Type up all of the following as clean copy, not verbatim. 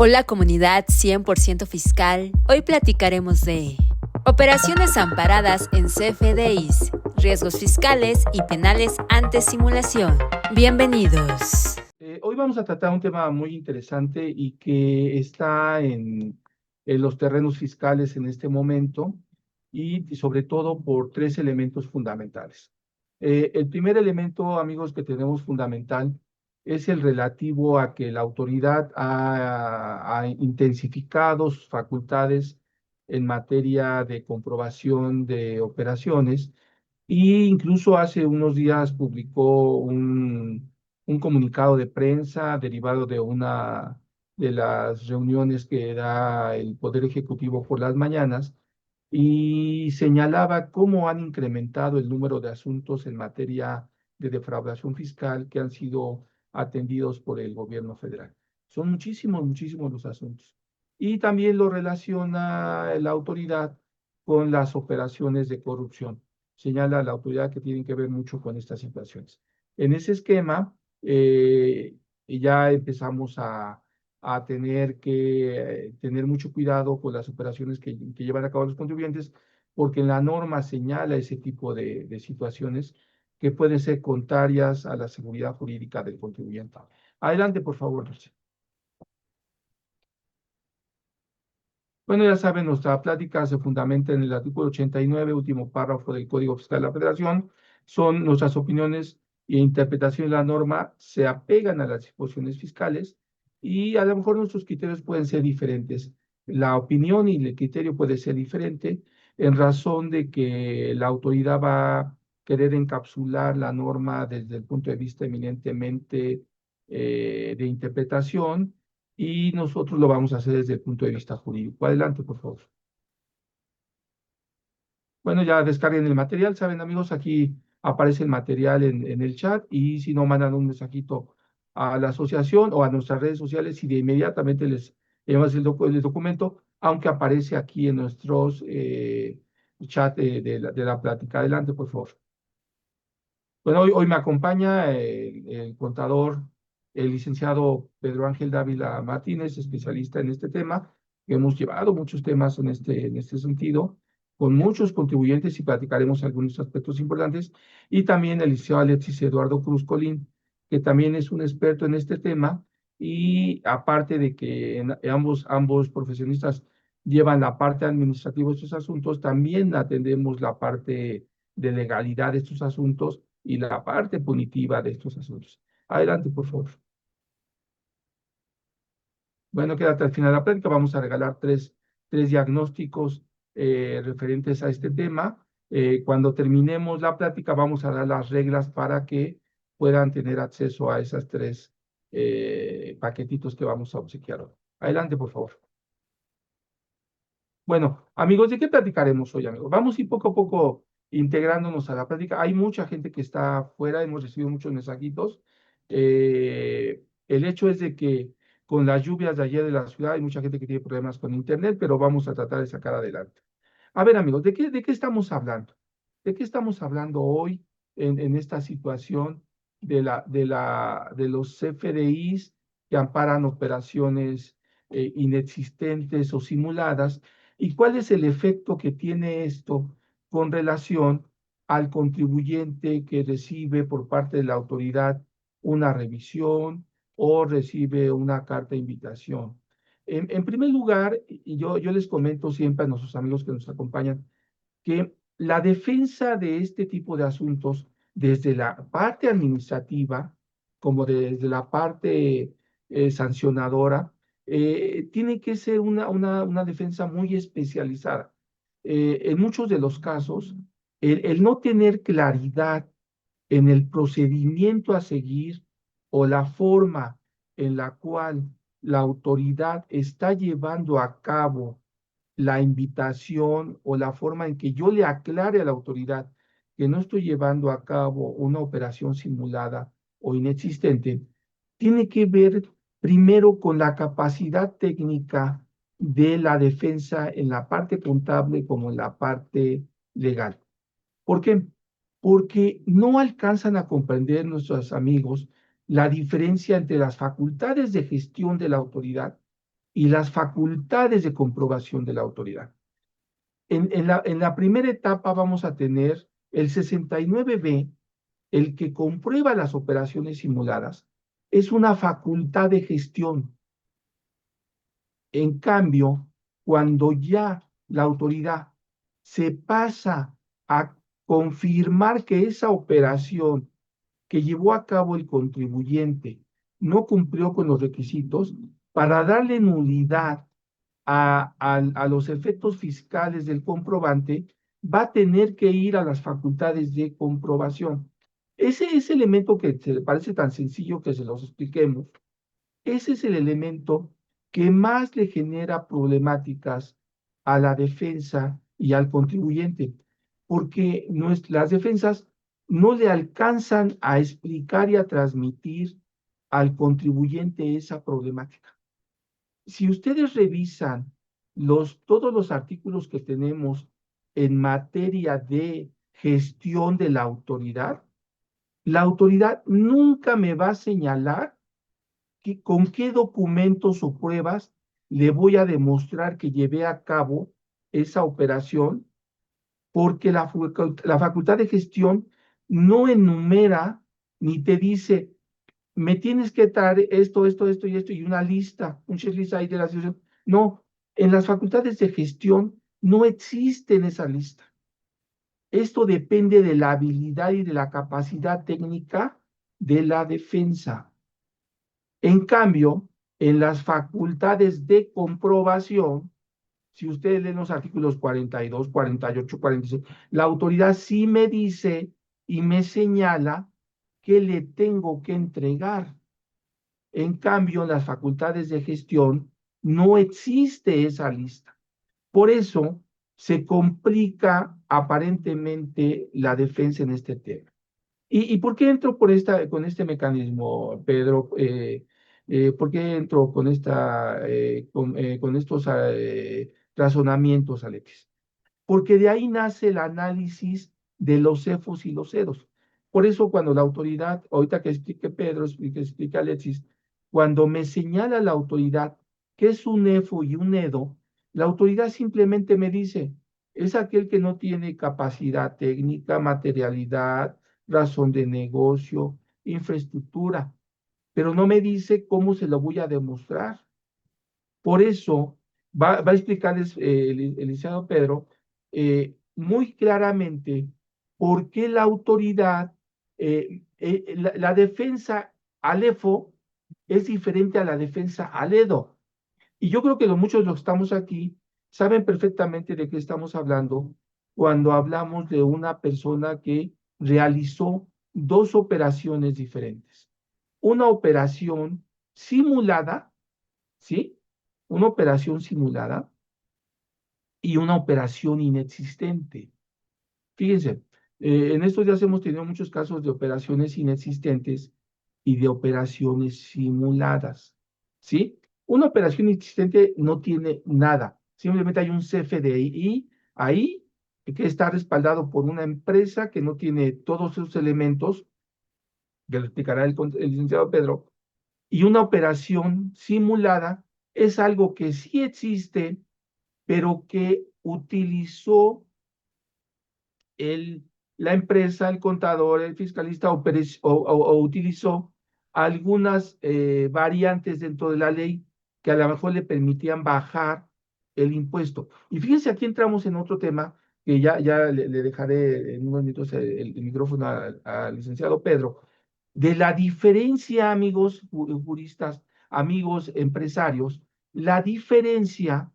Hola comunidad 100% fiscal, hoy platicaremos de operaciones amparadas en CFDIs, riesgos fiscales y penales ante simulación. Bienvenidos. Hoy vamos a tratar un tema muy interesante y que está en los terrenos fiscales en este momento y sobre todo por tres elementos fundamentales. El primer elemento, amigos, que tenemos fundamental es el relativo a que la autoridad ha intensificado sus facultades en materia de comprobación de operaciones e incluso hace unos días publicó un comunicado de prensa derivado de una de las reuniones que da el Poder Ejecutivo por las mañanas y señalaba cómo han incrementado el número de asuntos en materia de defraudación fiscal que han sido atendidos por el gobierno federal. Son muchísimos, muchísimos los asuntos. Y también lo relaciona la autoridad con las operaciones de corrupción. Señala la autoridad que tienen que ver mucho con estas situaciones. En ese esquema, ya empezamos a tener que tener mucho cuidado con las operaciones que llevan a cabo los contribuyentes, porque la norma señala ese tipo de situaciones que pueden ser contrarias a la seguridad jurídica del contribuyente. Adelante, por favor, Dulce. Bueno, ya saben, nuestra plática se fundamenta en el artículo 89, último párrafo del Código Fiscal de la Federación. Son nuestras opiniones e interpretación de la norma se apegan a las disposiciones fiscales y a lo mejor nuestros criterios pueden ser diferentes. La opinión y el criterio puede ser diferente en razón de que la autoridad va a querer encapsular la norma desde el punto de vista eminentemente de interpretación y nosotros lo vamos a hacer desde el punto de vista jurídico. Adelante, por favor. Bueno, ya descarguen el material, saben amigos, aquí aparece el material en el chat y si no, mandan un mensajito a la asociación o a nuestras redes sociales y de inmediatamente les llevamos el documento, aunque aparece aquí en nuestros chat de la plática. Adelante, por favor. Bueno, hoy me acompaña el contador, el licenciado Pedro Ángel Dávila Martínez, especialista en este tema. Hemos llevado muchos temas en este sentido, con muchos contribuyentes y platicaremos algunos aspectos importantes. Y también el licenciado Alexis Eduardo Cruz Colín, que también es un experto en este tema. Y aparte de que ambos profesionistas llevan la parte administrativa de estos asuntos, también atendemos la parte de legalidad de estos asuntos y la parte punitiva de estos asuntos. Adelante, por favor. Bueno, quédate al final de la plática. Vamos a regalar tres diagnósticos referentes a este tema. Cuando terminemos la plática, vamos a dar las reglas para que puedan tener acceso a esas tres paquetitos que vamos a obsequiar hoy. Adelante, por favor. Bueno, amigos, ¿de qué platicaremos hoy, amigos? Vamos a ir poco a poco integrándonos a la plática. Hay mucha gente que está afuera, hemos recibido muchos mensajitos. El hecho es de que con las lluvias de ayer de la ciudad hay mucha gente que tiene problemas con internet, pero vamos a tratar de sacar adelante. A ver, amigos, ¿de qué estamos hablando? ¿De qué estamos hablando hoy en esta situación de los CFDIs que amparan operaciones inexistentes o simuladas? ¿Y cuál es el efecto que tiene esto con relación al contribuyente que recibe por parte de la autoridad una revisión o recibe una carta de invitación? En primer lugar, y yo les comento siempre a nuestros amigos que nos acompañan, que la defensa de este tipo de asuntos, desde la parte administrativa como desde la parte sancionadora, tiene que ser una defensa muy especializada. En muchos de los casos, el no tener claridad en el procedimiento a seguir o la forma en la cual la autoridad está llevando a cabo la invitación o la forma en que yo le aclare a la autoridad que no estoy llevando a cabo una operación simulada o inexistente, tiene que ver primero con la capacidad técnica de la defensa en la parte contable como en la parte legal. ¿Por qué? Porque no alcanzan a comprender nuestros amigos la diferencia entre las facultades de gestión de la autoridad y las facultades de comprobación de la autoridad. En la primera etapa vamos a tener el 69B, el que comprueba las operaciones simuladas, es una facultad de gestión. En cambio, cuando ya la autoridad se pasa a confirmar que esa operación que llevó a cabo el contribuyente no cumplió con los requisitos, para darle nulidad a los efectos fiscales del comprobante, va a tener que ir a las facultades de comprobación. Ese elemento que se parece tan sencillo que se los expliquemos, ese es el elemento que más le genera problemáticas a la defensa y al contribuyente, porque las defensas no le alcanzan a explicar y a transmitir al contribuyente esa problemática. Si ustedes revisan todos los artículos que tenemos en materia de gestión de la autoridad nunca me va a señalar con qué documentos o pruebas le voy a demostrar que llevé a cabo esa operación, porque la facultad de gestión no enumera ni te dice, me tienes que traer esto, esto, esto y esto, y una lista, un checklist ahí de la situación. No, en las facultades de gestión no existen esa lista. Esto depende de la habilidad y de la capacidad técnica de la defensa. En cambio, en las facultades de comprobación, si ustedes leen los artículos 42, 48, 46, la autoridad sí me dice y me señala que le tengo que entregar. En cambio, en las facultades de gestión no existe esa lista. Por eso se complica aparentemente la defensa en este tema. ¿Y por qué entro con este mecanismo, Pedro? ¿Por qué entro con estos razonamientos, Alexis? Porque de ahí nace el análisis de los cefos y los ceros. Por eso cuando la autoridad, ahorita que explique Pedro, que explique Alexis, cuando me señala la autoridad que es un EFO y un EDO, la autoridad simplemente me dice, es aquel que no tiene capacidad técnica, materialidad, razón de negocio, infraestructura, pero no me dice cómo se lo voy a demostrar. Por eso va a explicarles el licenciado Pedro muy claramente por qué la autoridad, la defensa al EFO es diferente a la defensa al EDO. Y yo creo que muchos de los que estamos aquí saben perfectamente de qué estamos hablando cuando hablamos de una persona que realizó dos operaciones diferentes. Una operación simulada, ¿sí? Una operación simulada y una operación inexistente. Fíjense, en estos días hemos tenido muchos casos de operaciones inexistentes y de operaciones simuladas, ¿sí? Una operación inexistente no tiene nada, simplemente hay un CFDI ahí que está respaldado por una empresa que no tiene todos esos elementos, que lo explicará el licenciado Pedro, y una operación simulada es algo que sí existe, pero que utilizó el, la empresa, el contador, el fiscalista o utilizó algunas variantes dentro de la ley que a lo mejor le permitían bajar el impuesto. Y fíjense, aquí entramos en otro tema que ya le dejaré en unos minutos el micrófono al licenciado Pedro, de la diferencia, amigos juristas, amigos empresarios, la diferencia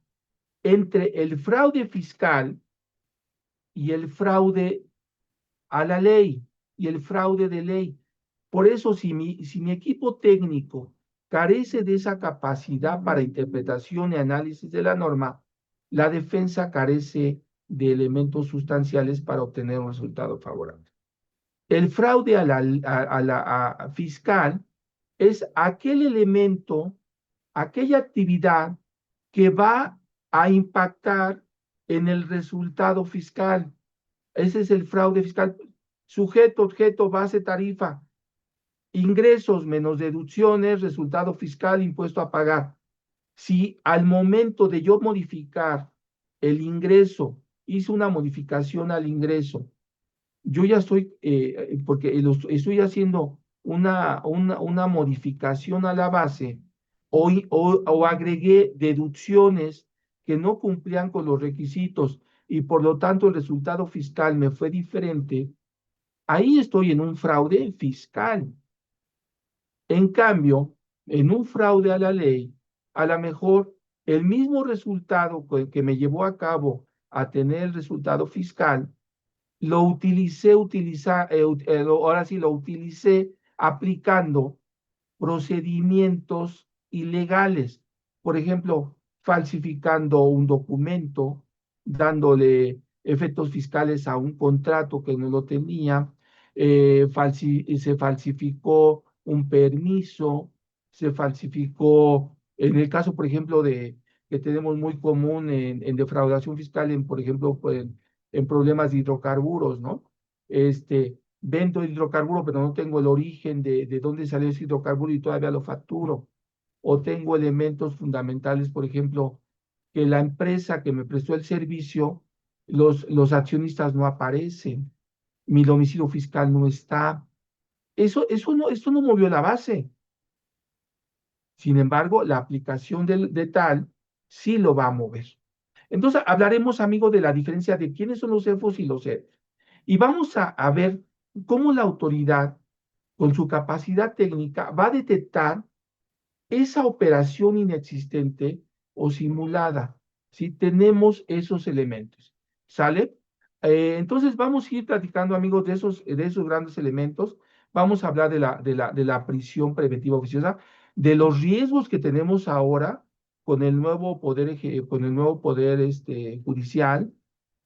entre el fraude fiscal y el fraude a la ley y el fraude de ley. Por eso, si mi equipo técnico carece de esa capacidad para interpretación y análisis de la norma, la defensa carece de elementos sustanciales para obtener un resultado favorable. El fraude a la fiscal es aquel elemento, aquella actividad que va a impactar en el resultado fiscal. Ese es el fraude fiscal. Sujeto, objeto, base, tarifa. Ingresos menos deducciones, resultado fiscal, impuesto a pagar. Si al momento de yo modificar el ingreso, hice una modificación al ingreso, yo ya estoy, porque estoy haciendo una modificación a la base o agregué deducciones que no cumplían con los requisitos y por lo tanto el resultado fiscal me fue diferente, ahí estoy en un fraude fiscal. En cambio, en un fraude a la ley, a lo mejor el mismo resultado que me llevó a cabo a tener el resultado fiscal, lo ahora sí lo utilicé aplicando procedimientos ilegales. Por ejemplo, falsificando un documento, dándole efectos fiscales a un contrato que no lo tenía, se falsificó un permiso, se falsificó, en el caso, por ejemplo, de que tenemos muy común en defraudación fiscal, por ejemplo, pues, en problemas de hidrocarburos, ¿no? Vendo hidrocarburo, pero no tengo el origen de dónde salió ese hidrocarburo y todavía lo facturo. O tengo elementos fundamentales, por ejemplo, que la empresa que me prestó el servicio, los accionistas no aparecen, mi domicilio fiscal no está. Esto no movió la base. Sin embargo, la aplicación de tal sí lo va a mover. Entonces, hablaremos, amigo, de la diferencia de quiénes son los CEFOS y los EFOS. Y vamos a ver cómo la autoridad, con su capacidad técnica, va a detectar esa operación inexistente o simulada. Si tenemos esos elementos, ¿sale? Entonces vamos a ir platicando, amigos, de esos grandes elementos. Vamos a hablar de la prisión preventiva oficiosa, de los riesgos que tenemos ahora con el nuevo poder judicial.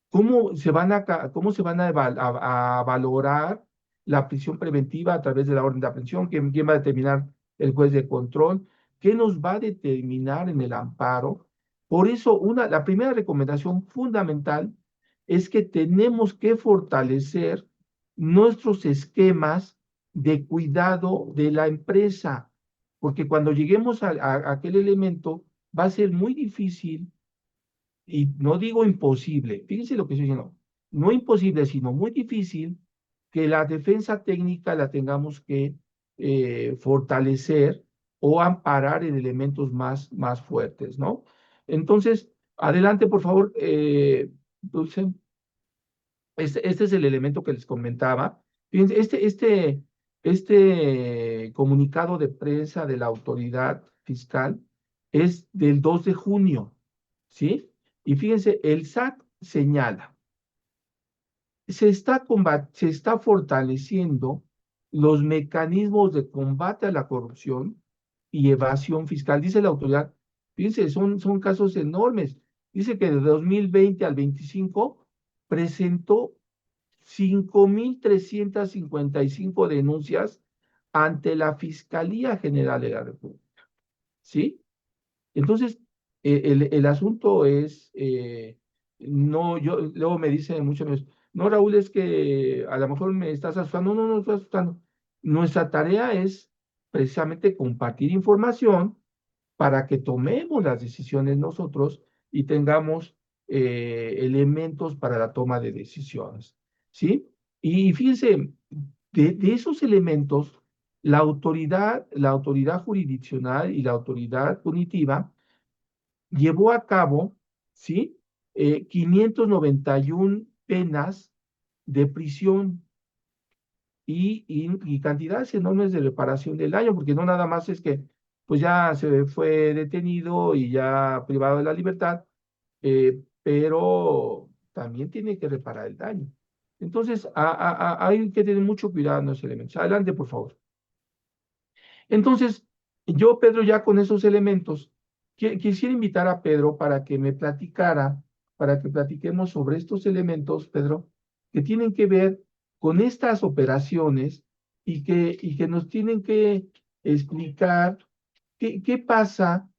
¿Cómo se van a valorar la prisión preventiva a través de la orden de aprehensión? ¿Quién va a determinar el juez de control? ¿Qué nos va a determinar en el amparo? Por eso, la primera recomendación fundamental es que tenemos que fortalecer nuestros esquemas de cuidado de la empresa, porque cuando lleguemos a aquel elemento va a ser muy difícil y no digo imposible, fíjense lo que estoy diciendo, no imposible, sino muy difícil que la defensa técnica la tengamos que fortalecer o amparar en elementos más fuertes, ¿no? Entonces, adelante, por favor, Dulce. Este es el elemento que les comentaba. Fíjense, este comunicado de prensa de la autoridad fiscal es del 2 de junio, ¿sí? Y fíjense, el SAT señala, se está fortaleciendo los mecanismos de combate a la corrupción y evasión fiscal. Dice la autoridad, fíjense, son casos enormes. Dice que de 2020 al 25 presentó 5.355 denuncias ante la Fiscalía General de la República, ¿sí? Entonces, el asunto es, no, luego me dicen muchas veces, no, Raúl, es que a lo mejor me estás asustando. No, no, no estoy asustando. Nuestra tarea es precisamente compartir información para que tomemos las decisiones nosotros y tengamos elementos para la toma de decisiones, ¿sí? Y fíjense, de esos elementos, la autoridad jurisdiccional y la autoridad punitiva llevó a cabo, ¿sí? 591 penas de prisión y cantidades enormes de reparación del daño, porque no nada más es que pues ya se fue detenido y ya privado de la libertad, pero también tiene que reparar el daño. Entonces, hay que tener mucho cuidado en los elementos. Adelante, por favor. Entonces, yo, Pedro, ya con esos elementos, quisiera invitar a Pedro para que me platicara, para que platiquemos sobre estos elementos, Pedro, que tienen que ver con estas operaciones y que nos tienen que explicar qué pasa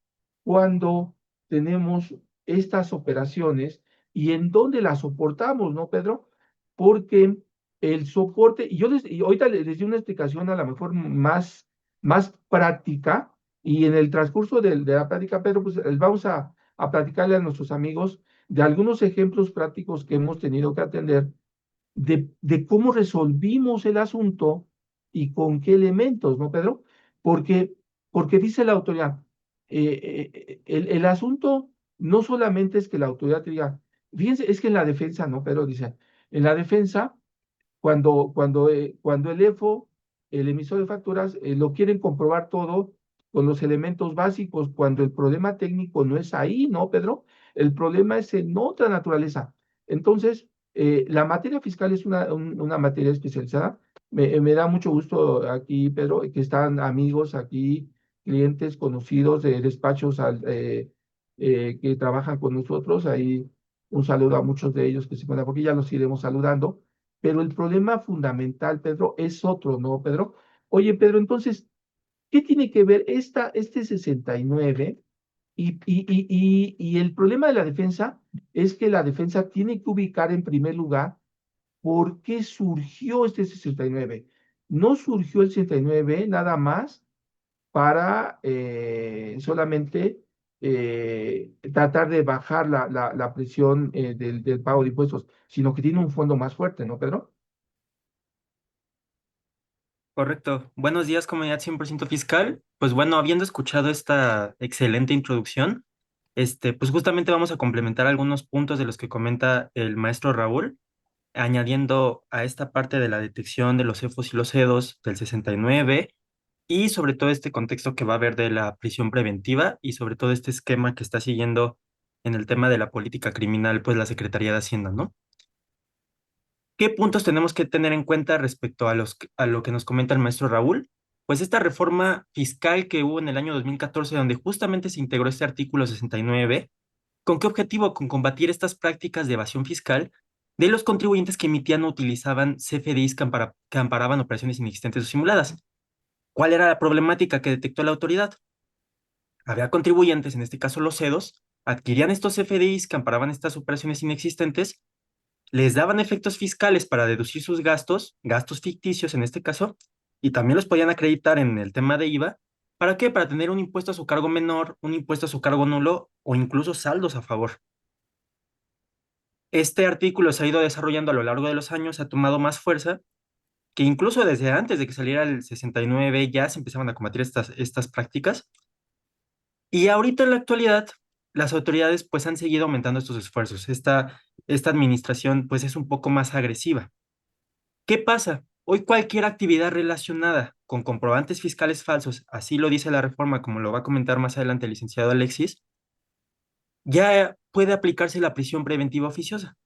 cuando tenemos estas operaciones y en dónde las soportamos, ¿no, Pedro? Porque el soporte, y ahorita les di una explicación a lo mejor más práctica Y en el transcurso de la plática, Pedro, pues vamos a platicarle a nuestros amigos de algunos ejemplos prácticos que hemos tenido que atender de cómo resolvimos el asunto y con qué elementos, ¿no, Pedro? Porque, porque dice la autoridad, el asunto no solamente es que la autoridad te diga, fíjense, es que en la defensa, ¿no, Pedro? Dice, en la defensa cuando el EFO, el emisor de facturas, lo quieren comprobar todo con los elementos básicos, cuando el problema técnico no es ahí, ¿no, Pedro? El problema es en otra naturaleza. Entonces, la materia fiscal es una materia especializada. Me da mucho gusto aquí, Pedro, que están amigos aquí, clientes conocidos de despachos que trabajan con nosotros. Ahí un saludo a muchos de ellos que se encuentran, porque ya los iremos saludando. Pero el problema fundamental, Pedro, es otro, ¿no, Pedro? Oye, Pedro, entonces, ¿qué tiene que ver este 69? Y el problema de la defensa es que la defensa tiene que ubicar en primer lugar por qué surgió este 69. No surgió el 69 nada más para solamente tratar de bajar la presión del pago de impuestos, sino que tiene un fondo más fuerte, ¿no, Pedro? Correcto. Buenos días, comunidad 100% fiscal. Pues bueno, habiendo escuchado esta excelente introducción, pues justamente vamos a complementar algunos puntos de los que comenta el maestro Raúl, añadiendo a esta parte de la detección de los CEFOS y los CEDOS del 69 y sobre todo este contexto que va a haber de la prisión preventiva y sobre todo este esquema que está siguiendo en el tema de la política criminal, pues la Secretaría de Hacienda, ¿no? ¿Qué puntos tenemos que tener en cuenta respecto a lo que nos comenta el maestro Raúl? Pues esta reforma fiscal que hubo en el año 2014, donde justamente se integró este artículo 69, ¿con qué objetivo? Con combatir estas prácticas de evasión fiscal de los contribuyentes que emitían o utilizaban CFDIs que amparaban operaciones inexistentes o simuladas. ¿Cuál era la problemática que detectó la autoridad? Había contribuyentes, en este caso los CEDOS, adquirían estos CFDIs que amparaban estas operaciones inexistentes, les daban efectos fiscales para deducir sus gastos, gastos ficticios en este caso, y también los podían acreditar en el tema de IVA. ¿Para qué? Para tener un impuesto a su cargo menor, un impuesto a su cargo nulo o incluso saldos a favor. Este artículo se ha ido desarrollando a lo largo de los años, ha tomado más fuerza, que incluso desde antes de que saliera el 69 ya se empezaban a combatir estas prácticas. Y ahorita en la actualidad, las autoridades pues han seguido aumentando estos esfuerzos. Esta administración pues es un poco más agresiva. ¿Qué pasa? Hoy cualquier actividad relacionada con comprobantes fiscales falsos, así lo dice la reforma, como lo va a comentar más adelante el licenciado Alexis, ya puede aplicarse la prisión preventiva oficiosa.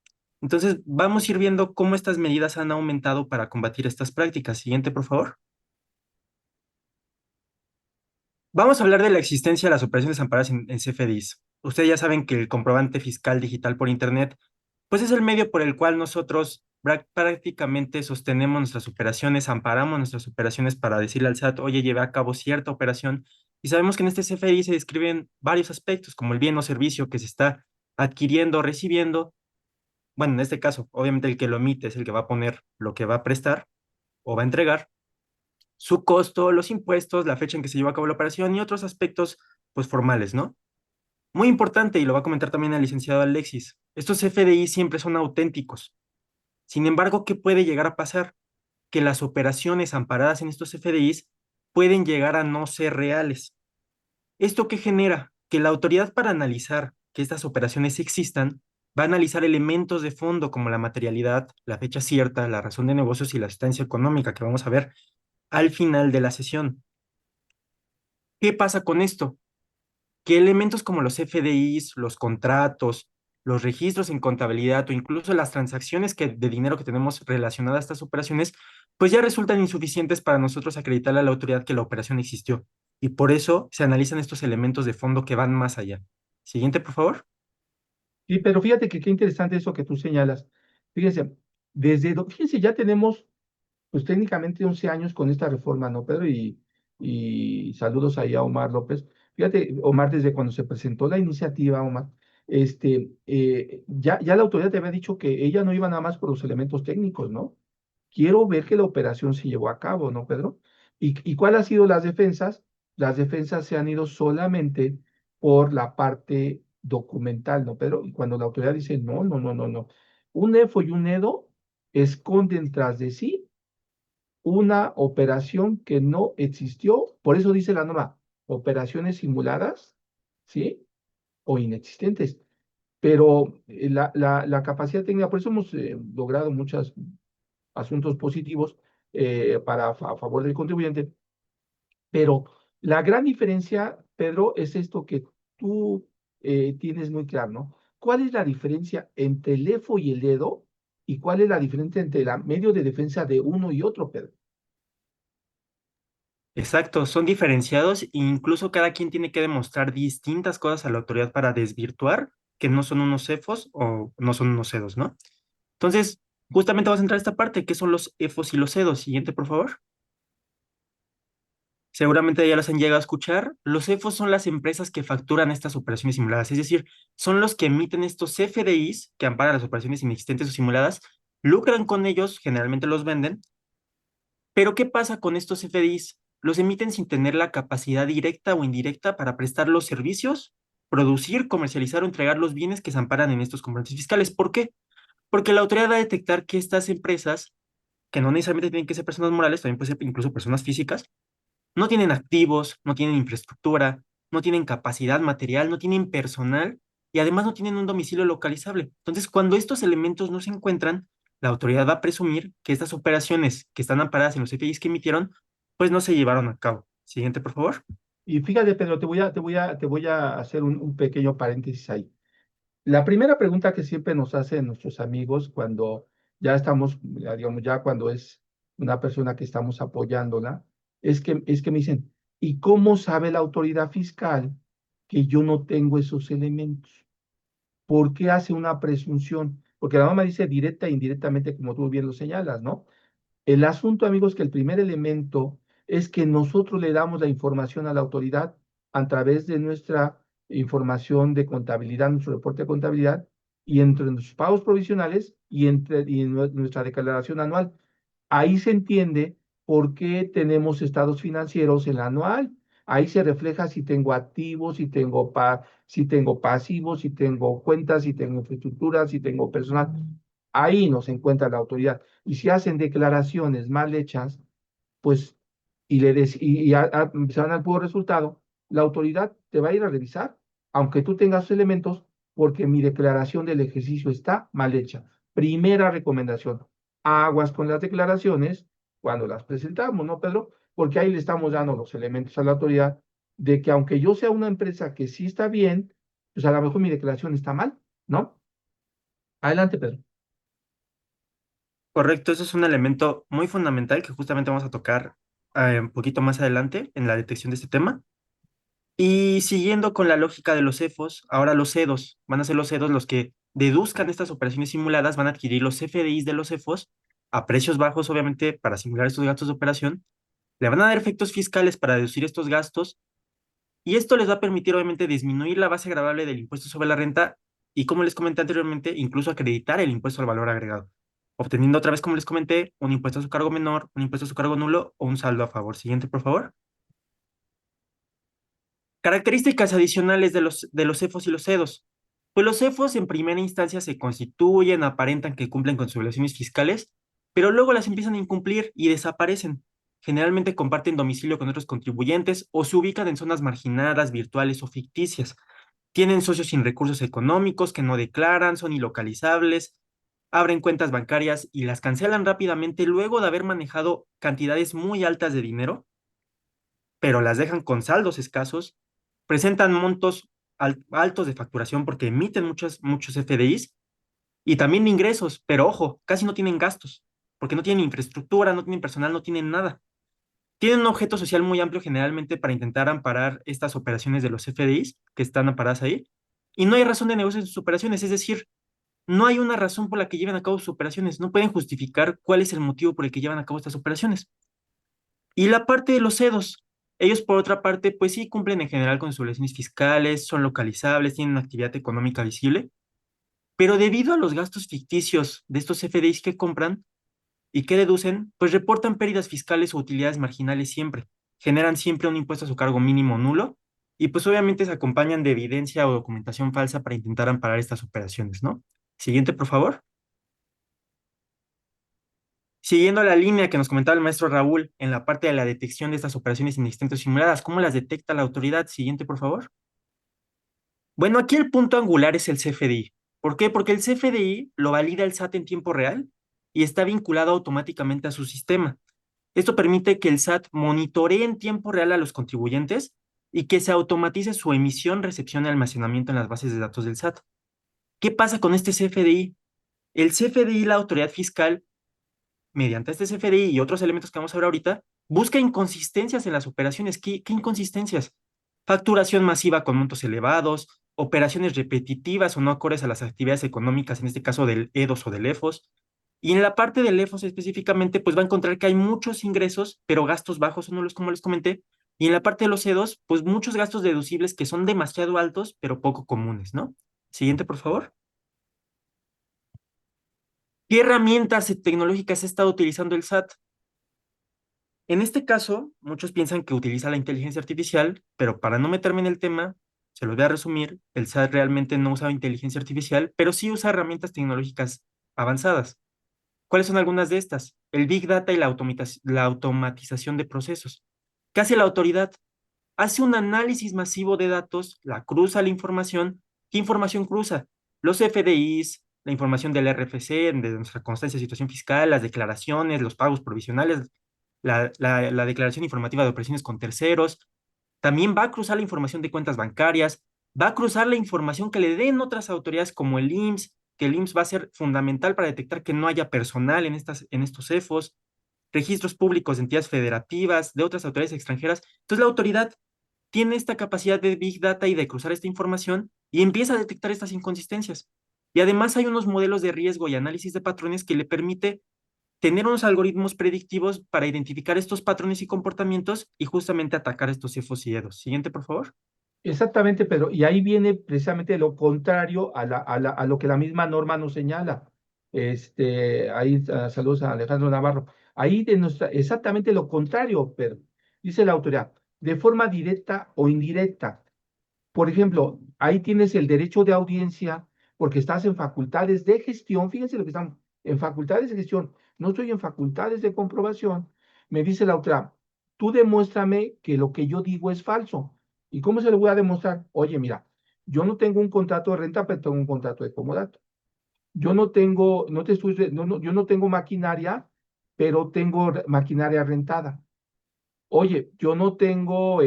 Entonces, vamos a ir viendo cómo estas medidas han aumentado para combatir estas prácticas. Siguiente, por favor. Vamos a hablar de la existencia de las operaciones amparadas en CFDIs. Ustedes ya saben que el comprobante fiscal digital por Internet, pues es el medio por el cual nosotros prácticamente sostenemos nuestras operaciones, amparamos nuestras operaciones para decirle al SAT, oye, llevé a cabo cierta operación. Y sabemos que en este CFDI se describen varios aspectos, como el bien o servicio que se está adquiriendo o recibiendo. Bueno, en este caso, obviamente el que lo emite es el que va a poner lo que va a prestar o va a entregar, su costo, los impuestos, la fecha en que se llevó a cabo la operación y otros aspectos, pues formales, ¿no? Muy importante, y lo va a comentar también el licenciado Alexis, estos FDI siempre son auténticos. Sin embargo, ¿qué puede llegar a pasar? Que las operaciones amparadas en estos FDIs pueden llegar a no ser reales. ¿Esto qué genera? Que la autoridad para analizar que estas operaciones existan va a analizar elementos de fondo como la materialidad, la fecha cierta, la razón de negocios y la sustancia económica que vamos a ver al final de la sesión. ¿Qué pasa con esto? Que elementos como los FDIs, los contratos, los registros en contabilidad o incluso las transacciones de dinero que tenemos relacionadas a estas operaciones, pues ya resultan insuficientes para nosotros acreditarle a la autoridad que la operación existió. Y por eso se analizan estos elementos de fondo que van más allá. Siguiente, por favor. Sí, pero fíjate que qué interesante eso que tú señalas. Fíjense, fíjense, ya tenemos, pues técnicamente 11 años con esta reforma, ¿no, Pedro? Y saludos ahí a Omar López. Fíjate, Omar, desde cuando se presentó la iniciativa, Omar, ya la autoridad te había dicho que ella no iba nada más por los elementos técnicos, ¿no? Quiero ver que la operación se llevó a cabo, ¿no, Pedro? ¿Y cuál ha sido las defensas? las defensas se han ido solamente por la parte documental, ¿no, Pedro? Y cuando la autoridad dice, no, no, no, no, no, un EFO y un EDO esconden tras de sí una operación que no existió, por eso dice la norma, operaciones simuladas, ¿sí? O inexistentes. Pero la capacidad técnica, por eso hemos logrado muchos asuntos positivos a favor del contribuyente, pero la gran diferencia, Pedro, es esto que tú tienes muy claro, ¿no? ¿Cuál es la diferencia entre el EFO y el EDO? ¿Y cuál es la diferencia entre el medio de defensa de uno y otro, Pedro? Exacto, son diferenciados e incluso cada quien tiene que demostrar distintas cosas a la autoridad para desvirtuar que no son unos cefos o no son unos cedos, ¿no? Entonces, justamente vamos a entrar a esta parte, ¿qué son los efos y los cedos? Siguiente, por favor. Seguramente ya los han llegado a escuchar. Los CEFOs son las empresas que facturan estas operaciones simuladas, es decir, son los que emiten estos CFDIs que amparan las operaciones inexistentes o simuladas, lucran con ellos, generalmente los venden, pero ¿qué pasa con estos CFDIs? Los emiten sin tener la capacidad directa o indirecta para prestar los servicios, producir, comercializar o entregar los bienes que se amparan en estos comprobantes fiscales. ¿Por qué? Porque la autoridad va a detectar que estas empresas, que no necesariamente tienen que ser personas morales, también pueden ser incluso personas físicas, no tienen activos, no tienen infraestructura, no tienen capacidad material, no tienen personal y además no tienen un domicilio localizable. Entonces, cuando estos elementos no se encuentran, la autoridad va a presumir que estas operaciones que están amparadas en los FIs que emitieron, pues no se llevaron a cabo. Siguiente, por favor. Y fíjate, Pedro, te voy a hacer un pequeño paréntesis ahí. La primera pregunta que siempre nos hacen nuestros amigos cuando ya estamos, ya digamos, ya cuando es una persona que estamos apoyándola, es que me dicen, ¿y cómo sabe la autoridad fiscal que yo no tengo esos elementos? ¿Por qué hace una presunción? Porque la norma dice directa e indirectamente, como tú bien lo señalas, ¿no? El asunto, amigos, que el primer elemento es que nosotros le damos la información a la autoridad a través de nuestra información de contabilidad, nuestro reporte de contabilidad, y entre nuestros pagos provisionales y nuestra declaración anual. Ahí se entiende por qué tenemos estados financieros en la anual. Ahí se refleja si tengo activos, si tengo pasivos, si tengo cuentas, si tengo infraestructura, si tengo personal. Ahí nos encuentra la autoridad. Y si hacen declaraciones mal hechas, pues, y se van al puro resultado, la autoridad te va a ir a revisar, aunque tú tengas elementos, porque mi declaración del ejercicio está mal hecha. Primera recomendación, aguas con las declaraciones cuando las presentamos, ¿no, Pedro? Porque ahí le estamos dando los elementos a la autoridad de que aunque yo sea una empresa que sí está bien, pues a lo mejor mi declaración está mal, ¿no? Adelante, Pedro. Correcto, eso es un elemento muy fundamental que justamente vamos a tocar un poquito más adelante en la detección de este tema. Y siguiendo con la lógica de los CEFOs, ahora los CEDOs, van a ser los CEDOs los que deduzcan estas operaciones simuladas, van a adquirir los CFDIs de los CEFOs a precios bajos, obviamente, para simular estos gastos de operación, le van a dar efectos fiscales para deducir estos gastos, y esto les va a permitir, obviamente, disminuir la base gravable del impuesto sobre la renta y, como les comenté anteriormente, incluso acreditar el impuesto al valor agregado, obteniendo otra vez, como les comenté, un impuesto a su cargo menor, un impuesto a su cargo nulo o un saldo a favor. Siguiente, por favor. Características adicionales de los CEFOs y los CEDOs. Pues los CEFOs en primera instancia se constituyen, aparentan que cumplen con sus obligaciones fiscales, pero luego las empiezan a incumplir y desaparecen. Generalmente comparten domicilio con otros contribuyentes o se ubican en zonas marginadas, virtuales o ficticias. Tienen socios sin recursos económicos que no declaran, son ilocalizables, abren cuentas bancarias y las cancelan rápidamente luego de haber manejado cantidades muy altas de dinero, pero las dejan con saldos escasos, presentan montos altos de facturación porque emiten muchos FDIs y también de ingresos, pero ojo, casi no tienen gastos, porque no tienen infraestructura, no tienen personal, no tienen nada. Tienen un objeto social muy amplio generalmente para intentar amparar estas operaciones de los FDIs que están amparadas ahí, y no hay razón de negocio en sus operaciones, es decir, no hay una razón por la que lleven a cabo sus operaciones, no pueden justificar cuál es el motivo por el que llevan a cabo estas operaciones. Y la parte de los CEDOS, ellos por otra parte, pues sí cumplen en general con sus obligaciones fiscales, son localizables, tienen una actividad económica visible, pero debido a los gastos ficticios de estos FDIs que compran y que deducen, pues reportan pérdidas fiscales o utilidades marginales siempre. generan siempre un impuesto a su cargo mínimo nulo y pues obviamente se acompañan de evidencia o documentación falsa para intentar amparar estas operaciones, ¿no? Siguiente, por favor. Siguiendo la línea que nos comentaba el maestro Raúl en la parte de la detección de estas operaciones inexistentes o simuladas, ¿cómo las detecta la autoridad? Siguiente, por favor. Bueno, aquí el punto angular es el CFDI. ¿Por qué? Porque el CFDI lo valida el SAT en tiempo real y está vinculado automáticamente a su sistema. Esto permite que el SAT monitoree en tiempo real a los contribuyentes y que se automatice su emisión, recepción y almacenamiento en las bases de datos del SAT. ¿Qué pasa con este CFDI? El CFDI, la autoridad fiscal, mediante este CFDI y otros elementos que vamos a ver ahorita, busca inconsistencias en las operaciones. ¿Qué inconsistencias? Facturación masiva con montos elevados, operaciones repetitivas o no acordes a las actividades económicas, en este caso del EDOS o del EFOS. Y en la parte del EFOS específicamente, pues va a encontrar que hay muchos ingresos, pero gastos bajos o nulos, como les comenté. Y en la parte de los EDOS, pues muchos gastos deducibles que son demasiado altos, pero poco comunes, ¿no? Siguiente, por favor. ¿Qué herramientas tecnológicas ha estado utilizando el SAT? En este caso, muchos piensan que utiliza la inteligencia artificial, pero para no meterme en el tema, se los voy a resumir, el SAT realmente no usa inteligencia artificial, pero sí usa herramientas tecnológicas avanzadas. ¿Cuáles son algunas de estas? El Big Data y la automatización de procesos. ¿Qué hace la autoridad? Hace un análisis masivo de datos, la cruza la información. ¿Qué información cruza? Los FDIs, la información del RFC, de nuestra constancia de situación fiscal, las declaraciones, los pagos provisionales, la declaración informativa de operaciones con terceros. También va a cruzar la información de cuentas bancarias, va a cruzar la información que le den otras autoridades como el IMSS, que el IMSS va a ser fundamental para detectar que no haya personal en estos CEFOS, registros públicos de entidades federativas, de otras autoridades extranjeras. Entonces la autoridad tiene esta capacidad de Big Data y de cruzar esta información y empieza a detectar estas inconsistencias. Y además hay unos modelos de riesgo y análisis de patrones que le permite tener unos algoritmos predictivos para identificar estos patrones y comportamientos y justamente atacar estos CEFOS y EDOS. Siguiente, por favor. Exactamente, pero y ahí viene precisamente lo contrario a lo que la misma norma nos señala. Ahí saludos a Alejandro Navarro. Ahí exactamente lo contrario, pero dice la autoridad, de forma directa o indirecta. Por ejemplo, ahí tienes el derecho de audiencia porque estás en facultades de gestión. Fíjense lo que están en facultades de gestión. No estoy en facultades de comprobación. Me dice la otra, tú demuéstrame que lo que yo digo es falso. ¿Y cómo se lo voy a demostrar? Oye, mira, yo no tengo un contrato de renta, pero tengo un contrato de comodato. Yo no tengo, no te estoy, no, no, yo no tengo maquinaria, pero tengo maquinaria rentada. Oye, yo no tengo,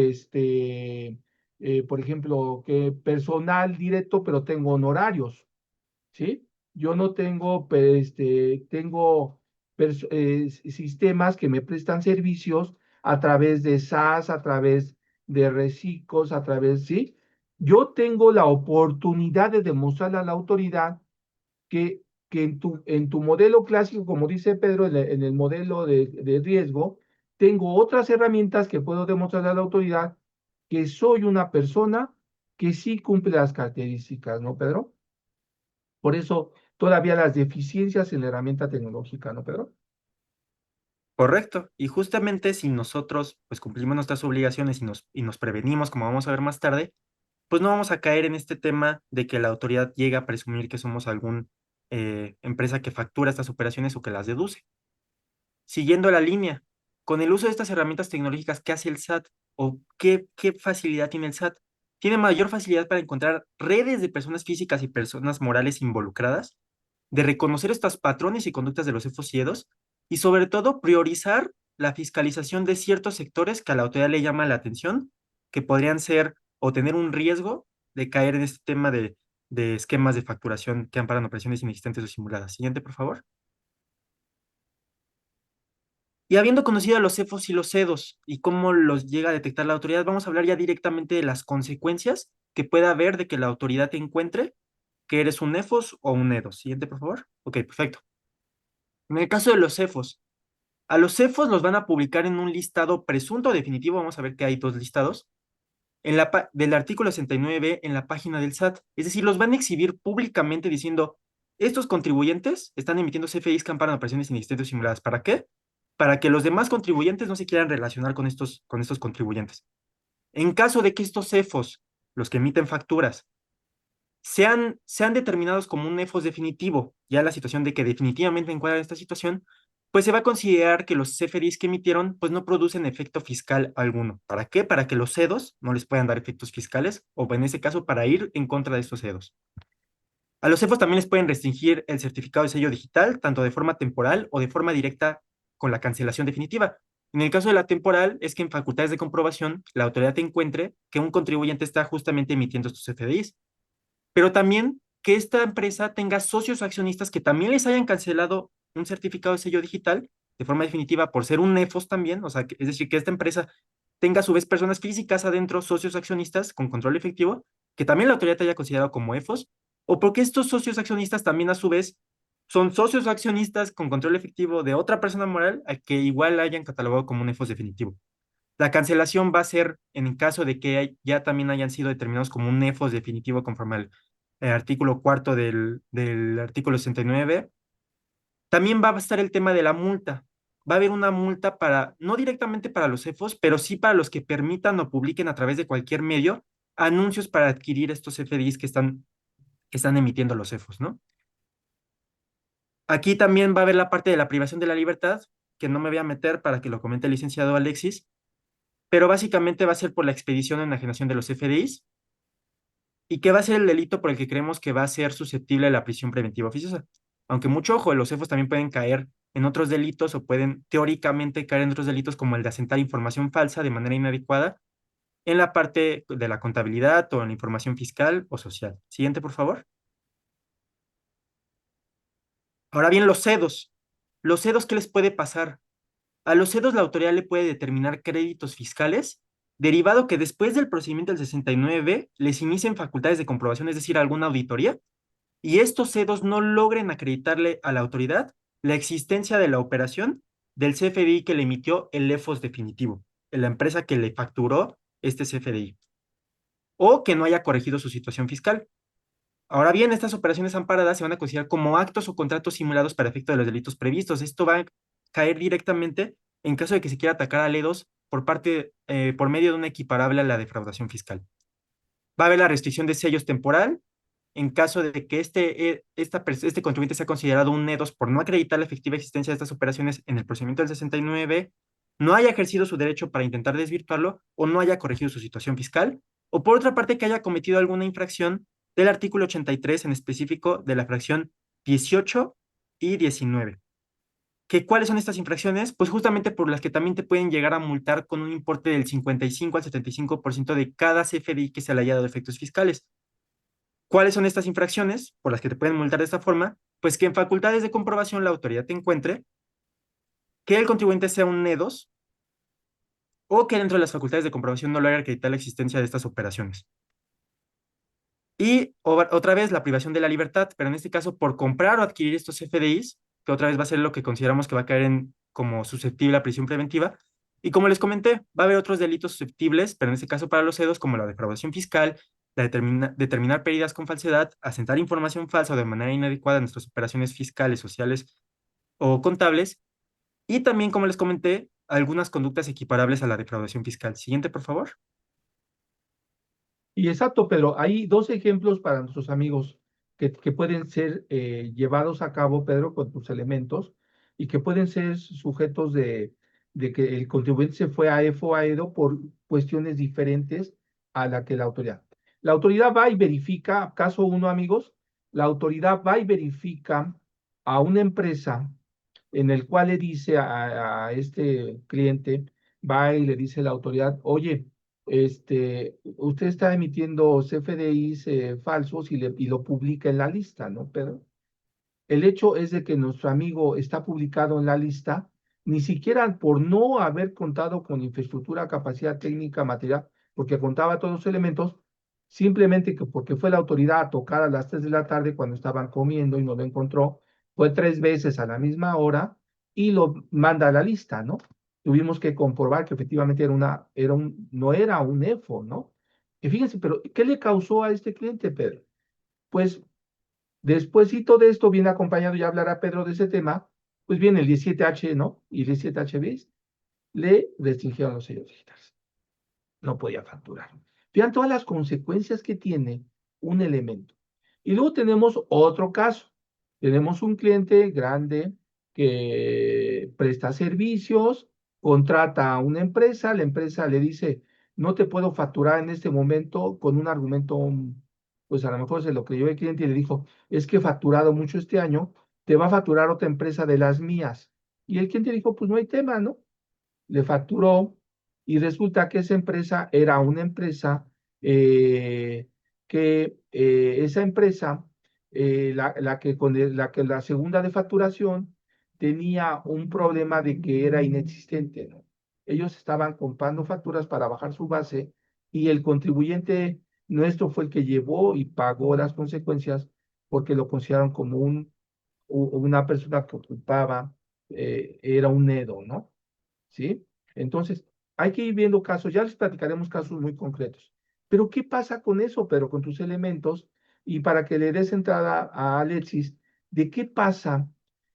por ejemplo, que personal directo, pero tengo honorarios, ¿sí? Yo no tengo, tengo sistemas que me prestan servicios a través de SaaS, a través de reciclos, a través, ¿sí? Yo tengo la oportunidad de demostrarle a la autoridad que en tu modelo clásico, como dice Pedro, en el modelo de riesgo, tengo otras herramientas que puedo demostrarle a la autoridad que soy una persona que sí cumple las características, ¿no, Pedro? Por eso todavía las deficiencias en la herramienta tecnológica, ¿no, Pedro? Correcto. Y justamente si nosotros pues cumplimos nuestras obligaciones y nos prevenimos, como vamos a ver más tarde, pues no vamos a caer en este tema de que la autoridad llegue a presumir que somos algún empresa que factura estas operaciones o que las deduce. Siguiendo la línea, con el uso de estas herramientas tecnológicas, ¿qué hace el SAT? ¿O qué facilidad tiene el SAT? Tiene mayor facilidad para encontrar redes de personas físicas y personas morales involucradas, de reconocer estos patrones y conductas de los EFOS y sobre todo priorizar la fiscalización de ciertos sectores que a la autoridad le llama la atención, que podrían ser o tener un riesgo de caer en este tema de esquemas de facturación que amparan operaciones inexistentes o simuladas. Siguiente, por favor. Y habiendo conocido a los CEFOS y los CEDOS y cómo los llega a detectar la autoridad, vamos a hablar ya directamente de las consecuencias que pueda haber de que la autoridad te encuentre que eres un EFOS o un EDOS. Siguiente, por favor. Ok, perfecto. En el caso de los CEFOS, a los CEFOS los van a publicar en un listado presunto o definitivo. Vamos a ver que hay dos listados. Del artículo 69 en la página del SAT. Es decir, los van a exhibir públicamente diciendo, estos contribuyentes están emitiendo CFDIs que amparan operaciones inexistentes o simuladas. ¿Para qué? para que los demás contribuyentes no se quieran relacionar con estos contribuyentes. En caso de que estos CEFOS, los que emiten facturas, sean determinados como un EFOS definitivo, ya la situación de que definitivamente encuadra esta situación, pues se va a considerar que los CFDIs que emitieron pues no producen efecto fiscal alguno. ¿Para qué? Para que los CEDOS no les puedan dar efectos fiscales o en ese caso para ir en contra de estos CEDOS. A los CEFOS también les pueden restringir el certificado de sello digital, tanto de forma temporal o de forma directa con la cancelación definitiva. En el caso de la temporal, es que en facultades de comprobación, la autoridad encuentre que un contribuyente está justamente emitiendo estos CFDIs, pero también que esta empresa tenga socios o accionistas que también les hayan cancelado un certificado de sello digital de forma definitiva por ser un EFOS también, o sea, es decir, que esta empresa tenga a su vez personas físicas adentro, socios accionistas con control efectivo, que también la autoridad haya considerado como EFOS, o porque estos socios accionistas también a su vez son socios o accionistas con control efectivo de otra persona moral a que igual hayan catalogado como un EFOS definitivo. La cancelación va a ser en el caso de que ya también hayan sido determinados como un EFOS definitivo conforme al artículo cuarto del artículo 69. También va a estar el tema de la multa. Va a haber una multa para, no directamente para los EFOS, pero sí para los que permitan o publiquen a través de cualquier medio anuncios para adquirir estos FDIs que están emitiendo los EFOS, ¿no? Aquí también va a haber la parte de la privación de la libertad, que no me voy a meter para que lo comente el licenciado Alexis, pero básicamente va a ser por la expedición o enajenación de los FDIs y que va a ser el delito por el que creemos que va a ser susceptible de la prisión preventiva oficiosa. Aunque mucho ojo, los CEFOS también pueden caer en otros delitos o pueden teóricamente caer en otros delitos como el de asentar información falsa de manera inadecuada en la parte de la contabilidad o en la información fiscal o social. Siguiente, por favor. Ahora bien, los CEDOS. Los CEDOS, ¿qué les puede pasar? A los CEDOS la autoridad le puede determinar créditos fiscales, derivado que después del procedimiento del 69 les inicien facultades de comprobación, es decir, alguna auditoría, y estos CEDOS no logren acreditarle a la autoridad la existencia de la operación del CFDI que le emitió el EFOS definitivo, la empresa que le facturó este CFDI, o que no haya corregido su situación fiscal. Ahora bien, estas operaciones amparadas se van a considerar como actos o contratos simulados para efecto de los delitos previstos. Esto va a caer directamente en caso de que se quiera atacar a Ledos por medio de una equiparable a la defraudación fiscal. Va a haber la restricción de sellos temporal en caso de que este contribuyente sea considerado un NEDOS por no acreditar la efectiva existencia de estas operaciones en el procedimiento del 69, no haya ejercido su derecho para intentar desvirtuarlo o no haya corregido su situación fiscal, o por otra parte que haya cometido alguna infracción del artículo 83 en específico de la fracción 18 y 19. ¿Cuáles son estas infracciones? Pues justamente por las que también te pueden llegar a multar con un importe del 55 al 75% de cada CFDI que se le haya dado efectos fiscales. ¿Cuáles son estas infracciones por las que te pueden multar de esta forma? Pues que en facultades de comprobación la autoridad te encuentre que el contribuyente sea un NEDOS o que dentro de las facultades de comprobación no logre acreditar la existencia de estas operaciones. Y otra vez la privación de la libertad, pero en este caso por comprar o adquirir estos FDIs, que otra vez va a ser lo que consideramos que va a caer como susceptible a prisión preventiva. Y como les comenté, va a haber otros delitos susceptibles, pero en este caso para los CEDOS, como la defraudación fiscal, la determinar pérdidas con falsedad, asentar información falsa o de manera inadecuada en nuestras operaciones fiscales, sociales o contables, y también, como les comenté, algunas conductas equiparables a la defraudación fiscal. Siguiente, por favor. Y exacto, Pedro, hay dos ejemplos para nuestros amigos que pueden ser llevados a cabo, Pedro, con tus elementos y que pueden ser sujetos de que el contribuyente se fue a EFO o a EDO por cuestiones diferentes a la que la autoridad. La autoridad va y verifica, caso uno, amigos, la autoridad va y verifica a una empresa en el cual le dice a este cliente, va y le dice a la autoridad, oye, usted está emitiendo CFDIs falsos y lo publica en la lista, ¿no, Pedro? El hecho es de que nuestro amigo está publicado en la lista, ni siquiera por no haber contado con infraestructura, capacidad técnica, material, porque contaba todos los elementos, simplemente que porque fue la autoridad a tocar a las 3 de la tarde cuando estaban comiendo y no lo encontró, fue 3 veces a la misma hora y lo manda a la lista, ¿no? Tuvimos que comprobar que efectivamente no era un EFO, ¿no? Y fíjense, pero ¿qué le causó a este cliente, Pedro? Pues despuésito de esto viene acompañado, ya hablará Pedro de ese tema, Pues bien, el 17H, ¿no? Y 17H bis le restringieron los sellos digitales. No podía facturar. Vean todas las consecuencias que tiene un elemento. Y luego tenemos otro caso. Tenemos un cliente grande que presta servicios, contrata a una empresa, la empresa le dice, no te puedo facturar en este momento con un argumento, pues a lo mejor se lo creyó el cliente y le dijo, es que he facturado mucho este año, te va a facturar otra empresa de las mías. Y el cliente dijo, pues no hay tema, ¿no? Le facturó y resulta que esa empresa era una empresa que esa empresa, la que la segunda de facturación tenía un problema de que era inexistente, ¿no? Ellos estaban comprando facturas para bajar su base y el contribuyente nuestro fue el que llevó y pagó las consecuencias porque lo consideraron como una persona que ocupaba, era un EDO, ¿no? ¿Sí? Entonces, hay que ir viendo casos, ya les platicaremos casos muy concretos. Pero, ¿qué pasa con eso, pero con tus elementos? Y para que le des entrada a Alexis, ¿de qué pasa?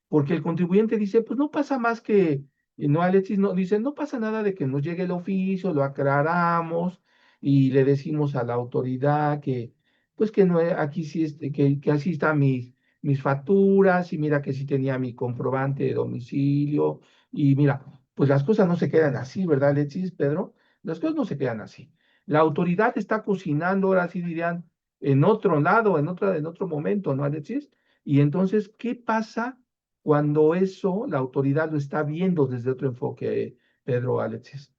Porque el contribuyente dice, pues no pasa más que, y no, Alexis no, dice, no pasa nada de que nos llegue el oficio, lo aclaramos y le decimos a la autoridad que, pues que no, aquí sí, que así están mis facturas y mira que sí tenía mi comprobante de domicilio y mira, pues las cosas no se quedan así, ¿verdad, Alexis, Pedro? Las cosas no se quedan así. La autoridad está cocinando, ahora sí dirían, en otro lado, en otro momento, ¿no, Alexis? Y entonces, ¿qué pasa cuando eso la autoridad lo está viendo desde otro enfoque, Pedro, Alexis?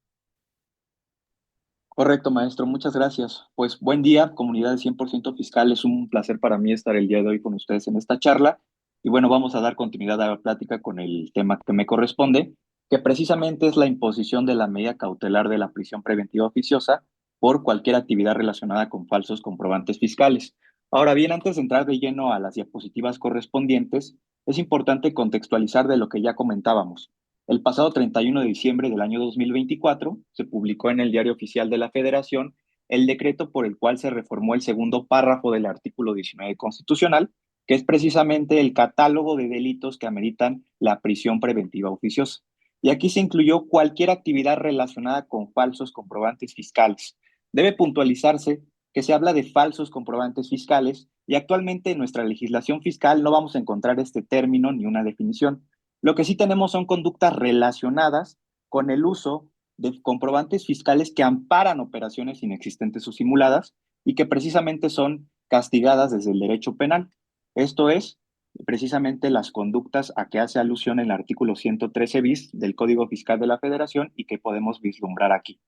Correcto, maestro. Muchas gracias. Pues buen día, comunidad de 100% fiscal. Es un placer para mí estar el día de hoy con ustedes en esta charla. Y bueno, vamos a dar continuidad a la plática con el tema que me corresponde, que precisamente es la imposición de la medida cautelar de la prisión preventiva oficiosa por cualquier actividad relacionada con falsos comprobantes fiscales. Ahora bien, antes de entrar de lleno a las diapositivas correspondientes, es importante contextualizar de lo que ya comentábamos. El pasado 31 de diciembre del año 2024 se publicó en el Diario Oficial de la Federación el decreto por el cual se reformó el segundo párrafo del artículo 19 constitucional, que es precisamente el catálogo de delitos que ameritan la prisión preventiva oficiosa. Y aquí se incluyó cualquier actividad relacionada con falsos comprobantes fiscales. Debe puntualizarse que se habla de falsos comprobantes fiscales y actualmente en nuestra legislación fiscal no vamos a encontrar este término ni una definición. Lo que sí tenemos son conductas relacionadas con el uso de comprobantes fiscales que amparan operaciones inexistentes o simuladas y que precisamente son castigadas desde el derecho penal. Esto es precisamente las conductas a que hace alusión el artículo 113 bis del Código Fiscal de la Federación y que podemos vislumbrar aquí.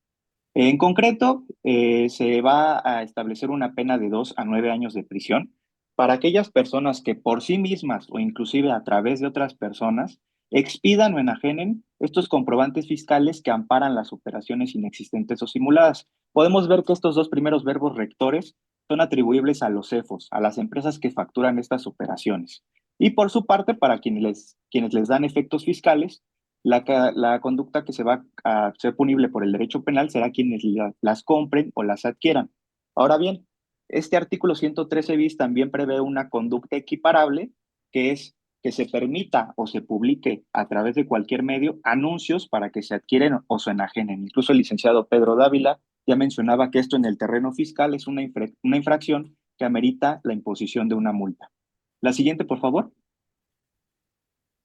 En concreto, se va a establecer una pena de 2 a 9 años de prisión para aquellas personas que por sí mismas o inclusive a través de otras personas expidan o enajenen estos comprobantes fiscales que amparan las operaciones inexistentes o simuladas. Podemos ver que estos dos primeros verbos rectores son atribuibles a los CEFOS, a las empresas que facturan estas operaciones. Y por su parte, para quienes les dan efectos fiscales, la conducta que se va a ser punible por el derecho penal será quienes las compren o las adquieran. Ahora bien, este artículo 113 bis también prevé una conducta equiparable, que es que se permita o se publique a través de cualquier medio anuncios para que se adquieren o se enajenen. Incluso el licenciado Pedro Dávila ya mencionaba que esto en el terreno fiscal es una infracción que amerita la imposición de una multa. La siguiente, por favor.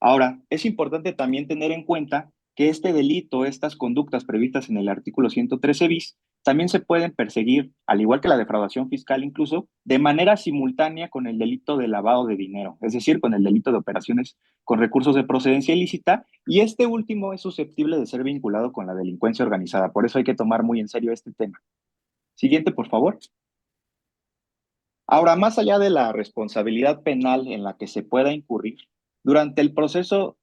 Ahora, es importante también tener en cuenta que este delito, estas conductas previstas en el artículo 113 bis, también se pueden perseguir, al igual que la defraudación fiscal incluso, de manera simultánea con el delito de lavado de dinero, es decir, con el delito de operaciones con recursos de procedencia ilícita, y este último es susceptible de ser vinculado con la delincuencia organizada. Por eso hay que tomar muy en serio este tema. Siguiente, por favor. Ahora, más allá de la responsabilidad penal en la que se pueda incurrir, durante el proceso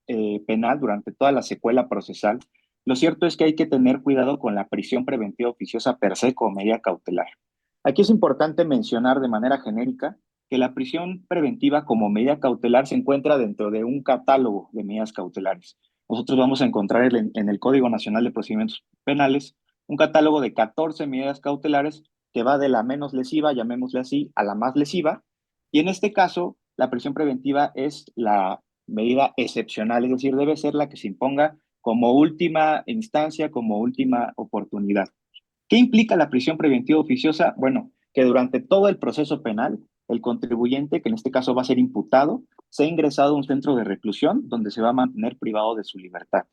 penal, durante toda la secuela procesal, lo cierto es que hay que tener cuidado con la prisión preventiva oficiosa per se como medida cautelar. Aquí es importante mencionar de manera genérica que la prisión preventiva como medida cautelar se encuentra dentro de un catálogo de medidas cautelares. Nosotros vamos a encontrar en el Código Nacional de Procedimientos Penales un catálogo de 14 medidas cautelares que va de la menos lesiva, llamémosle así, a la más lesiva. Y en este caso, la prisión preventiva es la medida excepcional, es decir, debe ser la que se imponga como última instancia, como última oportunidad. ¿Qué implica la prisión preventiva oficiosa? Bueno, que durante todo el proceso penal, el contribuyente, que en este caso va a ser imputado, sea ingresado a un centro de reclusión donde se va a mantener privado de su libertad.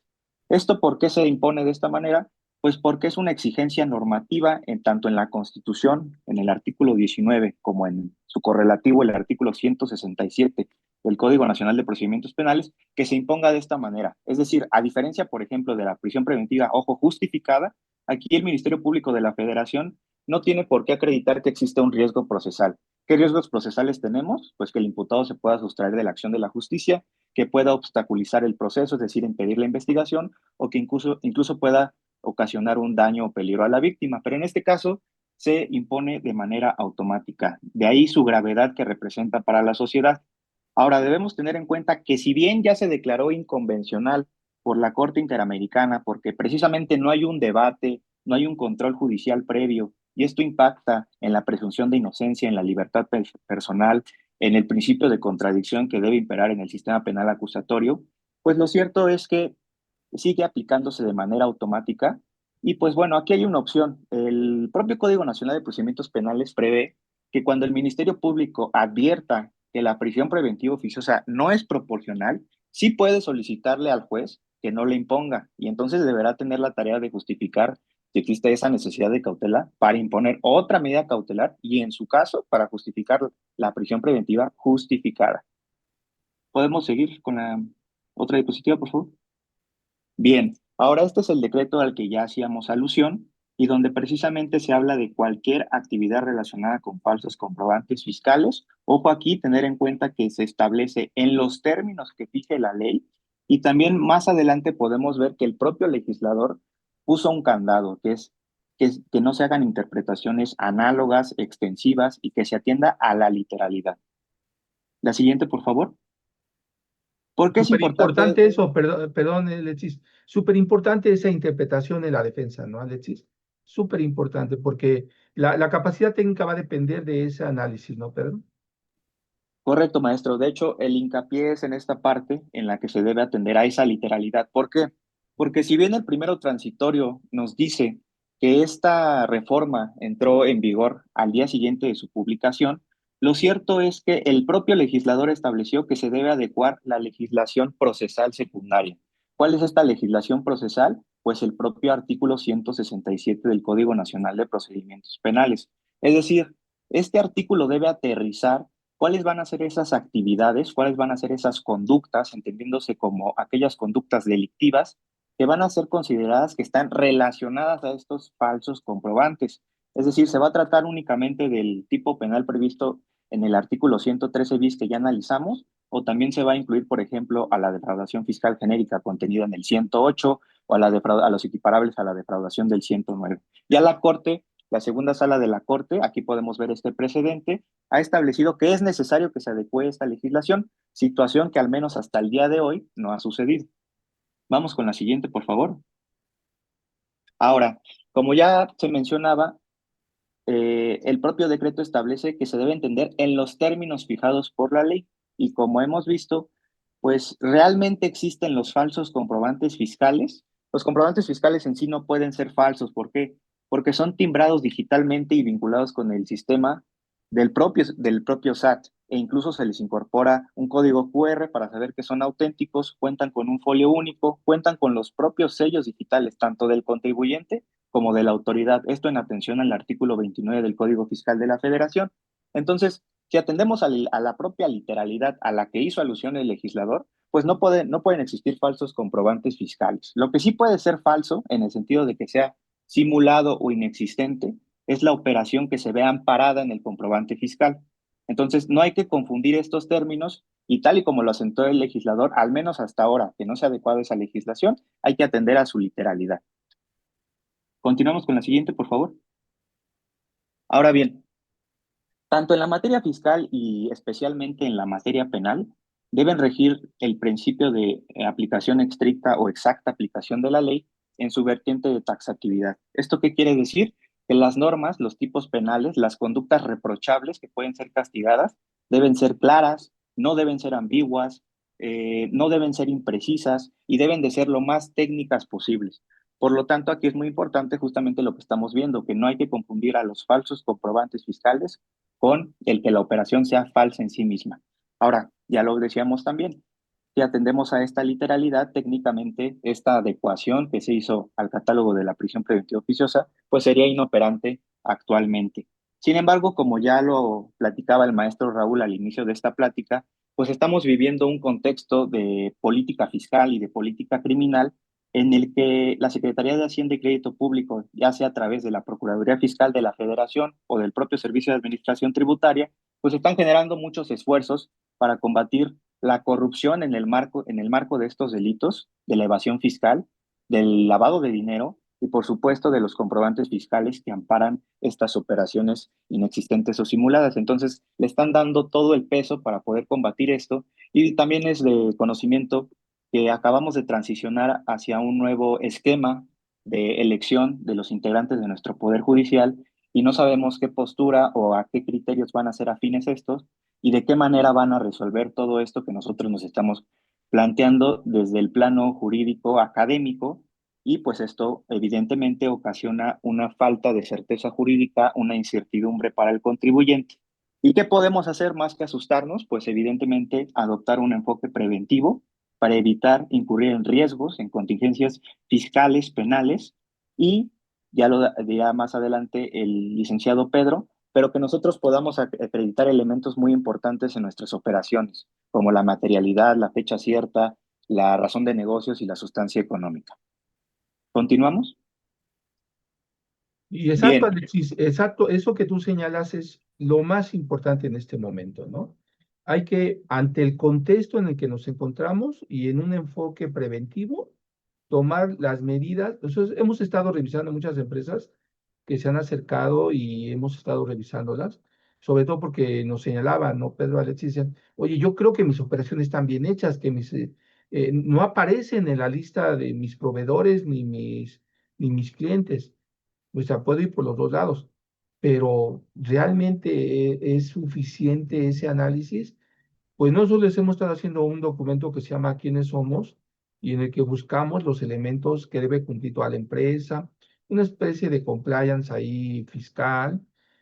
¿Esto por qué se impone de esta manera? Pues porque es una exigencia normativa tanto en la Constitución, en el artículo 19, como en su correlativo, el artículo 167 del Código Nacional de Procedimientos Penales, que se imponga de esta manera. Es decir, a diferencia, por ejemplo, de la prisión preventiva, ojo, justificada, aquí el Ministerio Público de la Federación no tiene por qué acreditar que existe un riesgo procesal. ¿Qué riesgos procesales tenemos? Pues que el imputado se pueda sustraer de la acción de la justicia, que pueda obstaculizar el proceso, es decir, impedir la investigación, o que incluso pueda ocasionar un daño o peligro a la víctima. Pero en este caso se impone de manera automática. De ahí su gravedad que representa para la sociedad. Ahora, debemos tener en cuenta que si bien ya se declaró inconvencional por la Corte Interamericana, porque precisamente no hay un debate, no hay un control judicial previo, y esto impacta en la presunción de inocencia, en la libertad personal, en el principio de contradicción que debe imperar en el sistema penal acusatorio, pues lo cierto es que sigue aplicándose de manera automática. Y pues bueno, aquí hay una opción. El propio Código Nacional de Procedimientos Penales prevé que cuando el Ministerio Público advierta que la prisión preventiva oficiosa no es proporcional, sí puede solicitarle al juez que no le imponga y entonces deberá tener la tarea de justificar si existe esa necesidad de cautela para imponer otra medida cautelar y en su caso para justificar la prisión preventiva justificada. ¿Podemos seguir con la otra diapositiva, por favor? Bien, ahora este es el decreto al que ya hacíamos alusión y donde precisamente se habla de cualquier actividad relacionada con falsos comprobantes fiscales. Ojo aquí, tener en cuenta que se establece en los términos que fije la ley y también más adelante podemos ver que el propio legislador puso un candado, que no se hagan interpretaciones análogas, extensivas y que se atienda a la literalidad. La siguiente, por favor. ¿Por qué es Súper importante importante? eso, perdón, Alexis, súper importante esa interpretación en la defensa, ¿no, Alexis? Súper importante, porque la capacidad técnica va a depender de ese análisis, ¿no, Pedro? Correcto, maestro. De hecho, el hincapié es en esta parte en la que se debe atender a esa literalidad. ¿Por qué? Porque si bien el primero transitorio nos dice que esta reforma entró en vigor al día siguiente de su publicación, lo cierto es que el propio legislador estableció que se debe adecuar la legislación procesal secundaria. ¿Cuál es esta legislación procesal? Pues el propio artículo 167 del Código Nacional de Procedimientos Penales. Es decir, este artículo debe aterrizar cuáles van a ser esas actividades, cuáles van a ser esas conductas, entendiéndose como aquellas conductas delictivas que van a ser consideradas que están relacionadas a estos falsos comprobantes. Es decir, se va a tratar únicamente del tipo penal previsto en el artículo 113 bis que ya analizamos, o también se va a incluir, por ejemplo, a la defraudación fiscal genérica contenida en el 108 o a los equiparables a la defraudación del 109. Ya la Corte, la segunda sala de la Corte, aquí podemos ver este precedente, ha establecido que es necesario que se adecue esta legislación, situación que al menos hasta el día de hoy no ha sucedido. Vamos con la siguiente, por favor. Ahora, como ya se mencionaba, el propio decreto establece que se debe entender en los términos fijados por la ley y como hemos visto, pues realmente existen los falsos comprobantes fiscales. Los comprobantes fiscales en sí no pueden ser falsos. ¿Por qué? Porque son timbrados digitalmente y vinculados con el sistema del propio SAT e incluso se les incorpora un código QR para saber que son auténticos, cuentan con un folio único, cuentan con los propios sellos digitales, tanto del contribuyente como de la autoridad. Esto en atención al artículo 29 del Código Fiscal de la Federación. Entonces, si atendemos a la propia literalidad a la que hizo alusión el legislador, pues no pueden existir falsos comprobantes fiscales. Lo que sí puede ser falso, en el sentido de que sea simulado o inexistente, es la operación que se ve amparada en el comprobante fiscal. Entonces, no hay que confundir estos términos y tal y como lo asentó el legislador, al menos hasta ahora que no se ha adecuado esa legislación, hay que atender a su literalidad. Continuamos con la siguiente, por favor. Ahora bien, tanto en la materia fiscal y especialmente en la materia penal, deben regir el principio de aplicación estricta o exacta aplicación de la ley en su vertiente de taxatividad. ¿Esto qué quiere decir? Que las normas, los tipos penales, las conductas reprochables que pueden ser castigadas, deben ser claras, no deben ser ambiguas, no deben ser imprecisas y deben de ser lo más técnicas posibles. Por lo tanto, aquí es muy importante justamente lo que estamos viendo, que no hay que confundir a los falsos comprobantes fiscales con el que la operación sea falsa en sí misma. Ahora, ya lo decíamos también, si atendemos a esta literalidad, técnicamente esta adecuación que se hizo al catálogo de la prisión preventiva oficiosa, pues sería inoperante actualmente. Sin embargo, como ya lo platicaba el maestro Raúl al inicio de esta plática, pues estamos viviendo un contexto de política fiscal y de política criminal en el que la Secretaría de Hacienda y Crédito Público, ya sea a través de la Procuraduría Fiscal de la Federación o del propio Servicio de Administración Tributaria, pues están generando muchos esfuerzos para combatir la corrupción en el marco de estos delitos, de la evasión fiscal, del lavado de dinero y, por supuesto, de los comprobantes fiscales que amparan estas operaciones inexistentes o simuladas. Entonces, le están dando todo el peso para poder combatir esto y también es de conocimiento que acabamos de transicionar hacia un nuevo esquema de elección de los integrantes de nuestro Poder Judicial y no sabemos qué postura o a qué criterios van a ser afines estos y de qué manera van a resolver todo esto que nosotros nos estamos planteando desde el plano jurídico académico y pues esto evidentemente ocasiona una falta de certeza jurídica, una incertidumbre para el contribuyente. ¿Y qué podemos hacer más que asustarnos? Pues evidentemente adoptar un enfoque preventivo para evitar incurrir en riesgos, en contingencias fiscales, penales, y ya lo dirá más adelante el licenciado Pedro, pero que nosotros podamos acreditar elementos muy importantes en nuestras operaciones, como la materialidad, la fecha cierta, la razón de negocios y la sustancia económica. ¿Continuamos? Y exacto, Bien, Alexis, exacto, eso que tú señalas es lo más importante en este momento, ¿no? Hay que, ante el contexto en el que nos encontramos y en un enfoque preventivo, tomar las medidas. Entonces, hemos estado revisando muchas empresas que se han acercado y hemos estado revisándolas, sobre todo porque nos señalaban, ¿no? Pedro, Alexis, decían, oye, yo creo que mis operaciones están bien hechas, que no aparecen en la lista de mis proveedores ni mis clientes. O sea, puedo ir por los dos lados, pero ¿realmente es suficiente ese análisis? Pues nosotros hemos estado haciendo un documento que se llama ¿Quiénes somos? Y en el que buscamos los elementos que debe cumplir toda la empresa, una especie de compliance ahí fiscal,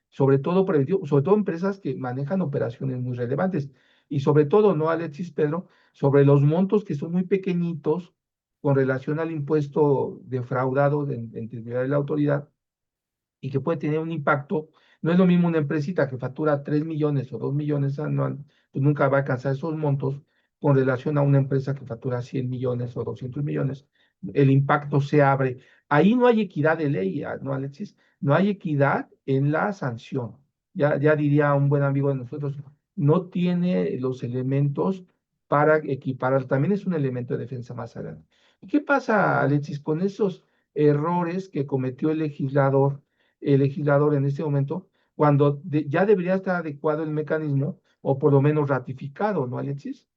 sobre todo preventivo, sobre todo empresas que manejan operaciones muy relevantes. Y sobre todo, ¿no, Alexis, Pedro? Sobre los montos que son muy pequeñitos con relación al impuesto defraudado de la autoridad y que puede tener un impacto. No es lo mismo una empresita que factura 3 millones o 2 millones anual, pues nunca va a alcanzar esos montos con relación a una empresa que factura 100 millones o 200 millones. El impacto se abre. Ahí no hay equidad de ley, ¿no, Alexis? No hay equidad en la sanción. Ya diría un buen amigo de nosotros, no tiene los elementos para equiparar. También es un elemento de defensa más adelante. ¿Y qué pasa, Alexis, con esos errores que cometió el legislador en este momento, cuando ya debería estar adecuado el mecanismo o por lo menos ratificado, ¿no, Alexis?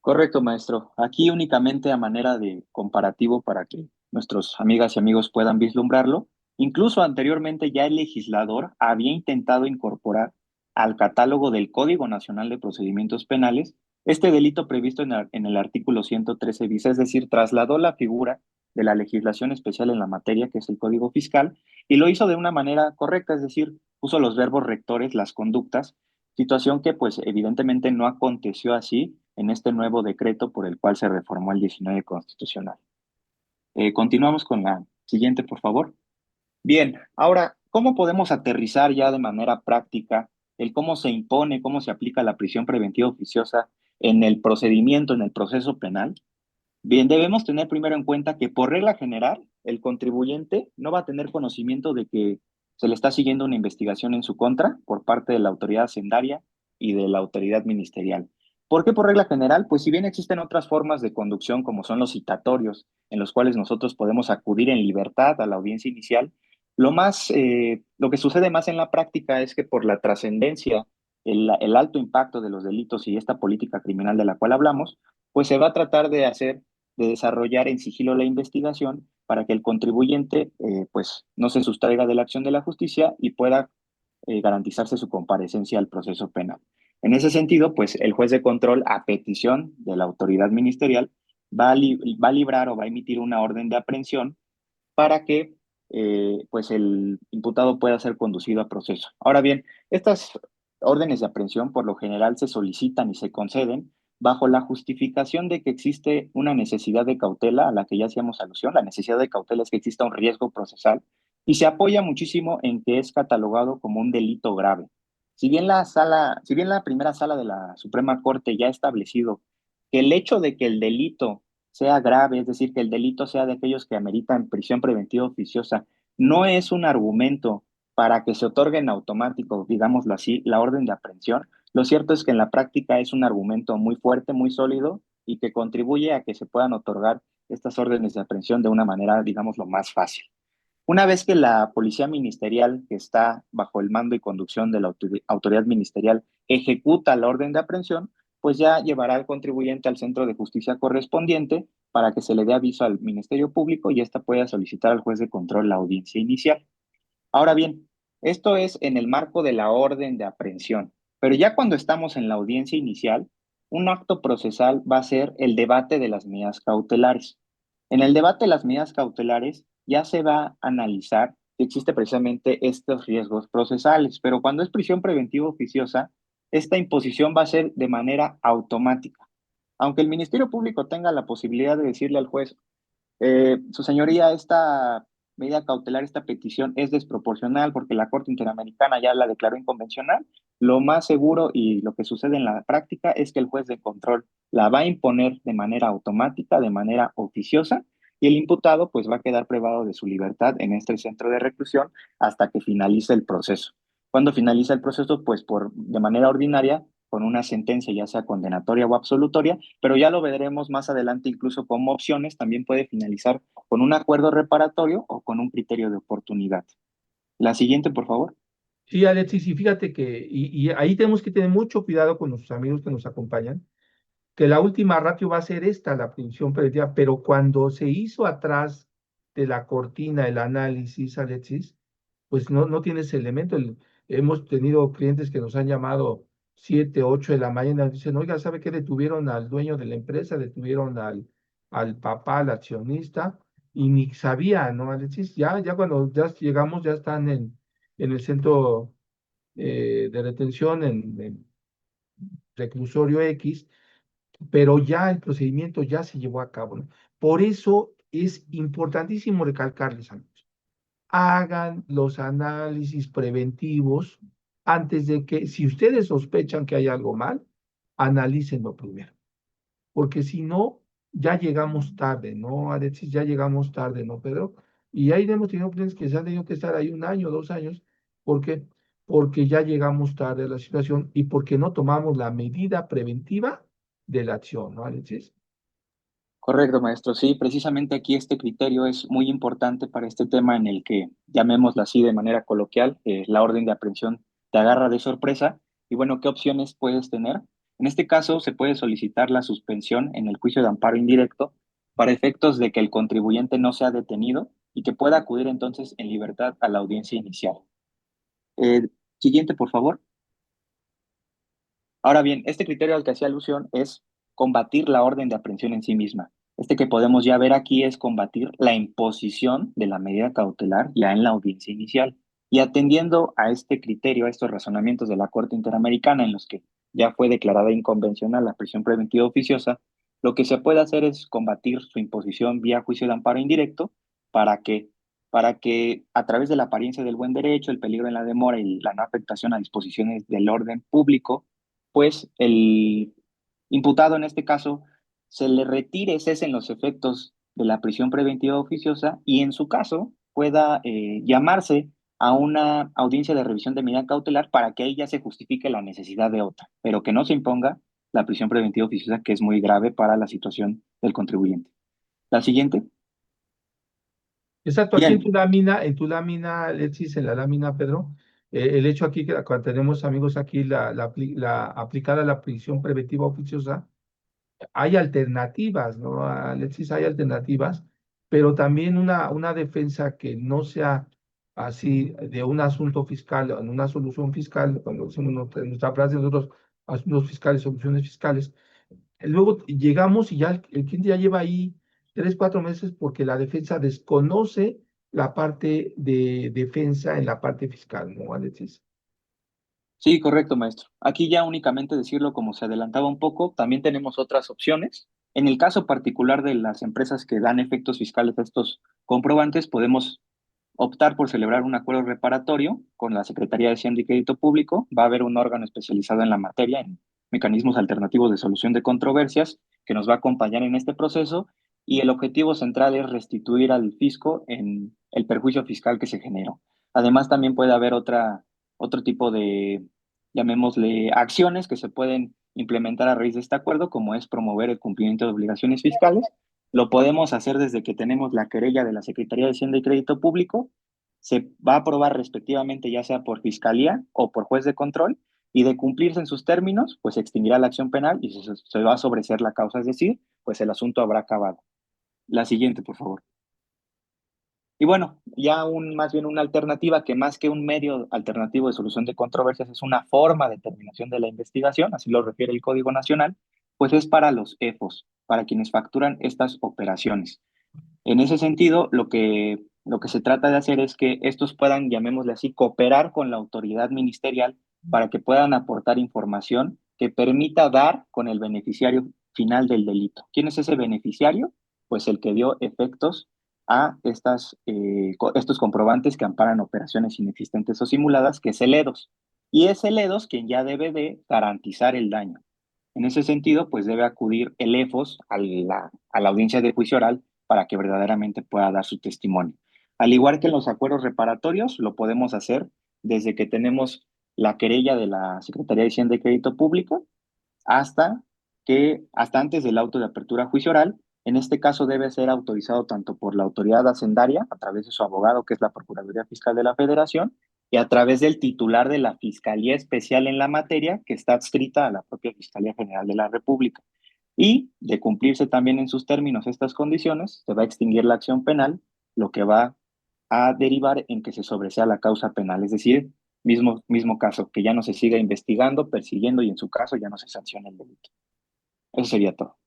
correcto, maestro. Aquí únicamente a manera de comparativo para que nuestros amigas y amigos puedan vislumbrarlo. Incluso anteriormente ya el legislador había intentado incorporar al catálogo del Código Nacional de Procedimientos Penales este delito previsto en el artículo 113 bis, es decir, trasladó la figura de la legislación especial en la materia, que es el Código Fiscal, y lo hizo de una manera correcta, es decir, puso los verbos rectores, las conductas, situación que pues evidentemente no aconteció así en este nuevo decreto por el cual se reformó el 19 constitucional. Continuamos con la siguiente, por favor. Bien, ahora, ¿cómo podemos aterrizar ya de manera práctica el cómo se impone, cómo se aplica la prisión preventiva oficiosa en el procedimiento, en el proceso penal? Bien, debemos tener primero en cuenta que por regla general, el contribuyente no va a tener conocimiento de que se le está siguiendo una investigación en su contra por parte de la autoridad hacendaria y de la autoridad ministerial. ¿Por qué por regla general? Pues si bien existen otras formas de conducción como son los citatorios, en los cuales nosotros podemos acudir en libertad a la audiencia inicial, lo que sucede más en la práctica es que por la trascendencia, el alto impacto de los delitos y esta política criminal de la cual hablamos, pues se va a tratar de desarrollar en sigilo la investigación para que el contribuyente pues no se sustraiga de la acción de la justicia y pueda garantizarse su comparecencia al proceso penal. En ese sentido, pues el juez de control, a petición de la autoridad ministerial, va a librar o va a emitir una orden de aprehensión para que pues el imputado pueda ser conducido a proceso. Ahora bien, estas órdenes de aprehensión por lo general se solicitan y se conceden bajo la justificación de que existe una necesidad de cautela a la que ya hacíamos alusión. La necesidad de cautela es que exista un riesgo procesal y se apoya muchísimo en que es catalogado como un delito grave. Si bien la primera sala de la Suprema Corte ya ha establecido que el hecho de que el delito sea grave, es decir, que el delito sea de aquellos que ameritan prisión preventiva oficiosa, no es un argumento para que se otorgue en automático, digámoslo así, la orden de aprehensión. Lo cierto es que en la práctica es un argumento muy fuerte, muy sólido y que contribuye a que se puedan otorgar estas órdenes de aprehensión de una manera, digámoslo, más fácil. Una vez que la policía ministerial, que está bajo el mando y conducción de la autoridad ministerial, ejecuta la orden de aprehensión, pues ya llevará al contribuyente al centro de justicia correspondiente para que se le dé aviso al Ministerio Público y ésta pueda solicitar al juez de control la audiencia inicial. Ahora bien, esto es en el marco de la orden de aprehensión, pero ya cuando estamos en la audiencia inicial, un acto procesal va a ser el debate de las medidas cautelares. En el debate de las medidas cautelares ya se va a analizar si existe precisamente estos riesgos procesales, pero cuando es prisión preventiva oficiosa, esta imposición va a ser de manera automática. Aunque el Ministerio Público tenga la posibilidad de decirle al juez, su señoría, esta medida cautelar, esta petición es desproporcional porque la Corte Interamericana ya la declaró inconvencional. Lo más seguro y lo que sucede en la práctica es que el juez de control la va a imponer de manera automática, de manera oficiosa, y el imputado pues va a quedar privado de su libertad en este centro de reclusión hasta que finalice el proceso. Cuando finaliza el proceso, pues de manera ordinaria, con una sentencia ya sea condenatoria o absolutoria, pero ya lo veremos más adelante incluso como opciones, también puede finalizar con un acuerdo reparatorio o con un criterio de oportunidad. La siguiente, por favor. Sí, Alexis, y fíjate que, y ahí tenemos que tener mucho cuidado con nuestros amigos que nos acompañan, que la última ratio va a ser esta, la prisión preventiva, pero cuando se hizo atrás de la cortina el análisis, Alexis, pues no tiene ese elemento. Hemos tenido clientes que nos han llamado 7, 8 de la mañana, dicen, oiga, ¿sabe qué? Detuvieron al dueño de la empresa, detuvieron al papá, al accionista, y ni sabía, ¿no, Alexis? Ya cuando ya llegamos, ya están en el centro de retención, en reclusorio X, pero ya el procedimiento ya se llevó a cabo, ¿no? Por eso es importantísimo recalcarles, amigos, hagan los análisis preventivos antes de que, si ustedes sospechan que hay algo mal, analícenlo primero, porque si no, ya llegamos tarde, ¿no, Alexis? Ya llegamos tarde, ¿no, Pedro? Y ahí hemos tenido clientes que se han tenido que estar ahí 1 año, 2 años, ¿por qué? Porque ya llegamos tarde a la situación y porque no tomamos la medida preventiva de la acción, ¿no, Alexis? Correcto, maestro. Sí, precisamente aquí este criterio es muy importante para este tema en el que, llamémoslo así de manera coloquial, la orden de aprehensión te agarra de sorpresa. Y bueno, ¿qué opciones puedes tener? En este caso, se puede solicitar la suspensión en el juicio de amparo indirecto para efectos de que el contribuyente no sea detenido y que pueda acudir entonces en libertad a la audiencia inicial. Siguiente, por favor. Ahora bien, este criterio al que hacía alusión es combatir la orden de aprehensión en sí misma. Este que podemos ya ver aquí es combatir la imposición de la medida cautelar ya en la audiencia inicial. Y atendiendo a este criterio, a estos razonamientos de la Corte Interamericana en los que ya fue declarada inconvencional la prisión preventiva oficiosa, lo que se puede hacer es combatir su imposición vía juicio de amparo indirecto para que, para que a través de la apariencia del buen derecho, el peligro en la demora y la no afectación a disposiciones del orden público, pues el imputado en este caso se le retire, cesen los efectos de la prisión preventiva oficiosa y en su caso pueda llamarse a una audiencia de revisión de medida cautelar para que ahí ya se justifique la necesidad de otra, pero que no se imponga la prisión preventiva oficiosa, que es muy grave para la situación del contribuyente. La siguiente. Exacto, aquí Bien, en tu lámina, Alexis, en la lámina, Pedro, el hecho aquí que cuando tenemos amigos aquí, aplicada la prisión preventiva oficiosa, hay alternativas, ¿no, Alexis? Hay alternativas, pero también una defensa que no sea así de un asunto fiscal, en una solución fiscal, cuando decimos nuestra frase nosotros, asuntos fiscales, soluciones fiscales. Luego llegamos y ya el cliente ya lleva ahí 3, 4 meses porque la defensa desconoce la parte de defensa en la parte fiscal, ¿no, Alexis? Sí, correcto, maestro. Aquí ya únicamente decirlo como se adelantaba un poco, también tenemos otras opciones. En el caso particular de las empresas que dan efectos fiscales a estos comprobantes, podemos optar por celebrar un acuerdo reparatorio con la Secretaría de Hacienda y Crédito Público. Va a haber un órgano especializado en la materia, en mecanismos alternativos de solución de controversias, que nos va a acompañar en este proceso. Y el objetivo central es restituir al fisco en el perjuicio fiscal que se generó. Además, también puede haber otro tipo de, llamémosle, acciones que se pueden implementar a raíz de este acuerdo, como es promover el cumplimiento de obligaciones fiscales. Lo podemos hacer desde que tenemos la querella de la Secretaría de Hacienda y Crédito Público. Se va a aprobar respectivamente ya sea por fiscalía o por juez de control, y de cumplirse en sus términos, pues se extinguirá la acción penal y se va a sobreseer la causa, es decir, pues el asunto habrá acabado. La siguiente, por favor. Y bueno, ya más bien una alternativa que más que un medio alternativo de solución de controversias es una forma de terminación de la investigación, así lo refiere el Código Nacional, pues es para los EFOS, para quienes facturan estas operaciones. En ese sentido, lo que se trata de hacer es que estos puedan, llamémosle así, cooperar con la autoridad ministerial para que puedan aportar información que permita dar con el beneficiario final del delito. ¿Quién es ese beneficiario? Pues el que dio efectos a estos comprobantes que amparan operaciones inexistentes o simuladas, que es el EDOS. Y es el EDOS quien ya debe de garantizar el daño. En ese sentido, pues debe acudir el EFOS a la audiencia de juicio oral para que verdaderamente pueda dar su testimonio. Al igual que en los acuerdos reparatorios, lo podemos hacer desde que tenemos la querella de la Secretaría de Hacienda y Crédito Público hasta antes del auto de apertura a juicio oral. En este caso debe ser autorizado tanto por la autoridad hacendaria, a través de su abogado, que es la Procuraduría Fiscal de la Federación, y a través del titular de la Fiscalía Especial en la materia, que está adscrita a la propia Fiscalía General de la República. Y de cumplirse también en sus términos estas condiciones, se va a extinguir la acción penal, lo que va a derivar en que se sobresea la causa penal, es decir, mismo caso, que ya no se siga investigando, persiguiendo y en su caso ya no se sancione el delito. Eso sería todo.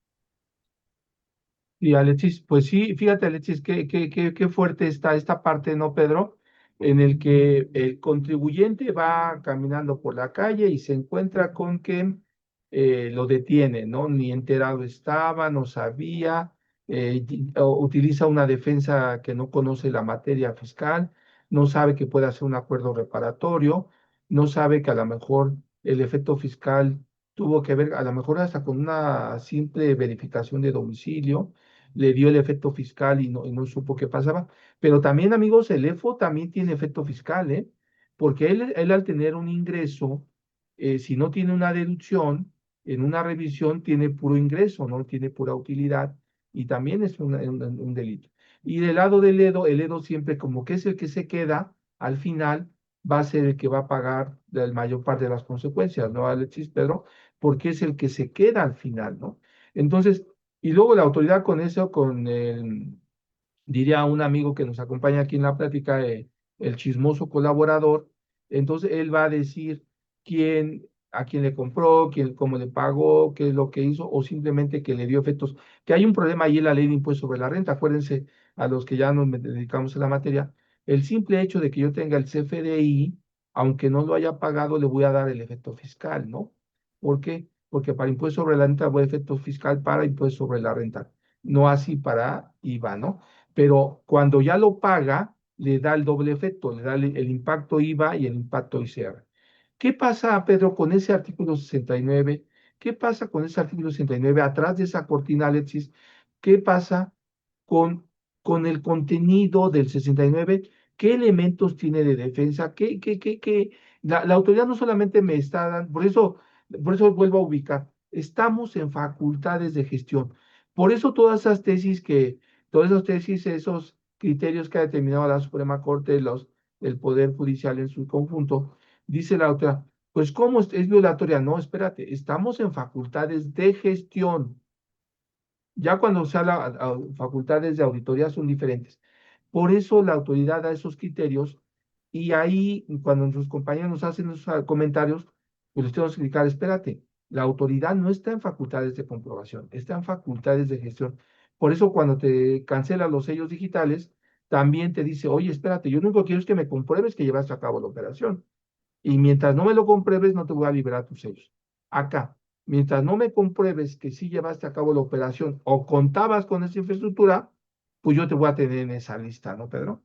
Y Alexis, pues sí, fíjate Alexis, qué fuerte está esta parte, ¿no, Pedro? En el que el contribuyente va caminando por la calle y se encuentra con que lo detiene, ¿no? Ni enterado estaba, no sabía, o utiliza una defensa que no conoce la materia fiscal, no sabe que puede hacer un acuerdo reparatorio, no sabe que a lo mejor el efecto fiscal tuvo que ver, a lo mejor hasta con una simple verificación de domicilio le dio el efecto fiscal y no supo qué pasaba. Pero también, amigos, el EFO también tiene efecto fiscal, ¿eh? Porque él al tener un ingreso, si no tiene una deducción, en una revisión tiene puro ingreso, no tiene pura utilidad y también es un delito. Y del lado del EDO, el EDO siempre como que es el que se queda, al final va a ser el que va a pagar la mayor parte de las consecuencias, ¿no, Alexis, Pedro? Porque es el que se queda al final, ¿no? Entonces, y luego la autoridad con eso, diría un amigo que nos acompaña aquí en la plática, el chismoso colaborador, entonces él va a decir a quién le compró, cómo le pagó, qué es lo que hizo, o simplemente que le dio efectos. Que hay un problema ahí en la ley de impuesto sobre la renta, acuérdense, a los que ya nos dedicamos a la materia, el simple hecho de que yo tenga el CFDI, aunque no lo haya pagado, le voy a dar el efecto fiscal, ¿no? ¿Por qué? Porque para impuesto sobre la renta voy a efecto fiscal para impuesto sobre la renta, no así para IVA, ¿no? Pero cuando ya lo paga, le da el doble efecto, le da el impacto IVA y el impacto ICR. ¿Qué pasa, Pedro, con ese artículo 69? ¿Qué pasa con ese artículo 69 atrás de esa cortina, Alexis? ¿Qué pasa con, con el contenido del 69? ¿Qué elementos tiene de defensa? La autoridad no solamente me está dando, por eso vuelvo a ubicar, estamos en facultades de gestión. Por eso todas esas tesis, esos criterios que ha determinado la Suprema Corte, el Poder Judicial en su conjunto, dice la otra, pues ¿cómo es violatoria? No, espérate, estamos en facultades de gestión. Ya cuando se habla facultades de auditoría son diferentes. Por eso la autoridad da esos criterios y ahí cuando nuestros compañeros nos hacen esos comentarios, pues les tenemos que explicar, espérate, La autoridad no está en facultades de comprobación, está en facultades de gestión. Por eso cuando te cancelan los sellos digitales, también te dice, oye, espérate, yo lo único que quiero es que me compruebes que llevaste a cabo la operación. Y mientras no me lo compruebes, no te voy a liberar tus sellos. Acá, mientras no me compruebes que sí llevaste a cabo la operación o contabas con esa infraestructura, pues yo te voy a tener en esa lista, ¿no, Pedro?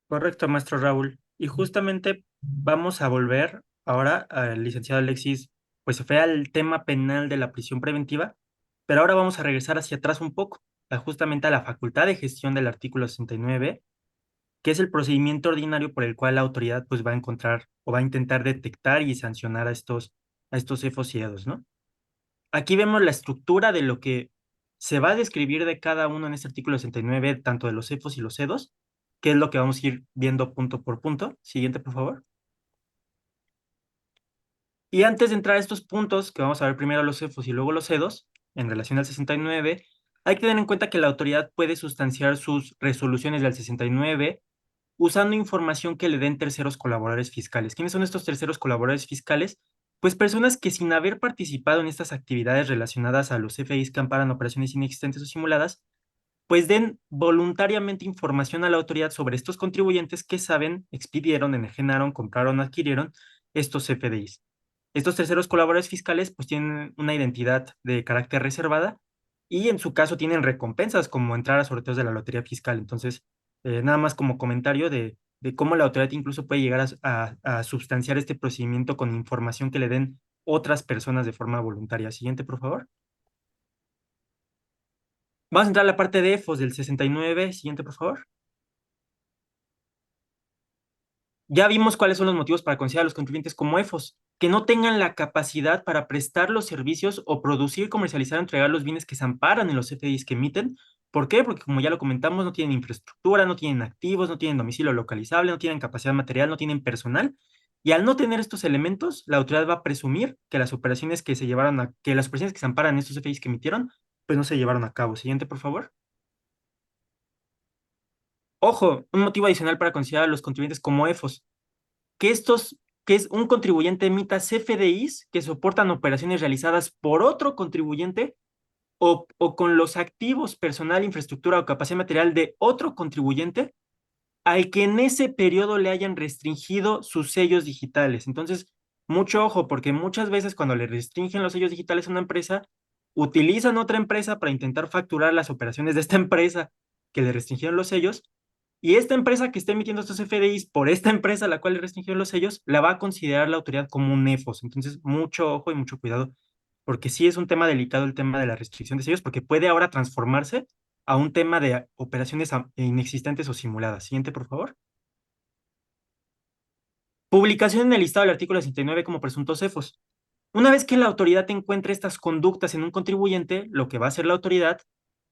Correcto, maestro Raúl. Y justamente vamos a volver ahora al licenciado Alexis, pues se fue al tema penal de la prisión preventiva, pero ahora vamos a regresar hacia atrás un poco, justamente a la facultad de gestión del artículo 69, que es el procedimiento ordinario por el cual la autoridad pues va a encontrar o va a intentar detectar y sancionar a estos CEFOS y EDOS, ¿no? Aquí vemos la estructura de lo que se va a describir de cada uno en este artículo 69, tanto de los CEFOS y los EDOS, que es lo que vamos a ir viendo punto por punto. Siguiente, por favor. Y antes de entrar a estos puntos, que vamos a ver primero los CEFOS y luego los EDOS, en relación al 69, hay que tener en cuenta que la autoridad puede sustanciar sus resoluciones del 69 usando información que le den terceros colaboradores fiscales. ¿Quiénes son estos terceros colaboradores fiscales? Pues personas que sin haber participado en estas actividades relacionadas a los FIs que amparan operaciones inexistentes o simuladas, pues den voluntariamente información a la autoridad sobre estos contribuyentes que saben, expidieron, enajenaron, compraron, adquirieron estos FDIs. Estos terceros colaboradores fiscales pues tienen una identidad de carácter reservada y en su caso tienen recompensas como entrar a sorteos de la lotería fiscal. Entonces, nada más como comentario de cómo la autoridad incluso puede llegar a substanciar este procedimiento con información que le den otras personas de forma voluntaria. Siguiente, por favor. Vamos a entrar a la parte de EFOS del 69. Siguiente, por favor. Ya vimos cuáles son los motivos para considerar a los contribuyentes como EFOS, que no tengan la capacidad para prestar los servicios o producir, comercializar o entregar los bienes que se amparan en los FDIs que emiten. ¿Por qué? Porque como ya lo comentamos, no tienen infraestructura, no tienen activos, no tienen domicilio localizable, no tienen capacidad material, no tienen personal. Y al no tener estos elementos, la autoridad va a presumir que las operaciones que se llevaron que las operaciones que se amparan en estos FDIs que emitieron, pues no se llevaron a cabo. Siguiente, por favor. Ojo, un motivo adicional para considerar a los contribuyentes como EFOS que que es un contribuyente emita CFDIs que soportan operaciones realizadas por otro contribuyente o con los activos, personal, infraestructura o capacidad material de otro contribuyente al que en ese periodo le hayan restringido sus sellos digitales. Entonces, mucho ojo, porque muchas veces cuando le restringen los sellos digitales a una empresa, utilizan otra empresa para intentar facturar las operaciones de esta empresa que le restringieron los sellos y esta empresa que está emitiendo estos FDIs por esta empresa a la cual le restringieron los sellos, la va a considerar la autoridad como un EFOS. Entonces, mucho ojo y mucho cuidado, porque sí es un tema delicado el tema de la restricción de sellos, porque puede ahora transformarse a un tema de operaciones inexistentes o simuladas. Siguiente, por favor. Publicación en el listado del artículo 69 como presuntos EFOS. Una vez que la autoridad encuentre estas conductas en un contribuyente, lo que va a hacer la autoridad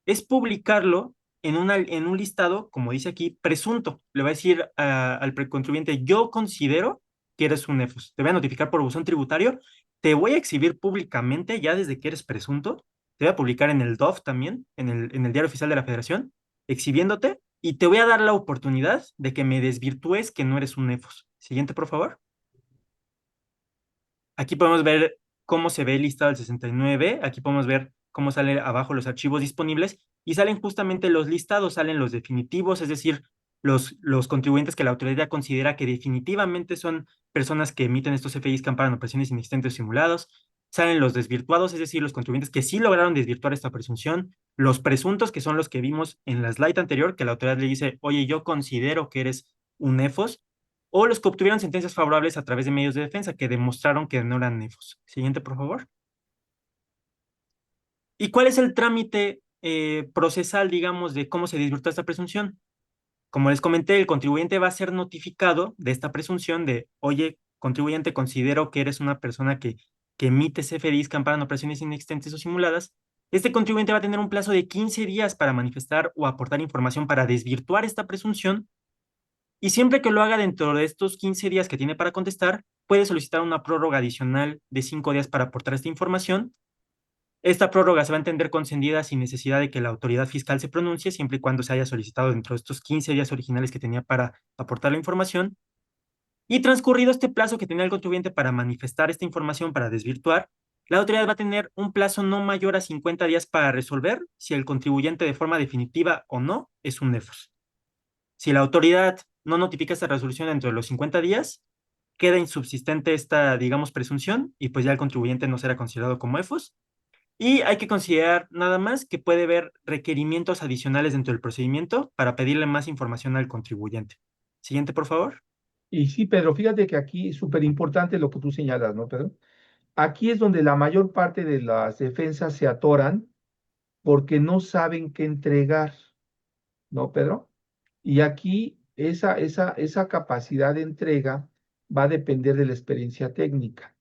es publicarlo en un listado, como dice aquí, presunto. Le va a decir al contribuyente, yo considero que eres un EFOS. Te voy a notificar por buzón tributario, te voy a exhibir públicamente ya desde que eres presunto, te voy a publicar en el DOF también, en el Diario Oficial de la Federación, exhibiéndote, y te voy a dar la oportunidad de que me desvirtúes que no eres un EFOS. Siguiente, por favor. Aquí podemos ver cómo se ve el listado del 69. Aquí podemos ver cómo salen abajo los archivos disponibles y salen justamente los listados, salen los definitivos, es decir, los contribuyentes que la autoridad considera que definitivamente son personas que emiten estos FIs que amparan operaciones inexistentes o simulados. Salen los desvirtuados, es decir, los contribuyentes que sí lograron desvirtuar esta presunción. Los presuntos, que son los que vimos en la slide anterior, que la autoridad le dice, oye, yo considero que eres un EFOS o los que obtuvieron sentencias favorables a través de medios de defensa que demostraron que no eran nefos. Siguiente, por favor. ¿Y cuál es el trámite procesal, digamos, de cómo se desvirtúa esta presunción? Como les comenté, el contribuyente va a ser notificado de esta presunción de, oye, contribuyente, considero que eres una persona que emite CFDIs que amparan operaciones inexistentes o simuladas. Este contribuyente va a tener un plazo de 15 días para manifestar o aportar información para desvirtuar esta presunción. Y siempre que lo haga dentro de estos 15 días que tiene para contestar, puede solicitar una prórroga adicional de 5 días para aportar esta información. Esta prórroga se va a entender concedida sin necesidad de que la autoridad fiscal se pronuncie, siempre y cuando se haya solicitado dentro de estos 15 días originales que tenía para aportar la información. Y transcurrido este plazo que tenía el contribuyente para manifestar esta información, para desvirtuar, la autoridad va a tener un plazo no mayor a 50 días para resolver si el contribuyente de forma definitiva o no es un EFOS. Si la autoridad no notifica esta resolución dentro de los 50 días, queda insubsistente esta, digamos, presunción y pues ya el contribuyente no será considerado como EFOS. Y hay que considerar nada más que puede haber requerimientos adicionales dentro del procedimiento para pedirle más información al contribuyente. Siguiente, por favor. Y sí, Pedro, fíjate que aquí es súper importante lo que tú señalas, ¿no, Pedro? Aquí es donde la mayor parte de las defensas se atoran porque no saben qué entregar, ¿no, Pedro? Y aquí esa capacidad de entrega va a depender de la experiencia técnica,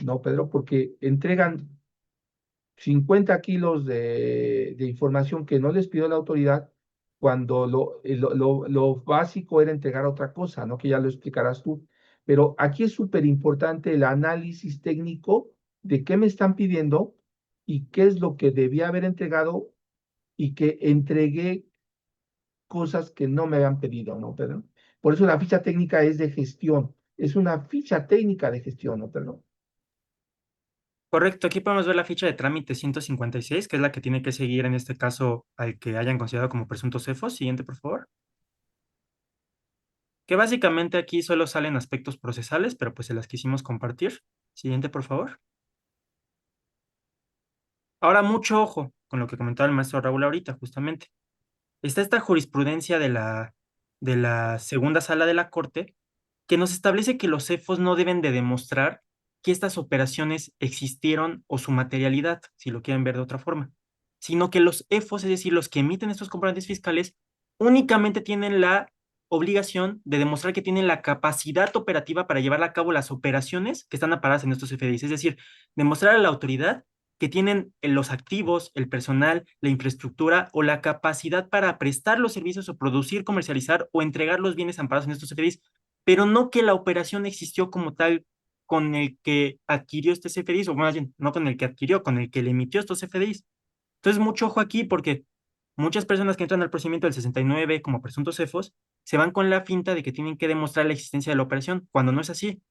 ¿no, Pedro? Porque entregan 50 kilos de información que no les pidió la autoridad cuando lo básico era entregar otra cosa, ¿no? Que ya lo explicarás tú. Pero aquí es súper importante el análisis técnico de qué me están pidiendo y qué es lo que debía haber entregado y que entregué cosas que no me habían pedido, ¿no, Pedro? Por eso la ficha técnica es de gestión, es una ficha técnica de gestión, ¿no, Pedro? Correcto, aquí podemos ver la ficha de trámite 156, que es la que tiene que seguir en este caso al que hayan considerado como presuntos cefos. Siguiente, por favor. Que básicamente aquí solo salen aspectos procesales, pero pues se las quisimos compartir. Siguiente, por favor. Ahora, mucho ojo con lo que comentaba el maestro Raúl ahorita, justamente. Está esta jurisprudencia de la segunda sala de la Corte que nos establece que los CEFOS no deben de demostrar que estas operaciones existieron o su materialidad, si lo quieren ver de otra forma, sino que los EFOS, es decir, los que emiten estos comprobantes fiscales, únicamente tienen la obligación de demostrar que tienen la capacidad operativa para llevar a cabo las operaciones que están amparadas en estos FDIs, es decir, demostrar a la autoridad que tienen los activos, el personal, la infraestructura o la capacidad para prestar los servicios o producir, comercializar o entregar los bienes amparados en estos FDIs, pero no que la operación existió como tal con el que adquirió este CFDIs, o más bien, no con el que adquirió, con el que le emitió estos CFDIs. Entonces, mucho ojo aquí porque muchas personas que entran al procedimiento del 69 como presuntos cefos se van con la finta de que tienen que demostrar la existencia de la operación, cuando no es así.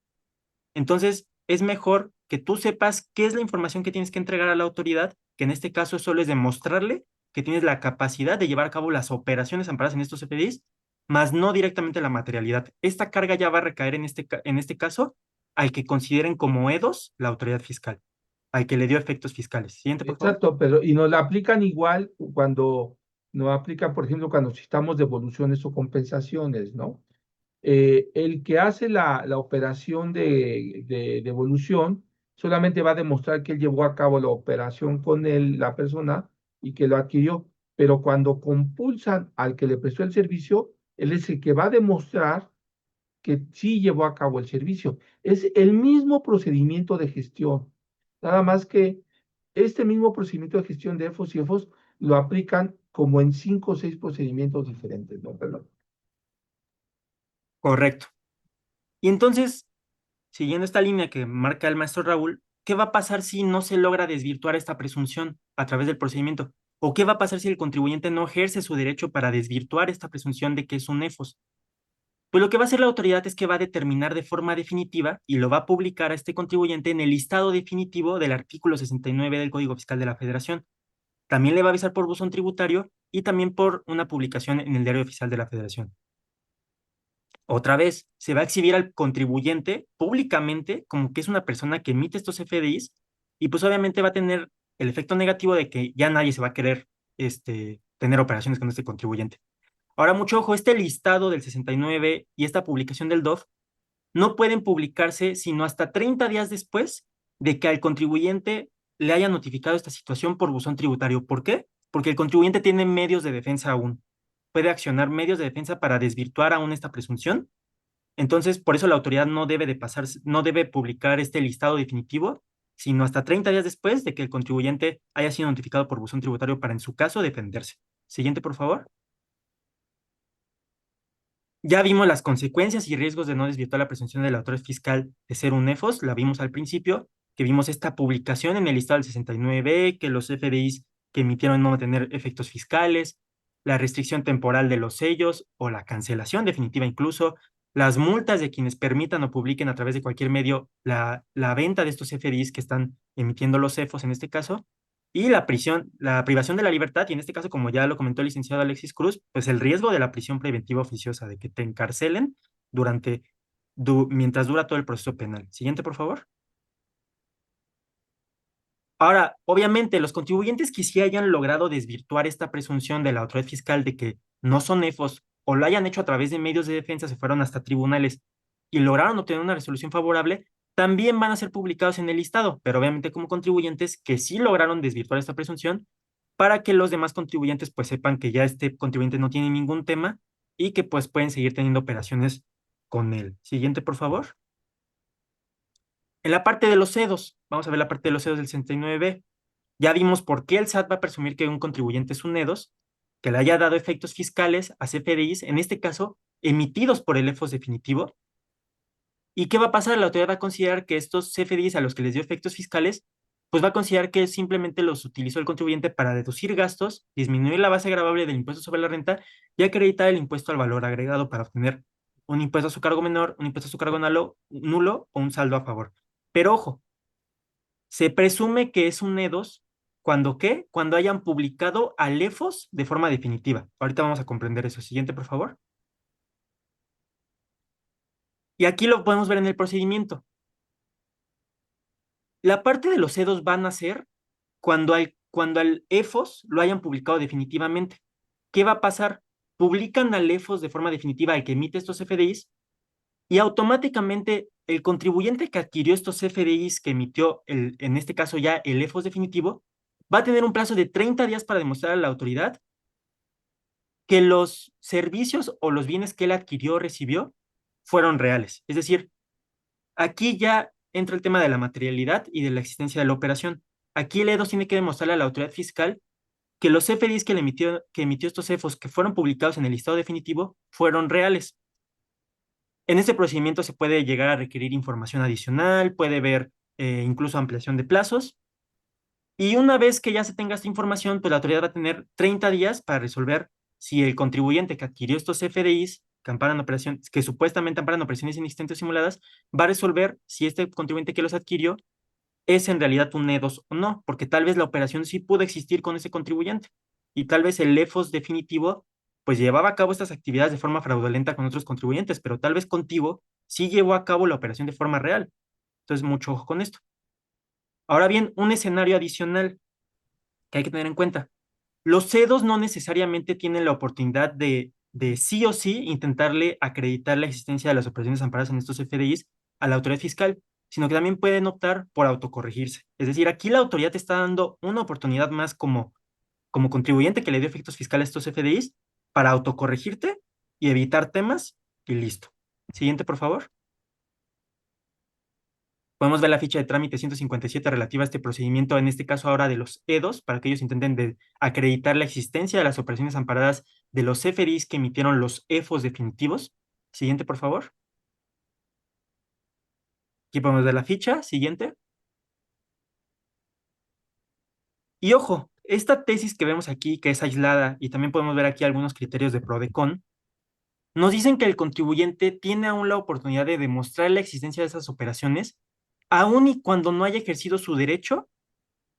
Entonces, es mejor que tú sepas qué es la información que tienes que entregar a la autoridad, que en este caso solo es demostrarle que tienes la capacidad de llevar a cabo las operaciones amparadas en estos CFDIs, más no directamente la materialidad. Esta carga ya va a recaer en este caso al que consideren como EDOS la autoridad fiscal, al que le dio efectos fiscales. Siguiente, por favor. Exacto, pero y nos la aplican igual cuando nos aplican, por ejemplo, cuando necesitamos devoluciones o compensaciones, ¿no? El que hace la operación de devolución solamente va a demostrar que él llevó a cabo la operación con la persona y que lo adquirió, pero cuando compulsan al que le prestó el servicio, él es el que va a demostrar que sí llevó a cabo el servicio. Es el mismo procedimiento de gestión, nada más que este mismo procedimiento de gestión de EFOS y EFOS lo aplican como en 5 o 6 procedimientos diferentes, ¿no? Perdón. Correcto. Y entonces, siguiendo esta línea que marca el maestro Raúl, ¿qué va a pasar si no se logra desvirtuar esta presunción a través del procedimiento? ¿O qué va a pasar si el contribuyente no ejerce su derecho para desvirtuar esta presunción de que es un EFOS? Pues lo que va a hacer la autoridad es que va a determinar de forma definitiva y lo va a publicar a este contribuyente en el listado definitivo del artículo 69 del Código Fiscal de la Federación. También le va a avisar por buzón tributario y también por una publicación en el Diario Oficial de la Federación. Otra vez, se va a exhibir al contribuyente públicamente como que es una persona que emite estos FDIs y pues obviamente va a tener el efecto negativo de que ya nadie se va a querer tener operaciones con este contribuyente. Ahora, mucho ojo, este listado del 69 y esta publicación del DOF no pueden publicarse sino hasta 30 días después de que al contribuyente le haya notificado esta situación por buzón tributario. ¿Por qué? Porque el contribuyente tiene medios de defensa aún. Puede accionar medios de defensa para desvirtuar aún esta presunción. Entonces, por eso la autoridad no debe publicar este listado definitivo, sino hasta 30 días después de que el contribuyente haya sido notificado por buzón tributario para, en su caso, defenderse. Siguiente, por favor. Ya vimos las consecuencias y riesgos de no desvirtuar la presunción del autor fiscal de ser un EFOS, la vimos al principio, que vimos esta publicación en el listado del 69, que los FDIs que emitieron no van a tener efectos fiscales, la restricción temporal de los sellos o la cancelación definitiva incluso, las multas de quienes permitan o publiquen a través de cualquier medio la venta de estos CFDIs que están emitiendo los CEFOS en este caso, y la prisión, la privación de la libertad, y en este caso, como ya lo comentó el licenciado Alexis Cruz, pues el riesgo de la prisión preventiva oficiosa, de que te encarcelen mientras dura todo el proceso penal. Siguiente, por favor. Ahora, obviamente, los contribuyentes que sí hayan logrado desvirtuar esta presunción de la autoridad fiscal de que no son EFOS o lo hayan hecho a través de medios de defensa, se fueron hasta tribunales y lograron obtener una resolución favorable, también van a ser publicados en el listado, pero obviamente como contribuyentes que sí lograron desvirtuar esta presunción para que los demás contribuyentes pues sepan que ya este contribuyente no tiene ningún tema y que pues pueden seguir teniendo operaciones con él. Siguiente, por favor. En la parte de los CEDOS, vamos a ver la parte de los CEDOS del 69B. Ya vimos por qué el SAT va a presumir que un contribuyente es un EDOS, que le haya dado efectos fiscales a CFDIs, en este caso, emitidos por el EFOS definitivo. ¿Y qué va a pasar? La autoridad va a considerar que estos CFDIs a los que les dio efectos fiscales, pues va a considerar que simplemente los utilizó el contribuyente para deducir gastos, disminuir la base gravable del impuesto sobre la renta y acreditar el impuesto al valor agregado para obtener un impuesto a su cargo menor, un impuesto a su cargo nulo o un saldo a favor. Pero ojo, se presume que es un EDOS cuando ¿qué? Cuando hayan publicado al EFOS de forma definitiva. Ahorita vamos a comprender eso. Siguiente, por favor. Y aquí lo podemos ver en el procedimiento. La parte de los EDOS van a ser cuando al EFOS lo hayan publicado definitivamente. ¿Qué va a pasar? Publican al EFOS de forma definitiva el que emite estos FDIs y automáticamente el contribuyente que adquirió estos FDIs que emitió, en este caso ya el EFOS definitivo, va a tener un plazo de 30 días para demostrar a la autoridad que los servicios o los bienes que él adquirió o recibió fueron reales. Es decir, aquí ya entra el tema de la materialidad y de la existencia de la operación. Aquí el EDOS tiene que demostrarle a la autoridad fiscal que los FDIs que emitió estos EFOS que fueron publicados en el listado definitivo fueron reales. En este procedimiento se puede llegar a requerir información adicional, puede haber incluso ampliación de plazos. Y una vez que ya se tenga esta información, pues la autoridad va a tener 30 días para resolver si el contribuyente que adquirió estos FDIs, que supuestamente amparan operaciones inexistentes o simuladas, va a resolver si este contribuyente que los adquirió es en realidad un EDOS o no, porque tal vez la operación sí pudo existir con ese contribuyente y tal vez el EFOS definitivo pues llevaba a cabo estas actividades de forma fraudulenta con otros contribuyentes, pero tal vez contigo sí llevó a cabo la operación de forma real. Entonces, mucho ojo con esto. Ahora bien, un escenario adicional que hay que tener en cuenta. Los CEDOS no necesariamente tienen la oportunidad de sí o sí intentarle acreditar la existencia de las operaciones amparadas en estos FDIs a la autoridad fiscal, sino que también pueden optar por autocorregirse. Es decir, aquí la autoridad te está dando una oportunidad más como contribuyente que le dio efectos fiscales a estos FDIs para autocorregirte y evitar temas y listo. Siguiente, por favor. Podemos ver la ficha de trámite 157 relativa a este procedimiento, en este caso ahora de los EDOS, para que ellos intenten acreditar la existencia de las operaciones amparadas de los FDIs que emitieron los EFOS definitivos. Siguiente, por favor. Aquí podemos ver la ficha. Siguiente. Y ojo, esta tesis que vemos aquí, que es aislada, y también podemos ver aquí algunos criterios de PRODECON, nos dicen que el contribuyente tiene aún la oportunidad de demostrar la existencia de esas operaciones, aun y cuando no haya ejercido su derecho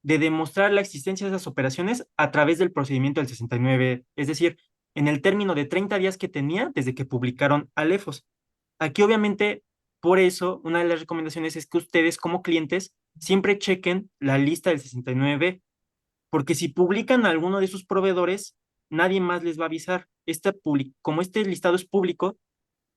de demostrar la existencia de esas operaciones a través del procedimiento del 69, es decir, en el término de 30 días que tenía desde que publicaron al EFOS. Aquí obviamente, por eso, una de las recomendaciones es que ustedes como clientes siempre chequen la lista del 69, porque si publican a alguno de sus proveedores, nadie más les va a avisar. Como este listado es público,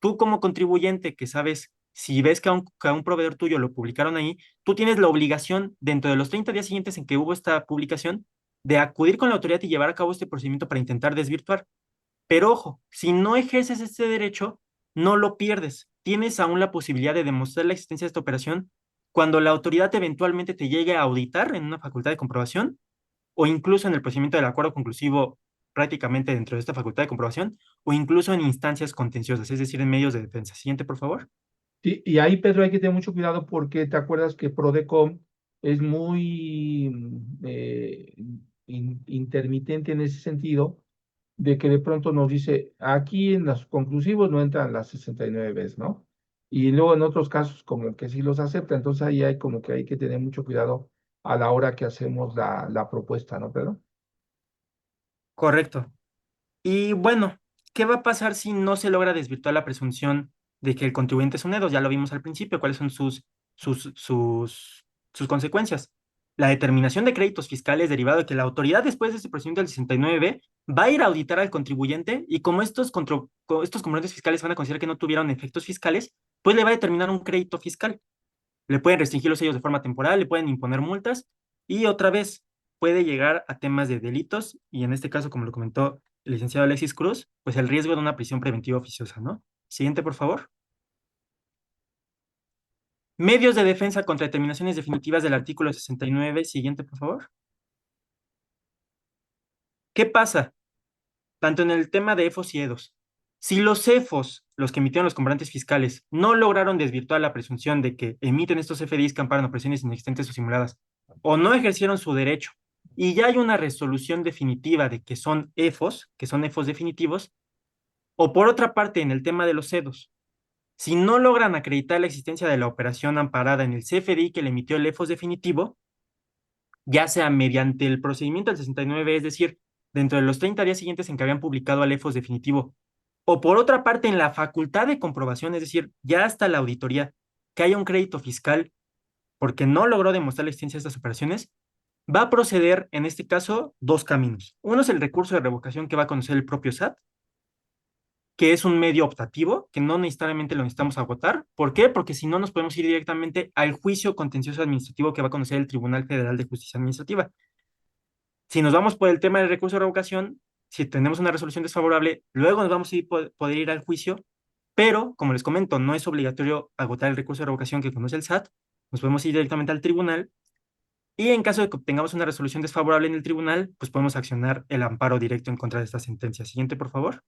tú como contribuyente que sabes, si ves que a un proveedor tuyo lo publicaron ahí, tú tienes la obligación, dentro de los 30 días siguientes en que hubo esta publicación, de acudir con la autoridad y llevar a cabo este procedimiento para intentar desvirtuar. Pero ojo, si no ejerces este derecho, no lo pierdes. Tienes aún la posibilidad de demostrar la existencia de esta operación cuando la autoridad eventualmente te llegue a auditar en una facultad de comprobación o incluso en el procedimiento del acuerdo conclusivo prácticamente dentro de esta facultad de comprobación, o incluso en instancias contenciosas, es decir, en medios de defensa. Siguiente, por favor. Sí, y ahí, Pedro, hay que tener mucho cuidado porque te acuerdas que Prodecom es muy intermitente en ese sentido, de que de pronto nos dice, aquí en los conclusivos no entran las 69 veces, ¿no? Y luego en otros casos como que sí los acepta, entonces ahí hay como que hay que tener mucho cuidado a la hora que hacemos la propuesta, ¿no, Pedro? Correcto. Y bueno, ¿qué va a pasar si no se logra desvirtuar la presunción de que el contribuyente es un EDOS? Ya lo vimos al principio, cuáles son sus consecuencias. La determinación de créditos fiscales derivado de que la autoridad, después de este procedimiento del 69, va a ir a auditar al contribuyente y como estos componentes fiscales van a considerar que no tuvieron efectos fiscales, pues le va a determinar un crédito fiscal. Le pueden restringir los sellos de forma temporal, le pueden imponer multas y otra vez puede llegar a temas de delitos y en este caso, como lo comentó el licenciado Alexis Cruz, pues el riesgo de una prisión preventiva oficiosa, ¿no? Siguiente, por favor. Medios de defensa contra determinaciones definitivas del artículo 69. Siguiente, por favor. ¿Qué pasa? Tanto en el tema de EFOS y EDOS. Si los EFOS, los que emitieron los comprantes fiscales, no lograron desvirtuar la presunción de que emiten estos FDIs que amparan operaciones inexistentes o simuladas, o no ejercieron su derecho, y ya hay una resolución definitiva de que son EFOS definitivos, o por otra parte, en el tema de los EDOS, si no logran acreditar la existencia de la operación amparada en el CFDI que le emitió el EFOS definitivo, ya sea mediante el procedimiento del 69, es decir, dentro de los 30 días siguientes en que habían publicado al EFOS definitivo, o por otra parte en la facultad de comprobación, es decir, ya hasta la auditoría, que haya un crédito fiscal porque no logró demostrar la existencia de estas operaciones, va a proceder en este caso dos caminos. Uno es el recurso de revocación que va a conocer el propio SAT, que es un medio optativo, que no necesariamente lo necesitamos agotar. ¿Por qué? Porque si no nos podemos ir directamente al juicio contencioso administrativo que va a conocer el Tribunal Federal de Justicia Administrativa. Si nos vamos por el tema del recurso de revocación, si tenemos una resolución desfavorable, luego nos vamos a poder ir al juicio, pero, como les comento, no es obligatorio agotar el recurso de revocación que conoce el SAT, nos podemos ir directamente al tribunal y en caso de que obtengamos una resolución desfavorable en el tribunal, pues podemos accionar el amparo directo en contra de esta sentencia. Siguiente, por favor.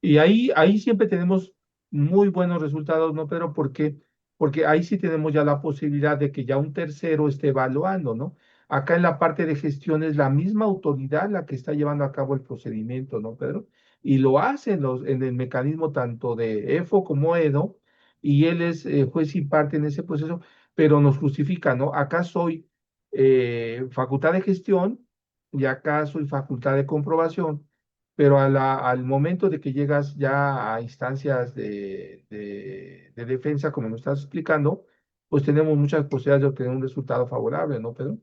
Y ahí siempre tenemos muy buenos resultados, ¿no, Pedro? Porque ahí sí tenemos ya la posibilidad de que ya un tercero esté evaluando, ¿no? Acá en la parte de gestión es la misma autoridad la que está llevando a cabo el procedimiento, ¿no, Pedro? Y lo hace en el mecanismo tanto de EFO como EDO, y él es juez y parte en ese proceso, pero nos justifica, ¿no? Acá soy facultad de gestión y acá soy facultad de comprobación, pero al momento de que llegas ya a instancias de defensa, como nos estás explicando, pues tenemos muchas posibilidades de obtener un resultado favorable, ¿no, Pedro?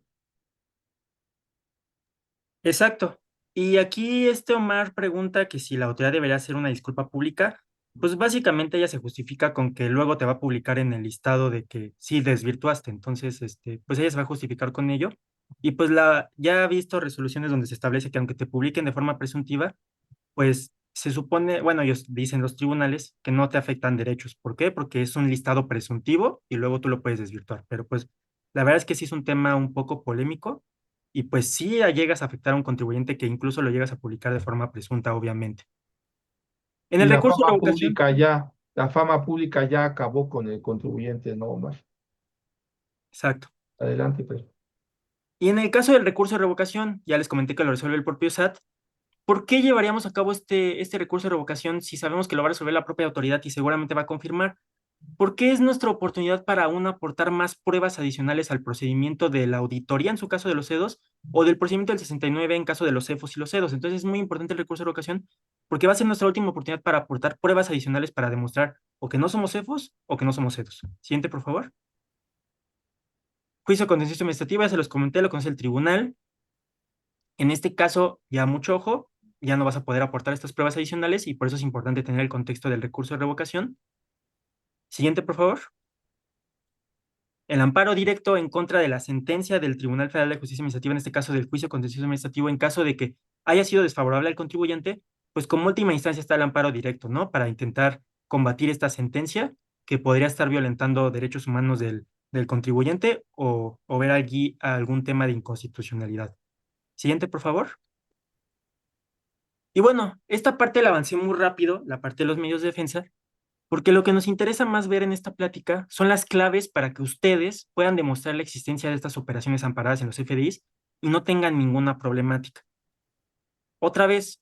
Exacto. Y aquí Omar pregunta que si la autoridad debería hacer una disculpa pública, pues básicamente ella se justifica con que luego te va a publicar en el listado de que sí desvirtuaste, entonces pues ella se va a justificar con ello. Y pues ya ha visto resoluciones donde se establece que aunque te publiquen de forma presuntiva, pues se supone, bueno, ellos dicen los tribunales que no te afectan derechos. ¿Por qué? Porque es un listado presuntivo y luego tú lo puedes desvirtuar. Pero pues la verdad es que sí es un tema un poco polémico y pues sí llegas a afectar a un contribuyente que incluso lo llegas a publicar de forma presunta, obviamente. En Y el recurso de revocación, la fama pública ya acabó con el contribuyente, ¿no, Omar? exacto. Adelante, Pedro. Y en el caso del recurso de revocación, ya les comenté que lo resuelve el propio SAT. ¿Por qué llevaríamos a cabo este recurso de revocación si sabemos que lo va a resolver la propia autoridad y seguramente va a confirmar? Porque es nuestra oportunidad para aún aportar más pruebas adicionales al procedimiento de la auditoría en su caso de los CEDOS o del procedimiento del 69 en caso de los CEFOS y los CEDOS. Entonces es muy importante el recurso de revocación porque va a ser nuestra última oportunidad para aportar pruebas adicionales para demostrar o que no somos CEFOS o que no somos CEDOS. Siguiente, por favor. Juicio contencioso administrativo, ya se los comenté, lo conoce el tribunal. En este caso, ya mucho ojo, ya no vas a poder aportar estas pruebas adicionales y por eso es importante tener el contexto del recurso de revocación. Siguiente, por favor. El amparo directo en contra de la sentencia del Tribunal Federal de Justicia Administrativa, en este caso del juicio contencioso administrativo, en caso de que haya sido desfavorable al contribuyente, pues como última instancia está el amparo directo, ¿no? Para intentar combatir esta sentencia que podría estar violentando derechos humanos del contribuyente o ver allí algún tema de inconstitucionalidad. Siguiente, por favor. Y bueno, esta parte la avancé muy rápido, la parte de los medios de defensa, porque lo que nos interesa más ver en esta plática son las claves para que ustedes puedan demostrar la existencia de estas operaciones amparadas en los FDIs y no tengan ninguna problemática. Otra vez,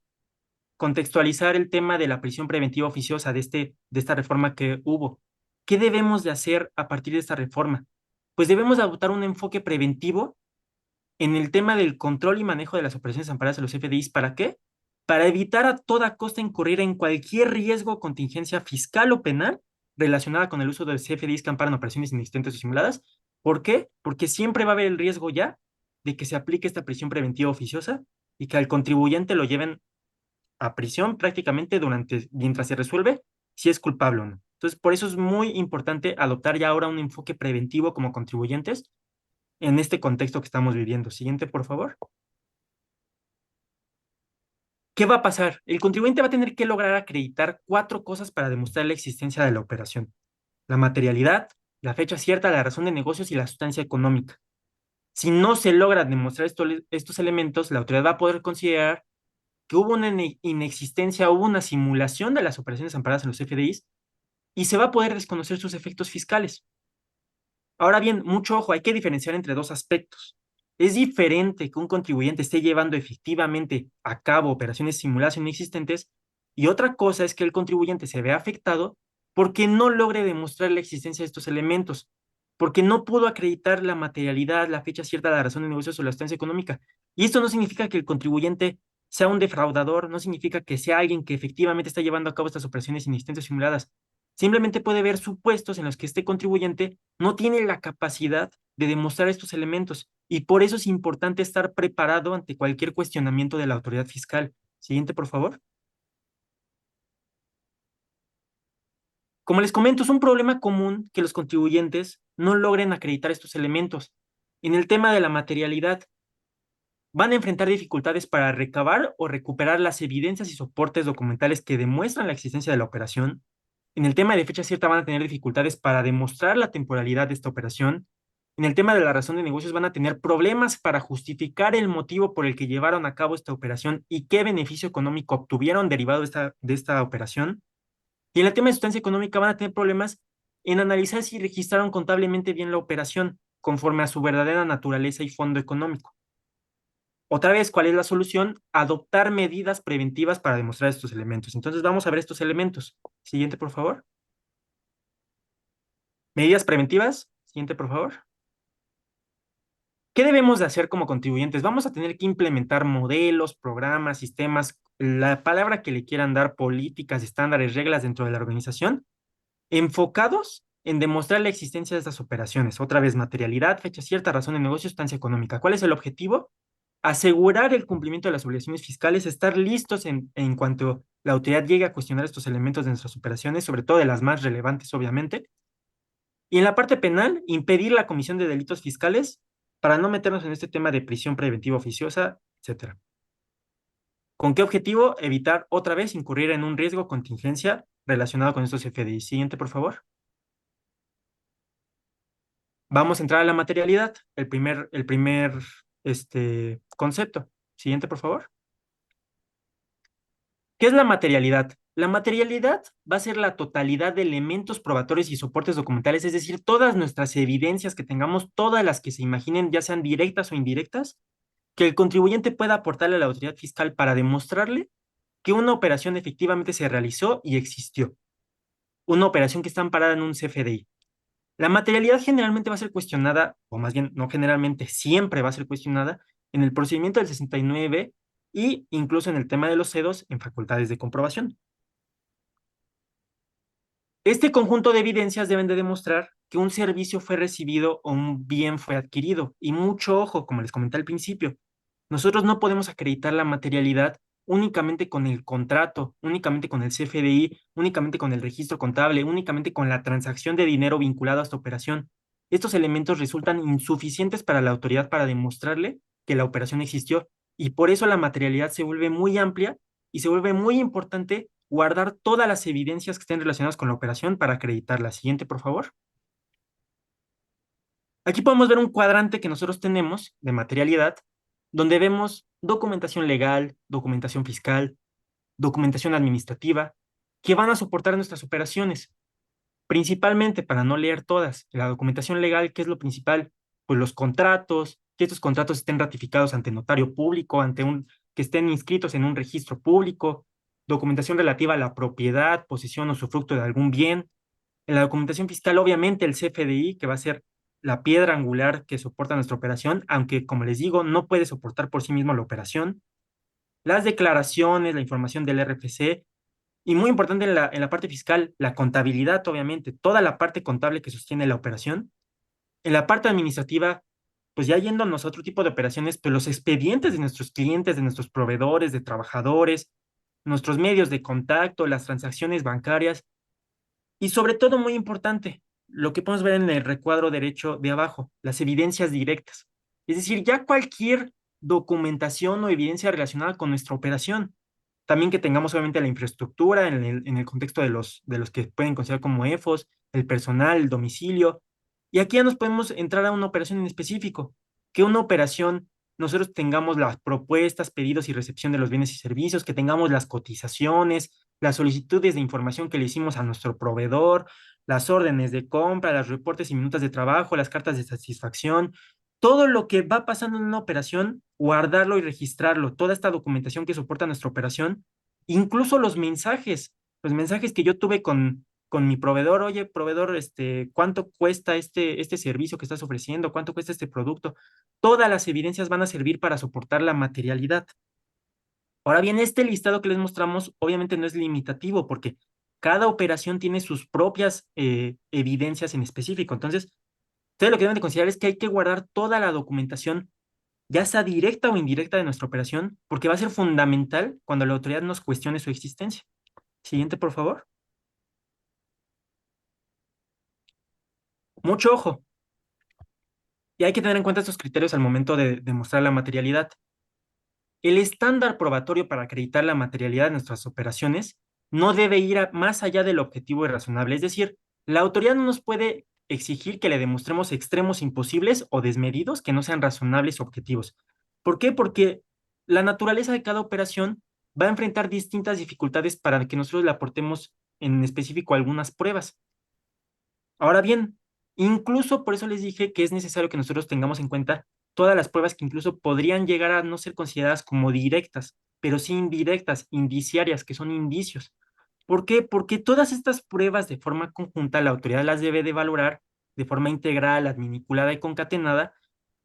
contextualizar el tema de la prisión preventiva oficiosa de esta reforma que hubo. ¿Qué debemos de hacer a partir de esta reforma? Pues debemos de adoptar un enfoque preventivo en el tema del control y manejo de las operaciones amparadas de los FDIs. ¿Para qué? Para evitar a toda costa incurrir en cualquier riesgo o contingencia fiscal o penal relacionada con el uso de CFDIs que amparan operaciones inexistentes o simuladas. ¿Por qué? Porque siempre va a haber el riesgo ya de que se aplique esta prisión preventiva oficiosa y que al contribuyente lo lleven a prisión prácticamente mientras se resuelve si es culpable o no. Entonces, por eso es muy importante adoptar ya ahora un enfoque preventivo como contribuyentes en este contexto que estamos viviendo. Siguiente, por favor. ¿Qué va a pasar? El contribuyente va a tener que lograr acreditar 4 cosas para demostrar la existencia de la operación: la materialidad, la fecha cierta, la razón de negocios y la sustancia económica. Si no se logra demostrar estos elementos, la autoridad va a poder considerar que hubo una inexistencia, hubo una simulación de las operaciones amparadas en los FDIs y se va a poder desconocer sus efectos fiscales. Ahora bien, mucho ojo, hay que diferenciar entre 2 aspectos. Es diferente que un contribuyente esté llevando efectivamente a cabo operaciones simuladas o inexistentes, y otra cosa es que el contribuyente se vea afectado porque no logre demostrar la existencia de estos elementos, porque no pudo acreditar la materialidad, la fecha cierta, la razón de negocios o la sustancia económica. Y esto no significa que el contribuyente sea un defraudador, no significa que sea alguien que efectivamente está llevando a cabo estas operaciones inexistentes o simuladas. Simplemente puede ver supuestos en los que este contribuyente no tiene la capacidad de demostrar estos elementos, y por eso es importante estar preparado ante cualquier cuestionamiento de la autoridad fiscal. Siguiente, por favor. Como les comento, es un problema común que los contribuyentes no logren acreditar estos elementos. En el tema de la materialidad, van a enfrentar dificultades para recabar o recuperar las evidencias y soportes documentales que demuestran la existencia de la operación. En el tema de fecha cierta van a tener dificultades para demostrar la temporalidad de esta operación. En el tema de la razón de negocios van a tener problemas para justificar el motivo por el que llevaron a cabo esta operación y qué beneficio económico obtuvieron derivado de esta operación. Y en el tema de sustancia económica van a tener problemas en analizar si registraron contablemente bien la operación conforme a su verdadera naturaleza y fondo económico. Otra vez, ¿cuál es la solución? Adoptar medidas preventivas para demostrar estos elementos. Entonces vamos a ver estos elementos. Siguiente, por favor. Medidas preventivas. Siguiente, por favor. ¿Qué debemos de hacer como contribuyentes? Vamos a tener que implementar modelos, programas, sistemas, la palabra que le quieran dar, políticas, estándares, reglas dentro de la organización, enfocados en demostrar la existencia de estas operaciones. Otra vez, materialidad, fecha cierta, razón de negocio, sustancia económica. ¿Cuál es el objetivo? Asegurar el cumplimiento de las obligaciones fiscales, estar listos en cuanto la autoridad llegue a cuestionar estos elementos de nuestras operaciones, sobre todo de las más relevantes, obviamente. Y en la parte penal, impedir la comisión de delitos fiscales para no meternos en este tema de prisión preventiva oficiosa, etcétera. ¿Con qué objetivo? Evitar otra vez incurrir en un riesgo o contingencia relacionado con estos FDI. Siguiente, por favor. Vamos a entrar a la materialidad, el primer concepto. Siguiente, por favor. ¿Qué es la materialidad? La materialidad va a ser la totalidad de elementos probatorios y soportes documentales, es decir, todas nuestras evidencias que tengamos, todas las que se imaginen, ya sean directas o indirectas, que el contribuyente pueda aportarle a la autoridad fiscal para demostrarle que una operación efectivamente se realizó y existió. Una operación que está amparada en un CFDI. La materialidad generalmente va a ser cuestionada, o más bien, no generalmente, siempre va a ser cuestionada en el procedimiento del 69 y incluso en el tema de los CEDOS en facultades de comprobación. Este conjunto de evidencias deben de demostrar que un servicio fue recibido o un bien fue adquirido. Y mucho ojo, como les comenté al principio, nosotros no podemos acreditar la materialidad únicamente con el contrato, únicamente con el CFDI, únicamente con el registro contable, únicamente con la transacción de dinero vinculado a esta operación. Estos elementos resultan insuficientes para la autoridad para demostrarle que la operación existió, y por eso la materialidad se vuelve muy amplia y se vuelve muy importante guardar todas las evidencias que estén relacionadas con la operación para acreditarla. Siguiente, por favor. Aquí podemos ver un cuadrante que nosotros tenemos de materialidad, donde vemos documentación legal, documentación fiscal, documentación administrativa, que van a soportar nuestras operaciones. Principalmente, para no leer todas, la documentación legal, ¿qué es lo principal? Pues los contratos, que estos contratos estén ratificados ante notario público, que estén inscritos en un registro público, documentación relativa a la propiedad, posesión o usufructo de algún bien. En la documentación fiscal, obviamente, el CFDI, que va a ser la piedra angular que soporta nuestra operación, aunque, como les digo, no puede soportar por sí mismo la operación. Las declaraciones, la información del RFC, y muy importante en la parte fiscal, la contabilidad, obviamente, toda la parte contable que sostiene la operación. En la parte administrativa, pues ya yéndonos a otro tipo de operaciones, pues los expedientes de nuestros clientes, de nuestros proveedores, de trabajadores, nuestros medios de contacto, las transacciones bancarias y sobre todo, muy importante, lo que podemos ver en el recuadro derecho de abajo, las evidencias directas. Es decir, ya cualquier documentación o evidencia relacionada con nuestra operación. También que tengamos obviamente la infraestructura en el contexto de los que pueden considerar como EFOS, el personal, el domicilio. Y aquí ya nos podemos entrar a una operación en específico, que una operación nosotros tengamos las propuestas, pedidos y recepción de los bienes y servicios, que tengamos las cotizaciones, las solicitudes de información que le hicimos a nuestro proveedor, las órdenes de compra, los reportes y minutas de trabajo, las cartas de satisfacción, todo lo que va pasando en una operación, guardarlo y registrarlo, toda esta documentación que soporta nuestra operación, incluso los mensajes que yo tuve con mi proveedor, oye, proveedor, ¿cuánto cuesta este servicio que estás ofreciendo? ¿Cuánto cuesta este producto? Todas las evidencias van a servir para soportar la materialidad. Ahora bien, este listado que les mostramos obviamente no es limitativo porque cada operación tiene sus propias evidencias en específico. Entonces, ustedes lo que deben de considerar es que hay que guardar toda la documentación, ya sea directa o indirecta de nuestra operación, porque va a ser fundamental cuando la autoridad nos cuestione su existencia. Siguiente, por favor. Mucho ojo. Y hay que tener en cuenta estos criterios al momento de demostrar la materialidad. El estándar probatorio para acreditar la materialidad de nuestras operaciones no debe ir más allá del objetivo y razonable. Es decir, la autoridad no nos puede exigir que le demostremos extremos imposibles o desmedidos que no sean razonables o objetivos. ¿Por qué? Porque la naturaleza de cada operación va a enfrentar distintas dificultades para que nosotros le aportemos en específico algunas pruebas. Ahora bien, incluso por eso les dije que es necesario que nosotros tengamos en cuenta todas las pruebas que incluso podrían llegar a no ser consideradas como directas, pero sí indirectas, indiciarias, que son indicios. ¿Por qué? Porque todas estas pruebas de forma conjunta la autoridad las debe de valorar de forma integral, adminiculada y concatenada,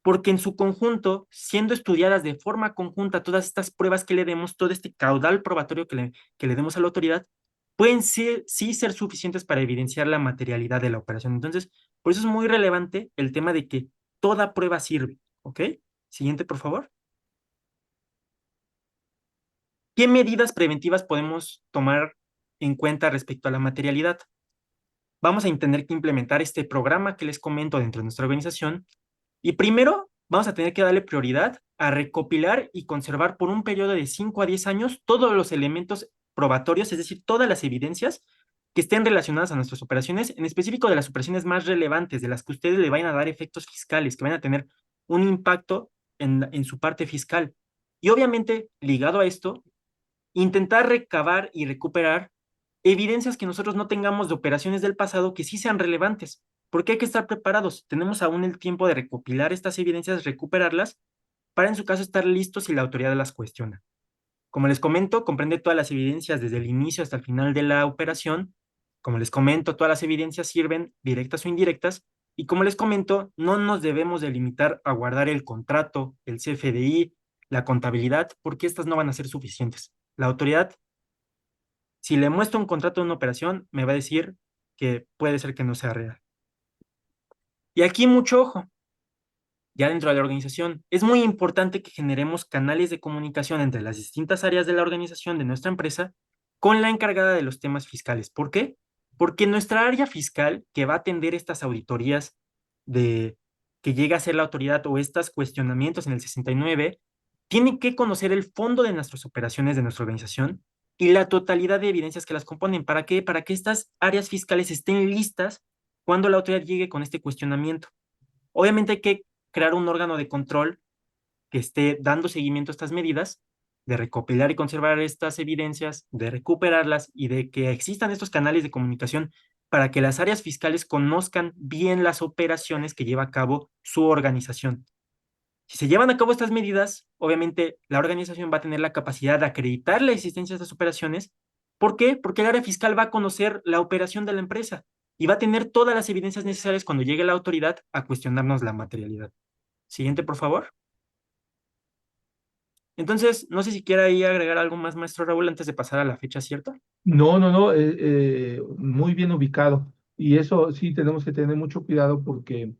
porque en su conjunto, siendo estudiadas de forma conjunta todas estas pruebas que le demos, todo este caudal probatorio que le demos a la autoridad, pueden sí ser suficientes para evidenciar la materialidad de la operación. Entonces, por eso es muy relevante el tema de que toda prueba sirve, ¿ok? Siguiente, por favor. ¿Qué medidas preventivas podemos tomar en cuenta respecto a la materialidad? Vamos a tener que implementar este programa que les comento dentro de nuestra organización y primero vamos a tener que darle prioridad a recopilar y conservar por un periodo de 5 a 10 años todos los elementos probatorios, es decir, todas las evidencias que estén relacionadas a nuestras operaciones, en específico de las operaciones más relevantes, de las que ustedes le vayan a dar efectos fiscales, que vayan a tener un impacto en su parte fiscal. Y obviamente, ligado a esto, intentar recabar y recuperar evidencias que nosotros no tengamos de operaciones del pasado que sí sean relevantes, porque hay que estar preparados. Tenemos aún el tiempo de recopilar estas evidencias, recuperarlas, para en su caso estar listos si la autoridad las cuestiona. Como les comento, comprende todas las evidencias desde el inicio hasta el final de la operación. Como les comento, todas las evidencias sirven, directas o indirectas. Y como les comento, no nos debemos de limitar a guardar el contrato, el CFDI, la contabilidad, porque estas no van a ser suficientes. La autoridad, si le muestro un contrato de una operación, me va a decir que puede ser que no sea real. Y aquí mucho ojo, ya dentro de la organización, es muy importante que generemos canales de comunicación entre las distintas áreas de la organización de nuestra empresa con la encargada de los temas fiscales. ¿Por qué? Porque nuestra área fiscal, que va a atender estas auditorías de que llega a ser la autoridad o estos cuestionamientos en el 69, tiene que conocer el fondo de nuestras operaciones de nuestra organización y la totalidad de evidencias que las componen. ¿Para qué? Para que estas áreas fiscales estén listas cuando la autoridad llegue con este cuestionamiento. Obviamente hay que crear un órgano de control que esté dando seguimiento a estas medidas, de recopilar y conservar estas evidencias, de recuperarlas y de que existan estos canales de comunicación para que las áreas fiscales conozcan bien las operaciones que lleva a cabo su organización. Si se llevan a cabo estas medidas, obviamente la organización va a tener la capacidad de acreditar la existencia de estas operaciones. ¿Por qué? Porque el área fiscal va a conocer la operación de la empresa y va a tener todas las evidencias necesarias cuando llegue la autoridad a cuestionarnos la materialidad. Siguiente, por favor. Entonces, no sé si quiera ahí agregar algo más, maestro Raúl, antes de pasar a la fecha cierta. No, no, no, muy bien ubicado. Y eso sí tenemos que tener mucho cuidado porque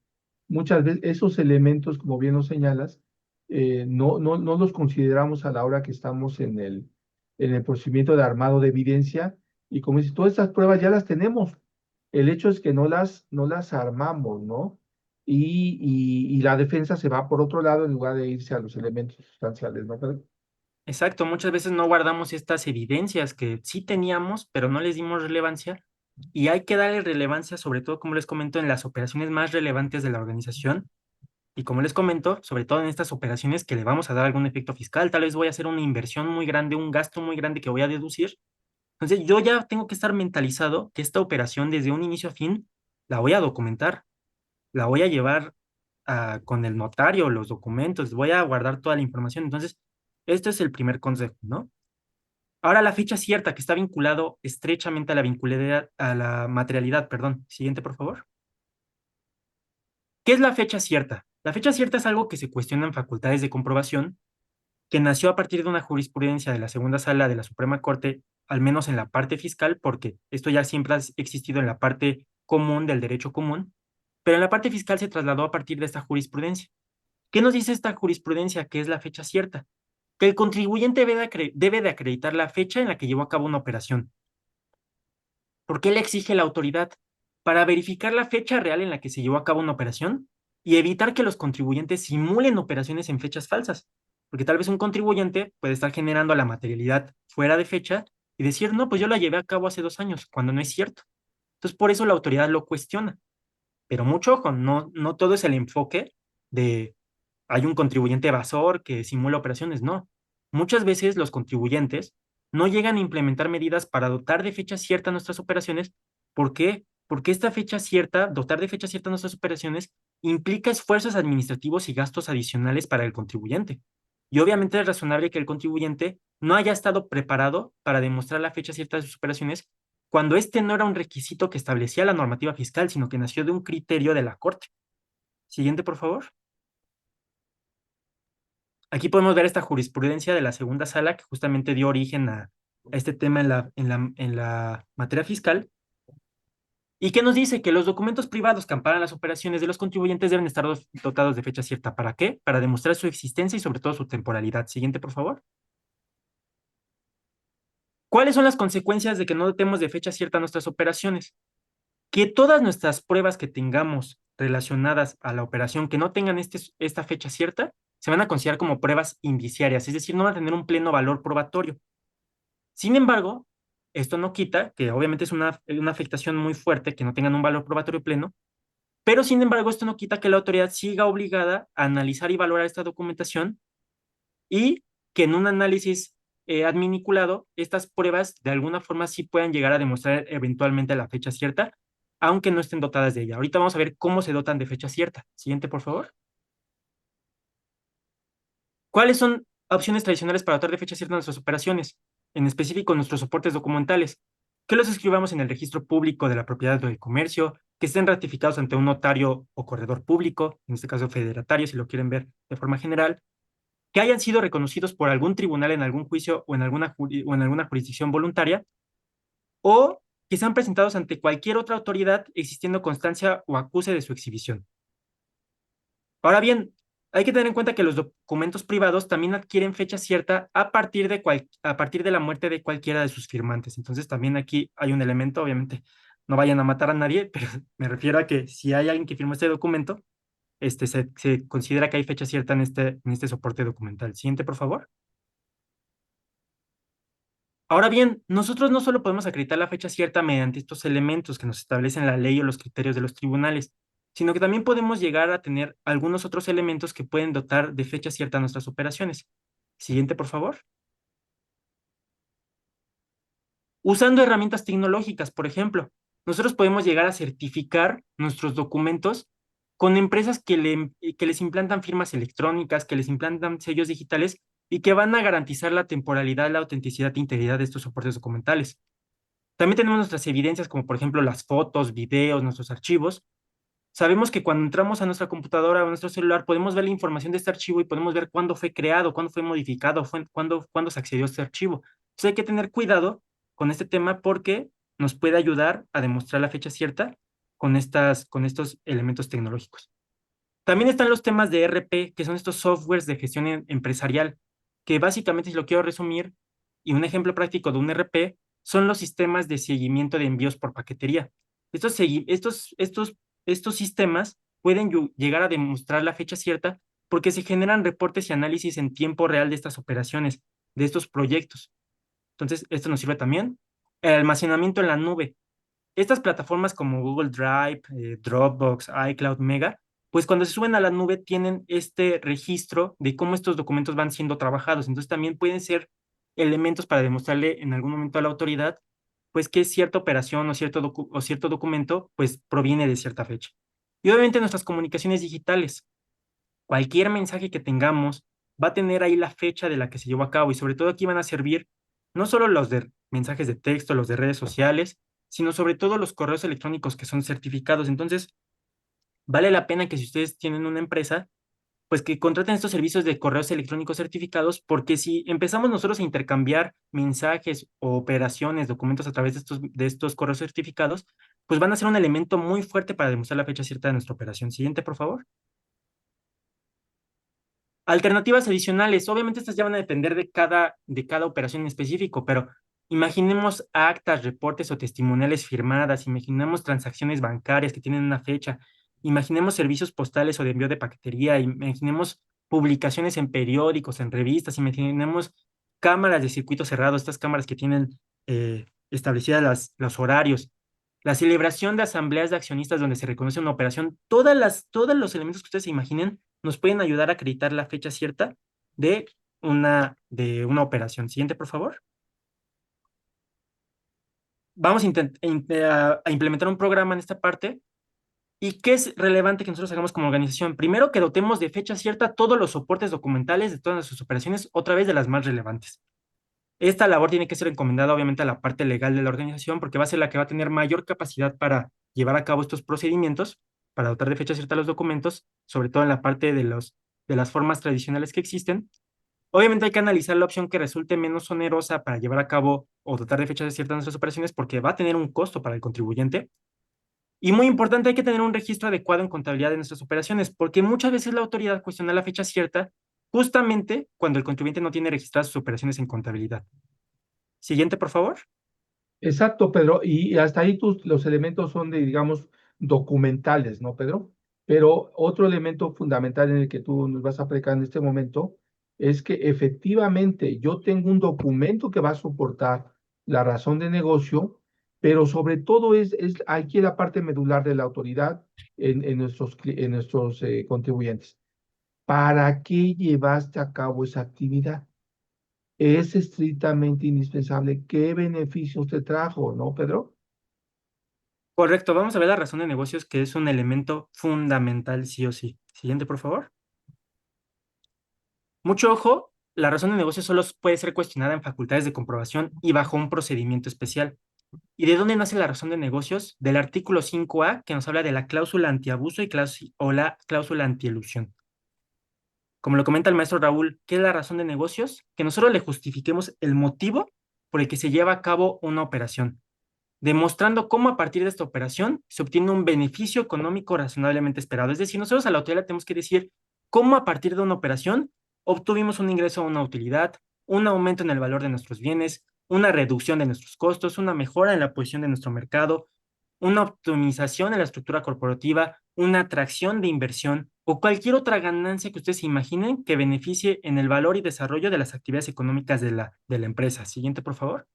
muchas veces esos elementos, como bien lo señalas, no los consideramos a la hora que estamos en el procedimiento de armado de evidencia. Y como dices, todas estas pruebas ya las tenemos. El hecho es que no las armamos, ¿no? Y la defensa se va por otro lado en lugar de irse a los elementos sustanciales, ¿no? Exacto, muchas veces no guardamos estas evidencias que sí teníamos, pero no les dimos relevancia. Y hay que darle relevancia, sobre todo, como les comento, en las operaciones más relevantes de la organización. Y como les comento, sobre todo en estas operaciones que le vamos a dar algún efecto fiscal, tal vez voy a hacer una inversión muy grande, un gasto muy grande que voy a deducir. Entonces, yo ya tengo que estar mentalizado que esta operación desde un inicio a fin la voy a documentar, la voy a llevar con el notario, los documentos, voy a guardar toda la información. Entonces, este es el primer consejo, ¿no? Ahora la fecha cierta que está vinculado estrechamente a la vinculidad, a la materialidad, perdón. Siguiente, por favor. ¿Qué es la fecha cierta? La fecha cierta es algo que se cuestiona en facultades de comprobación, que nació a partir de una jurisprudencia de la segunda sala de la Suprema Corte, al menos en la parte fiscal, porque esto ya siempre ha existido en la parte común del derecho común, pero en la parte fiscal se trasladó a partir de esta jurisprudencia. ¿Qué nos dice esta jurisprudencia? Que es la fecha cierta. Que el contribuyente debe de acreditar la fecha en la que llevó a cabo una operación. ¿Por qué le exige la autoridad? Para verificar la fecha real en la que se llevó a cabo una operación y evitar que los contribuyentes simulen operaciones en fechas falsas. Porque tal vez un contribuyente puede estar generando la materialidad fuera de fecha y decir, no, pues yo la llevé a cabo hace 2 años, cuando no es cierto. Entonces, por eso la autoridad lo cuestiona. Pero mucho ojo, no todo es el enfoque de hay un contribuyente evasor que simula operaciones, no. Muchas veces los contribuyentes no llegan a implementar medidas para dotar de fecha cierta nuestras operaciones. ¿Por qué? Porque esta fecha cierta, dotar de fecha cierta nuestras operaciones, implica esfuerzos administrativos y gastos adicionales para el contribuyente. Y obviamente es razonable que el contribuyente no haya estado preparado para demostrar la fecha cierta de sus operaciones cuando este no era un requisito que establecía la normativa fiscal, sino que nació de un criterio de la Corte. Siguiente, por favor. Aquí podemos ver esta jurisprudencia de la segunda sala que justamente dio origen a este tema en la materia fiscal. ¿Y qué nos dice? Que los documentos privados que amparan las operaciones de los contribuyentes deben estar dotados de fecha cierta. ¿Para qué? Para demostrar su existencia y sobre todo su temporalidad. Siguiente, por favor. ¿Cuáles son las consecuencias de que no dotemos de fecha cierta nuestras operaciones? Que todas nuestras pruebas que tengamos relacionadas a la operación que no tengan esta fecha cierta, se van a considerar como pruebas indiciarias, es decir, no van a tener un pleno valor probatorio. Sin embargo, esto no quita, que obviamente es una afectación muy fuerte, que no tengan un valor probatorio pleno, pero sin embargo, esto no quita que la autoridad siga obligada a analizar y valorar esta documentación y que en un análisis adminiculado, estas pruebas de alguna forma sí puedan llegar a demostrar eventualmente la fecha cierta, aunque no estén dotadas de ella. Ahorita vamos a ver cómo se dotan de fecha cierta. Siguiente, por favor. ¿Cuáles son opciones tradicionales para dotar de fecha cierta nuestras operaciones? En específico, nuestros soportes documentales. Que los escribamos en el registro público de la propiedad o del comercio, que estén ratificados ante un notario o corredor público, en este caso federatario, si lo quieren ver de forma general, que hayan sido reconocidos por algún tribunal en algún juicio o o en alguna jurisdicción voluntaria, o que sean presentados ante cualquier otra autoridad existiendo constancia o acuse de su exhibición. Ahora bien, hay que tener en cuenta que los documentos privados también adquieren fecha cierta a partir de la muerte de cualquiera de sus firmantes. Entonces también aquí hay un elemento, obviamente, no vayan a matar a nadie, pero me refiero a que si hay alguien que firmó este documento, se considera que hay fecha cierta en este soporte documental. Siguiente, por favor. Ahora bien, nosotros no solo podemos acreditar la fecha cierta mediante estos elementos que nos establecen la ley o los criterios de los tribunales, sino que también podemos llegar a tener algunos otros elementos que pueden dotar de fecha cierta a nuestras operaciones. Siguiente, por favor. Usando herramientas tecnológicas, por ejemplo, nosotros podemos llegar a certificar nuestros documentos con empresas que les implantan firmas electrónicas, que les implantan sellos digitales y que van a garantizar la temporalidad, la autenticidad e integridad de estos soportes documentales. También tenemos nuestras evidencias, como por ejemplo las fotos, videos, nuestros archivos. Sabemos que cuando entramos a nuestra computadora o a nuestro celular, podemos ver la información de este archivo y podemos ver cuándo fue creado, cuándo fue modificado, cuándo se accedió a este archivo. Entonces hay que tener cuidado con este tema porque nos puede ayudar a demostrar la fecha cierta con estos elementos tecnológicos. También están los temas de ERP, que son estos softwares de gestión empresarial, que básicamente, si lo quiero resumir, y un ejemplo práctico de un ERP, son los sistemas de seguimiento de envíos por paquetería. Estos sistemas pueden llegar a demostrar la fecha cierta porque se generan reportes y análisis en tiempo real de estas operaciones, de estos proyectos. Entonces, esto nos sirve también. El almacenamiento en la nube. Estas plataformas como Google Drive, Dropbox, iCloud, Mega, pues cuando se suben a la nube tienen este registro de cómo estos documentos van siendo trabajados. Entonces también pueden ser elementos para demostrarle en algún momento a la autoridad, pues que cierta operación o cierto documento, pues proviene de cierta fecha. Y obviamente nuestras comunicaciones digitales. Cualquier mensaje que tengamos va a tener ahí la fecha de la que se llevó a cabo y sobre todo aquí van a servir no solo los de mensajes de texto, los de redes sociales, sino sobre todo los correos electrónicos que son certificados. Entonces, vale la pena que si ustedes tienen una empresa, pues que contraten estos servicios de correos electrónicos certificados, porque si empezamos nosotros a intercambiar mensajes o operaciones, documentos a través de estos correos certificados, pues van a ser un elemento muy fuerte para demostrar la fecha cierta de nuestra operación. Siguiente, por favor. Alternativas adicionales, obviamente estas ya van a depender de cada operación en específico, pero imaginemos actas, reportes o testimoniales firmadas, imaginemos transacciones bancarias que tienen una fecha, imaginemos servicios postales o de envío de paquetería, imaginemos publicaciones en periódicos, en revistas, imaginemos cámaras de circuito cerrado, estas cámaras que tienen establecidas los horarios, la celebración de asambleas de accionistas donde se reconoce una operación, todos los elementos que ustedes se imaginen nos pueden ayudar a acreditar la fecha cierta de una operación. Siguiente, por favor. Vamos a implementar un programa en esta parte. ¿Y qué es relevante que nosotros hagamos como organización? Primero, que dotemos de fecha cierta todos los soportes documentales de todas sus operaciones, otra vez de las más relevantes. Esta labor tiene que ser encomendada obviamente a la parte legal de la organización porque va a ser la que va a tener mayor capacidad para llevar a cabo estos procedimientos, para dotar de fecha cierta los documentos, sobre todo en la parte de las formas tradicionales que existen. Obviamente hay que analizar la opción que resulte menos onerosa para llevar a cabo o dotar de fecha cierta nuestras operaciones porque va a tener un costo para el contribuyente. Y muy importante, hay que tener un registro adecuado en contabilidad de nuestras operaciones porque muchas veces la autoridad cuestiona la fecha cierta justamente cuando el contribuyente no tiene registradas sus operaciones en contabilidad. Siguiente, por favor. Exacto, Pedro. Y hasta ahí los elementos son de, digamos, documentales, ¿no, Pedro? Pero otro elemento fundamental en el que tú nos vas a aplicar en este momento es que efectivamente yo tengo un documento que va a soportar la razón de negocio, pero sobre todo es aquí la parte medular de la autoridad en nuestros contribuyentes. ¿Para qué llevaste a cabo esa actividad? Es estrictamente indispensable. ¿Qué beneficios te trajo, no, Pedro? Correcto, vamos a ver la razón de negocios, que es un elemento fundamental, sí o sí. Siguiente, por favor. Mucho ojo, la razón de negocios solo puede ser cuestionada en facultades de comprobación y bajo un procedimiento especial. ¿Y de dónde nace la razón de negocios? Del artículo 5A, que nos habla de la cláusula antiabuso o la cláusula antielusión. Como lo comenta el maestro Raúl, ¿qué es la razón de negocios? Que nosotros le justifiquemos el motivo por el que se lleva a cabo una operación, demostrando cómo a partir de esta operación se obtiene un beneficio económico razonablemente esperado. Es decir, nosotros a la autoridad tenemos que decir cómo a partir de una operación obtuvimos un ingreso o una utilidad, un aumento en el valor de nuestros bienes, una reducción de nuestros costos, una mejora en la posición de nuestro mercado, una optimización en la estructura corporativa, una atracción de inversión o cualquier otra ganancia que ustedes se imaginen que beneficie en el valor y desarrollo de las actividades económicas de la empresa. Siguiente, por favor.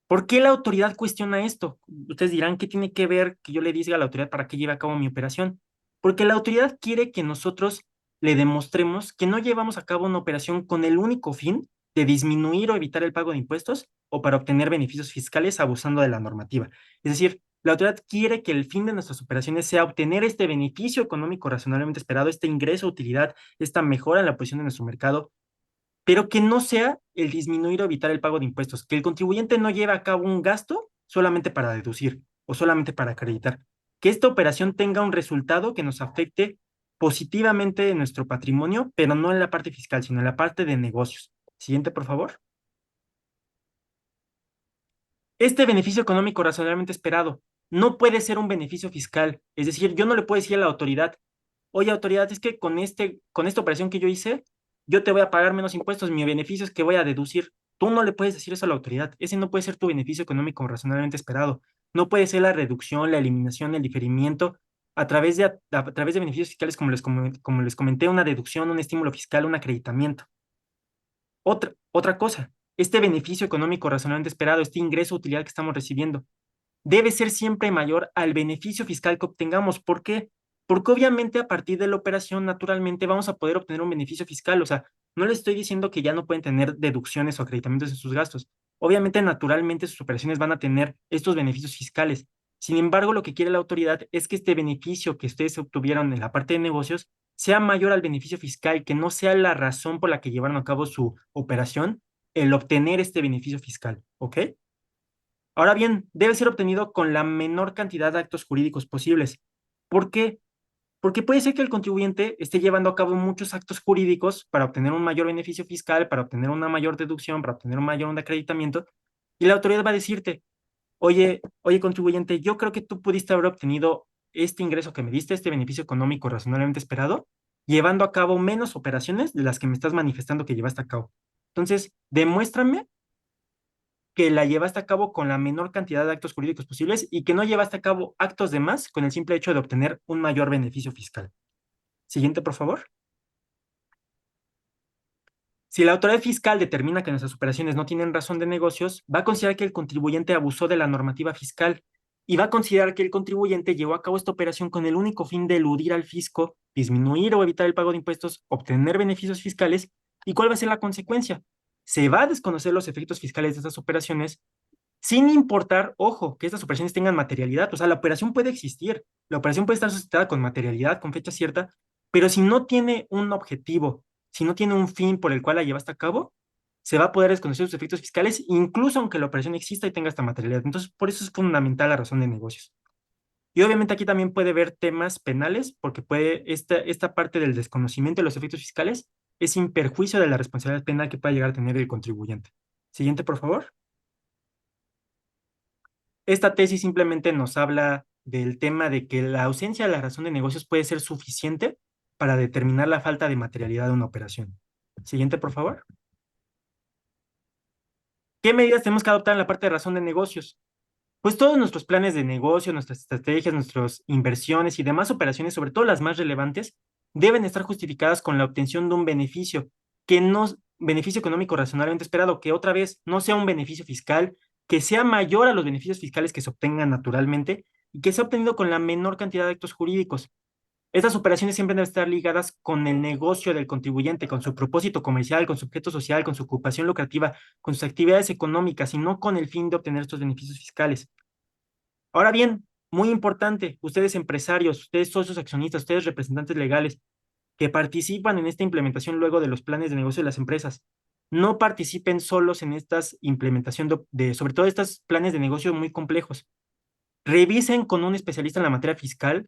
¿Por qué la autoridad cuestiona esto? Ustedes dirán, ¿qué tiene que ver que yo le diga a la autoridad para que lleve a cabo mi operación? Porque la autoridad quiere que nosotros le demostremos que no llevamos a cabo una operación con el único fin de disminuir o evitar el pago de impuestos o para obtener beneficios fiscales abusando de la normativa. Es decir, La autoridad quiere que el fin de nuestras operaciones sea obtener este beneficio económico razonablemente esperado, este ingreso, utilidad, esta mejora en la posición de nuestro mercado, pero que no sea el disminuir o evitar el pago de impuestos, que el contribuyente no lleve a cabo un gasto solamente para deducir o solamente para acreditar, que esta operación tenga un resultado que nos afecte positivamente en nuestro patrimonio, pero no en la parte fiscal, sino en la parte de negocios. Siguiente, por favor. Este beneficio económico razonablemente esperado no puede ser un beneficio fiscal. Es decir, yo no le puedo decir a la autoridad, oye, autoridad, es que con esta operación que yo hice, yo te voy a pagar menos impuestos, mi beneficio es que voy a deducir. Tú no le puedes decir eso a la autoridad. Ese no puede ser tu beneficio económico razonablemente esperado. No puede ser la reducción, la eliminación, el diferimiento a través de beneficios fiscales, como les comenté, una deducción, un estímulo fiscal, un acreditamiento. Otra cosa, este beneficio económico razonablemente esperado, este ingreso o utilidad que estamos recibiendo, debe ser siempre mayor al beneficio fiscal que obtengamos. ¿Por qué? Porque obviamente a partir de la operación, naturalmente vamos a poder obtener un beneficio fiscal. O sea, no les estoy diciendo que ya no pueden tener deducciones o acreditamientos en sus gastos. Obviamente, naturalmente, sus operaciones van a tener estos beneficios fiscales. Sin embargo, lo que quiere la autoridad es que este beneficio que ustedes obtuvieron en la parte de negocios sea mayor al beneficio fiscal, que no sea la razón por la que llevaron a cabo su operación el obtener este beneficio fiscal. ¿Ok? Ahora bien, debe ser obtenido con la menor cantidad de actos jurídicos posibles. ¿Por qué? Porque puede ser que el contribuyente esté llevando a cabo muchos actos jurídicos para obtener un mayor beneficio fiscal, para obtener una mayor deducción, para obtener un mayor acreditamiento, y la autoridad va a decirte, oye, contribuyente, yo creo que tú pudiste haber obtenido este ingreso que me diste, este beneficio económico razonablemente esperado, llevando a cabo menos operaciones de las que me estás manifestando que llevaste a cabo. Entonces, demuéstrame que la llevaste a cabo con la menor cantidad de actos jurídicos posibles y que no llevaste a cabo actos de más con el simple hecho de obtener un mayor beneficio fiscal. Siguiente, por favor. Si la autoridad fiscal determina que nuestras operaciones no tienen razón de negocios, va a considerar que el contribuyente abusó de la normativa fiscal y va a considerar que el contribuyente llevó a cabo esta operación con el único fin de eludir al fisco, disminuir o evitar el pago de impuestos, obtener beneficios fiscales. ¿Y cuál va a ser la consecuencia? Se va a desconocer los efectos fiscales de estas operaciones sin importar, ojo, que estas operaciones tengan materialidad. O sea, la operación puede existir, la operación puede estar sustentada con materialidad, con fecha cierta, pero si no tiene un objetivo, si no tiene un fin por el cual la llevaste a cabo, se va a poder desconocer sus efectos fiscales, incluso aunque la operación exista y tenga esta materialidad. Entonces, por eso es fundamental la razón de negocios. Y obviamente aquí también puede haber temas penales, porque esta parte del desconocimiento de los efectos fiscales es sin perjuicio de la responsabilidad penal que pueda llegar a tener el contribuyente. Siguiente, por favor. Esta tesis simplemente nos habla del tema de que la ausencia de la razón de negocios puede ser suficiente para determinar la falta de materialidad de una operación. Siguiente, por favor. ¿Qué medidas tenemos que adoptar en la parte de razón de negocios? Pues todos nuestros planes de negocio, nuestras estrategias, nuestras inversiones y demás operaciones, sobre todo las más relevantes, deben estar justificadas con la obtención de un beneficio, beneficio económico razonablemente esperado, que otra vez no sea un beneficio fiscal, que sea mayor a los beneficios fiscales que se obtengan naturalmente y que sea obtenido con la menor cantidad de actos jurídicos. Estas operaciones siempre deben estar ligadas con el negocio del contribuyente, con su propósito comercial, con su objeto social, con su ocupación lucrativa, con sus actividades económicas y no con el fin de obtener estos beneficios fiscales. Ahora bien, muy importante, ustedes empresarios, ustedes socios accionistas, ustedes representantes legales que participan en esta implementación luego de los planes de negocio de las empresas, no participen solos en estas implementación sobre todo estos planes de negocio muy complejos. Revisen con un especialista en la materia fiscal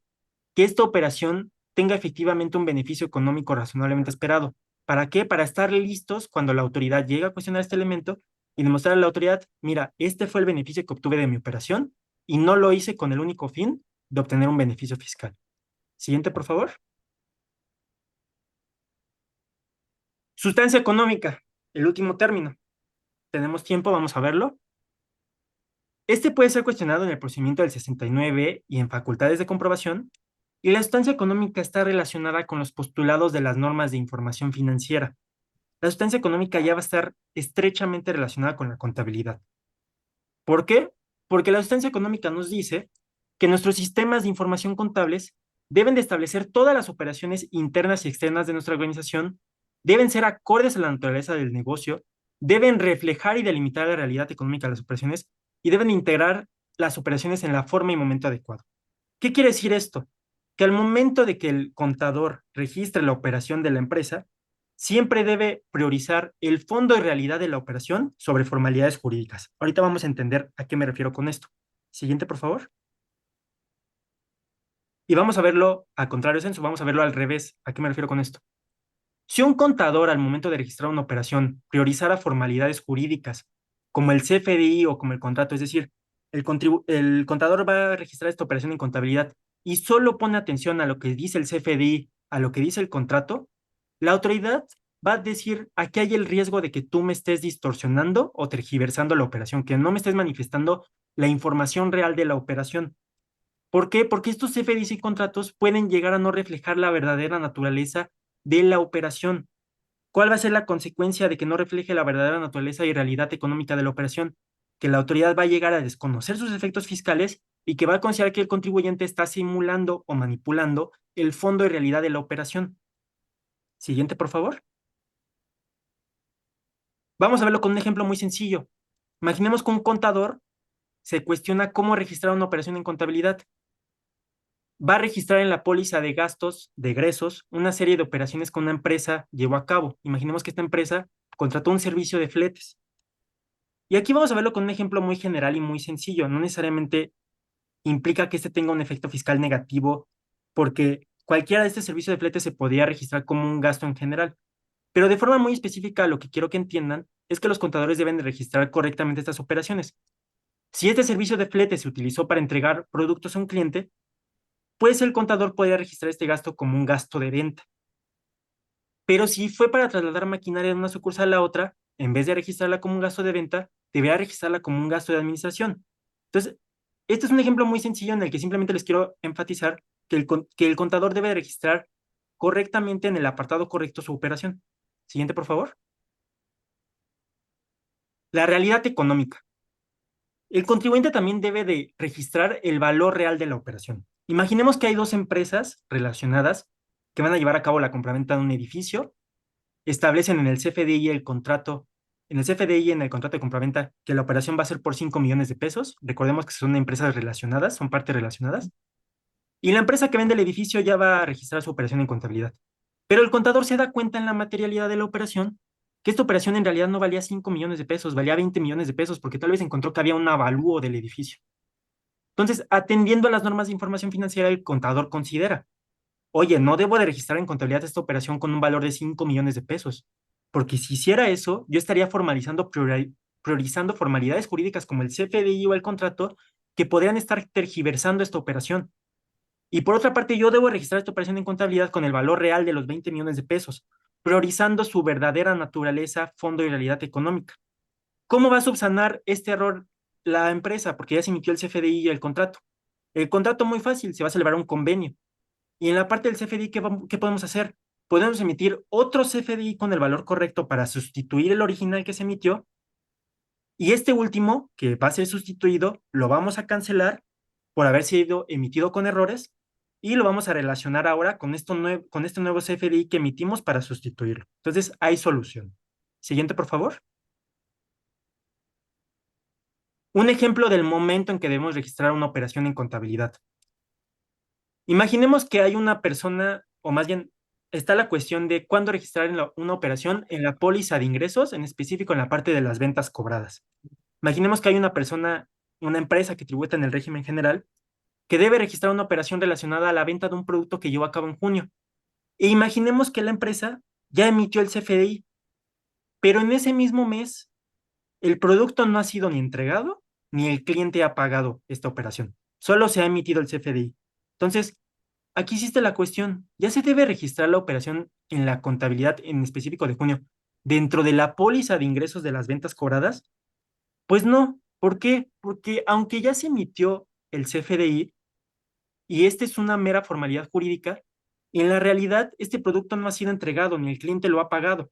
que esta operación tenga efectivamente un beneficio económico razonablemente esperado. ¿Para qué? Para estar listos cuando la autoridad llegue a cuestionar este elemento y demostrar a la autoridad, mira, este fue el beneficio que obtuve de mi operación y no lo hice con el único fin de obtener un beneficio fiscal. Siguiente, por favor. Sustancia económica, el último término. Tenemos tiempo, vamos a verlo. Este puede ser cuestionado en el procedimiento del 69 y en facultades de comprobación, y la sustancia económica está relacionada con los postulados de las normas de información financiera. La sustancia económica ya va a estar estrechamente relacionada con la contabilidad. ¿Por qué? Porque la sustancia económica nos dice que nuestros sistemas de información contables deben de establecer todas las operaciones internas y externas de nuestra organización, deben ser acordes a la naturaleza del negocio, deben reflejar y delimitar la realidad económica de las operaciones y deben integrar las operaciones en la forma y momento adecuado. ¿Qué quiere decir esto? Que al momento de que el contador registre la operación de la empresa, siempre debe priorizar el fondo y realidad de la operación sobre formalidades jurídicas. Ahorita vamos a entender a qué me refiero con esto. Siguiente, por favor. Y vamos a verlo a contrario censo, vamos a verlo al revés. ¿A qué me refiero con esto? Si un contador al momento de registrar una operación priorizara formalidades jurídicas como el CFDI o como el contrato, es decir, el contador va a registrar esta operación en contabilidad y solo pone atención a lo que dice el CFDI, a lo que dice el contrato, la autoridad va a decir, aquí hay el riesgo de que tú me estés distorsionando o tergiversando la operación, que no me estés manifestando la información real de la operación. ¿Por qué? Porque estos CFDIs y contratos pueden llegar a no reflejar la verdadera naturaleza de la operación. ¿Cuál va a ser la consecuencia de que no refleje la verdadera naturaleza y realidad económica de la operación? Que la autoridad va a llegar a desconocer sus efectos fiscales y que va a considerar que el contribuyente está simulando o manipulando el fondo y realidad de la operación. Siguiente, por favor. Vamos a verlo con un ejemplo muy sencillo. Imaginemos que un contador se cuestiona cómo registrar una operación en contabilidad. Va a registrar en la póliza de gastos, de egresos, una serie de operaciones que una empresa llevó a cabo. Imaginemos que esta empresa contrató un servicio de fletes. Y aquí vamos a verlo con un ejemplo muy general y muy sencillo. No necesariamente implica que este tenga un efecto fiscal negativo, porque cualquiera de este servicio de fletes se podría registrar como un gasto en general. Pero de forma muy específica, lo que quiero que entiendan es que los contadores deben de registrar correctamente estas operaciones. Si este servicio de flete se utilizó para entregar productos a un cliente, pues el contador podría registrar este gasto como un gasto de venta. Pero si fue para trasladar maquinaria de una sucursal a otra, en vez de registrarla como un gasto de venta, debería registrarla como un gasto de administración. Entonces, este es un ejemplo muy sencillo en el que simplemente les quiero enfatizar que el contador debe registrar correctamente en el apartado correcto su operación. Siguiente, por favor. La realidad económica. El contribuyente también debe de registrar el valor real de la operación. Imaginemos que hay dos empresas relacionadas que van a llevar a cabo la compraventa de un edificio, establecen en el CFDI el contrato, en el CFDI y en el contrato de compraventa que la operación va a ser por 5 millones de pesos. Recordemos que son empresas relacionadas, son partes relacionadas. Y la empresa que vende el edificio ya va a registrar su operación en contabilidad. Pero el contador se da cuenta en la materialidad de la operación que esta operación en realidad no valía 5 millones de pesos, valía 20 millones de pesos, porque tal vez encontró que había un avalúo del edificio. Entonces, atendiendo a las normas de información financiera, el contador considera, oye, no debo de registrar en contabilidad esta operación con un valor de 5 millones de pesos, porque si hiciera eso, yo estaría priorizando formalidades jurídicas como el CFDI o el contrato que podrían estar tergiversando esta operación. Y por otra parte, yo debo registrar esta operación en contabilidad con el valor real de los 20 millones de pesos, priorizando su verdadera naturaleza, fondo y realidad económica. ¿Cómo va a subsanar este error la empresa? Porque ya se emitió el CFDI y el contrato. El contrato muy fácil, se va a celebrar un convenio. Y en la parte del CFDI, ¿qué podemos hacer? Podemos emitir otro CFDI con el valor correcto para sustituir el original que se emitió. Y este último, que va a ser sustituido, lo vamos a cancelar por haber sido emitido con errores y lo vamos a relacionar ahora con este nuevo CFDI que emitimos para sustituirlo. Entonces, hay solución. Siguiente, por favor. Un ejemplo del momento en que debemos registrar una operación en contabilidad. Imaginemos que hay una persona, o más bien está la cuestión de cuándo registrar una operación en la póliza de ingresos, en específico en la parte de las ventas cobradas. Imaginemos que hay una persona, una empresa que tributa en el régimen general, que debe registrar una operación relacionada a la venta de un producto que llevó a cabo en junio. E imaginemos que la empresa ya emitió el CFDI, pero en ese mismo mes el producto no ha sido ni entregado, ni el cliente ha pagado esta operación. Solo se ha emitido el CFDI. Entonces, aquí existe la cuestión, ¿ya se debe registrar la operación en la contabilidad en específico de junio dentro de la póliza de ingresos de las ventas cobradas? Pues no. ¿Por qué? Porque aunque ya se emitió el CFDI y este es una mera formalidad jurídica, en la realidad este producto no ha sido entregado ni el cliente lo ha pagado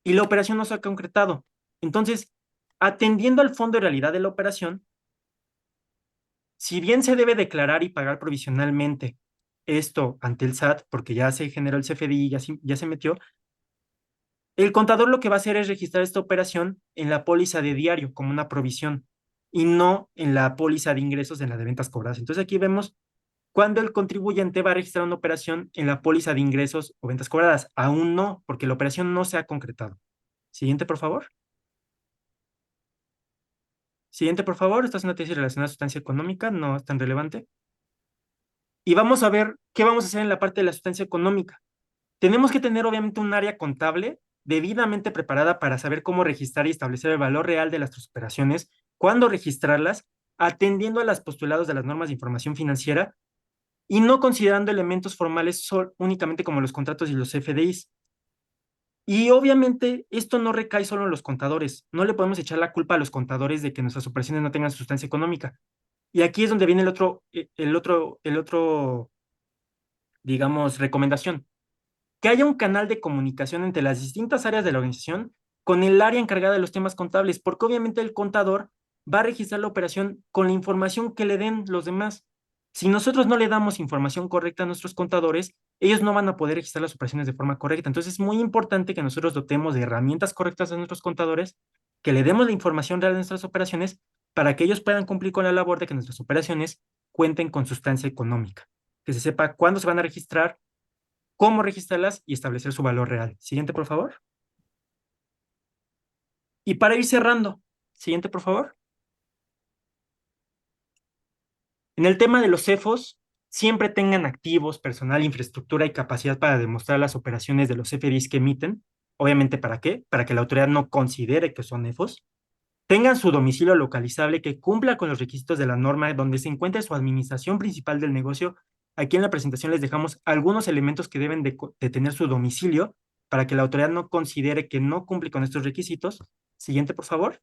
y la operación no se ha concretado. Entonces, atendiendo al fondo de realidad de la operación, si bien se debe declarar y pagar provisionalmente esto ante el SAT, porque ya se generó el CFDI y ya se metió, el contador lo que va a hacer es registrar esta operación en la póliza de diario como una provisión. y no en la póliza de ingresos en la de ventas cobradas. Entonces aquí vemos cuando el contribuyente va a registrar una operación en la póliza de ingresos o ventas cobradas. Aún no, porque la operación no se ha concretado. Siguiente, por favor. Siguiente, por favor. Esta es una tesis relacionada a sustancia económica, no es tan relevante. Y vamos a ver qué vamos a hacer en la parte de la sustancia económica. Tenemos que tener obviamente un área contable debidamente preparada para saber cómo registrar y establecer el valor real de nuestras operaciones, cuándo registrarlas, atendiendo a los postulados de las normas de información financiera y no considerando elementos formales únicamente como los contratos y los FDIs. Y obviamente esto no recae solo en los contadores. No le podemos echar la culpa a los contadores de que nuestras operaciones no tengan sustancia económica. Y aquí es donde viene digamos, recomendación. Que haya un canal de comunicación entre las distintas áreas de la organización con el área encargada de los temas contables, porque obviamente el contador va a registrar la operación con la información que le den los demás. Si nosotros no le damos información correcta a nuestros contadores, ellos no van a poder registrar las operaciones de forma correcta. Entonces es muy importante que nosotros dotemos de herramientas correctas a nuestros contadores, que le demos la información real de nuestras operaciones para que ellos puedan cumplir con la labor de que nuestras operaciones cuenten con sustancia económica, que se sepa cuándo se van a registrar, cómo registrarlas y establecer su valor real. Siguiente, por favor. Y para ir cerrando, siguiente, por favor. En el tema de los CEFOS, siempre tengan activos, personal, infraestructura y capacidad para demostrar las operaciones de los CFDIs que emiten. Obviamente, ¿para qué? Para que la autoridad no considere que son EFOS. Tengan su domicilio localizable que cumpla con los requisitos de la norma donde se encuentre su administración principal del negocio. Aquí en la presentación les dejamos algunos elementos que deben de tener su domicilio para que la autoridad no considere que no cumple con estos requisitos. Siguiente, por favor.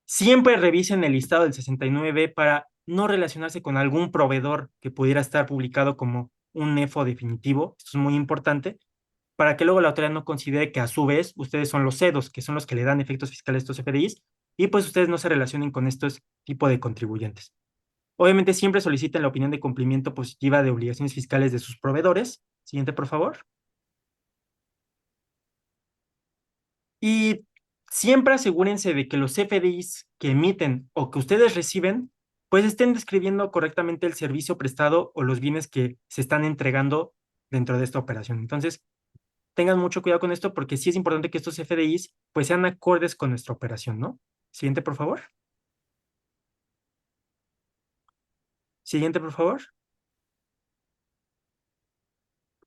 Siempre revisen el listado del 69B para no relacionarse con algún proveedor que pudiera estar publicado como un EFO definitivo. Esto es muy importante para que luego la autoridad no considere que a su vez ustedes son los CEDOS, que son los que le dan efectos fiscales a estos FDIs, y pues ustedes no se relacionen con estos tipos de contribuyentes. Obviamente siempre soliciten la opinión de cumplimiento positiva de obligaciones fiscales de sus proveedores. Siguiente, por favor. Y siempre asegúrense de que los FDIs que emiten o que ustedes reciben, pues estén describiendo correctamente el servicio prestado o los bienes que se están entregando dentro de esta operación. Entonces, tengan mucho cuidado con esto porque sí es importante que estos FDIs pues sean acordes con nuestra operación, ¿no? Siguiente, por favor. Siguiente, por favor.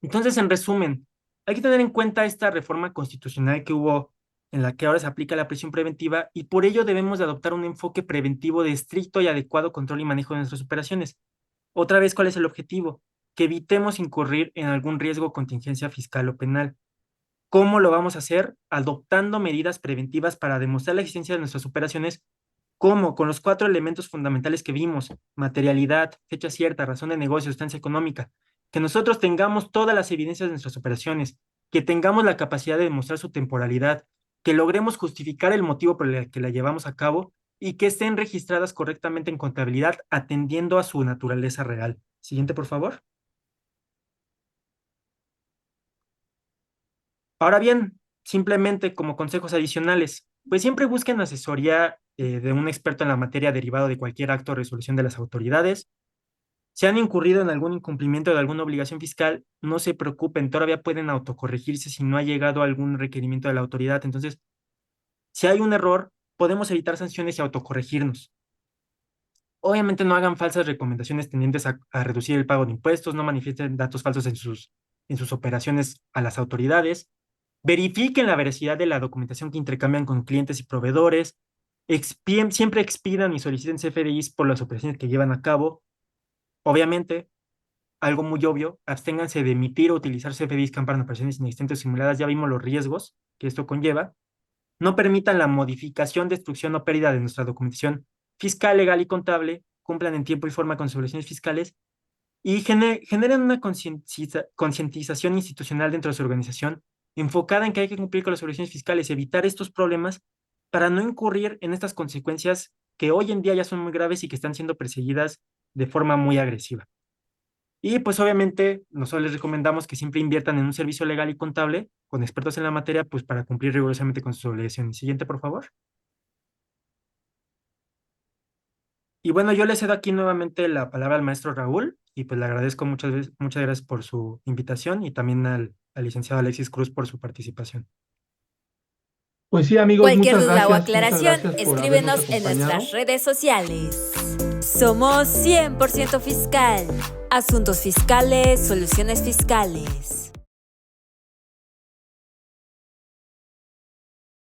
Entonces, en resumen, hay que tener en cuenta esta reforma constitucional que hubo en la que ahora se aplica la prisión preventiva y por ello debemos de adoptar un enfoque preventivo de estricto y adecuado control y manejo de nuestras operaciones. Otra vez, ¿cuál es el objetivo? Que evitemos incurrir en algún riesgo o contingencia fiscal o penal. ¿Cómo lo vamos a hacer? Adoptando medidas preventivas para demostrar la existencia de nuestras operaciones. ¿Cómo? Con los 4 elementos fundamentales que vimos: materialidad, fecha cierta, razón de negocio, sustancia económica. Que nosotros tengamos todas las evidencias de nuestras operaciones, que tengamos la capacidad de demostrar su temporalidad, que logremos justificar el motivo por el que la llevamos a cabo y que estén registradas correctamente en contabilidad atendiendo a su naturaleza real. Siguiente, por favor. Ahora bien, simplemente como consejos adicionales, pues siempre busquen asesoría de un experto en la materia derivado de cualquier acto o resolución de las autoridades. Si han incurrido en algún incumplimiento de alguna obligación fiscal, no se preocupen, todavía pueden autocorregirse si no ha llegado algún requerimiento de la autoridad. Entonces, si hay un error, podemos evitar sanciones y autocorregirnos. Obviamente no hagan falsas recomendaciones tendientes a reducir el pago de impuestos, no manifiesten datos falsos en sus operaciones a las autoridades. Verifiquen la veracidad de la documentación que intercambian con clientes y proveedores. Siempre expidan y soliciten CFDIs por las operaciones que llevan a cabo. Obviamente, algo muy obvio, absténganse de emitir o utilizar CFDIs que amparan operaciones inexistentes o simuladas. Ya vimos los riesgos que esto conlleva. No permitan la modificación, destrucción o pérdida de nuestra documentación fiscal, legal y contable. Cumplan en tiempo y forma con sus obligaciones fiscales y generen una concientización institucional dentro de su organización enfocada en que hay que cumplir con las obligaciones fiscales, evitar estos problemas para no incurrir en estas consecuencias que hoy en día ya son muy graves y que están siendo perseguidas de forma muy agresiva. Y pues obviamente nosotros les recomendamos que siempre inviertan en un servicio legal y contable con expertos en la materia, pues para cumplir rigurosamente con sus obligaciones. Siguiente, por favor. Y bueno, yo le cedo aquí nuevamente la palabra al maestro Raúl y pues le agradezco muchas gracias por su invitación y también al licenciado Alexis Cruz por su participación. Pues sí, amigos, Cualquier duda o muchas aclaración, gracias por habernos escríbenos en nuestras acompañado. redes sociales. Somos 100% Fiscal. Asuntos fiscales, soluciones fiscales.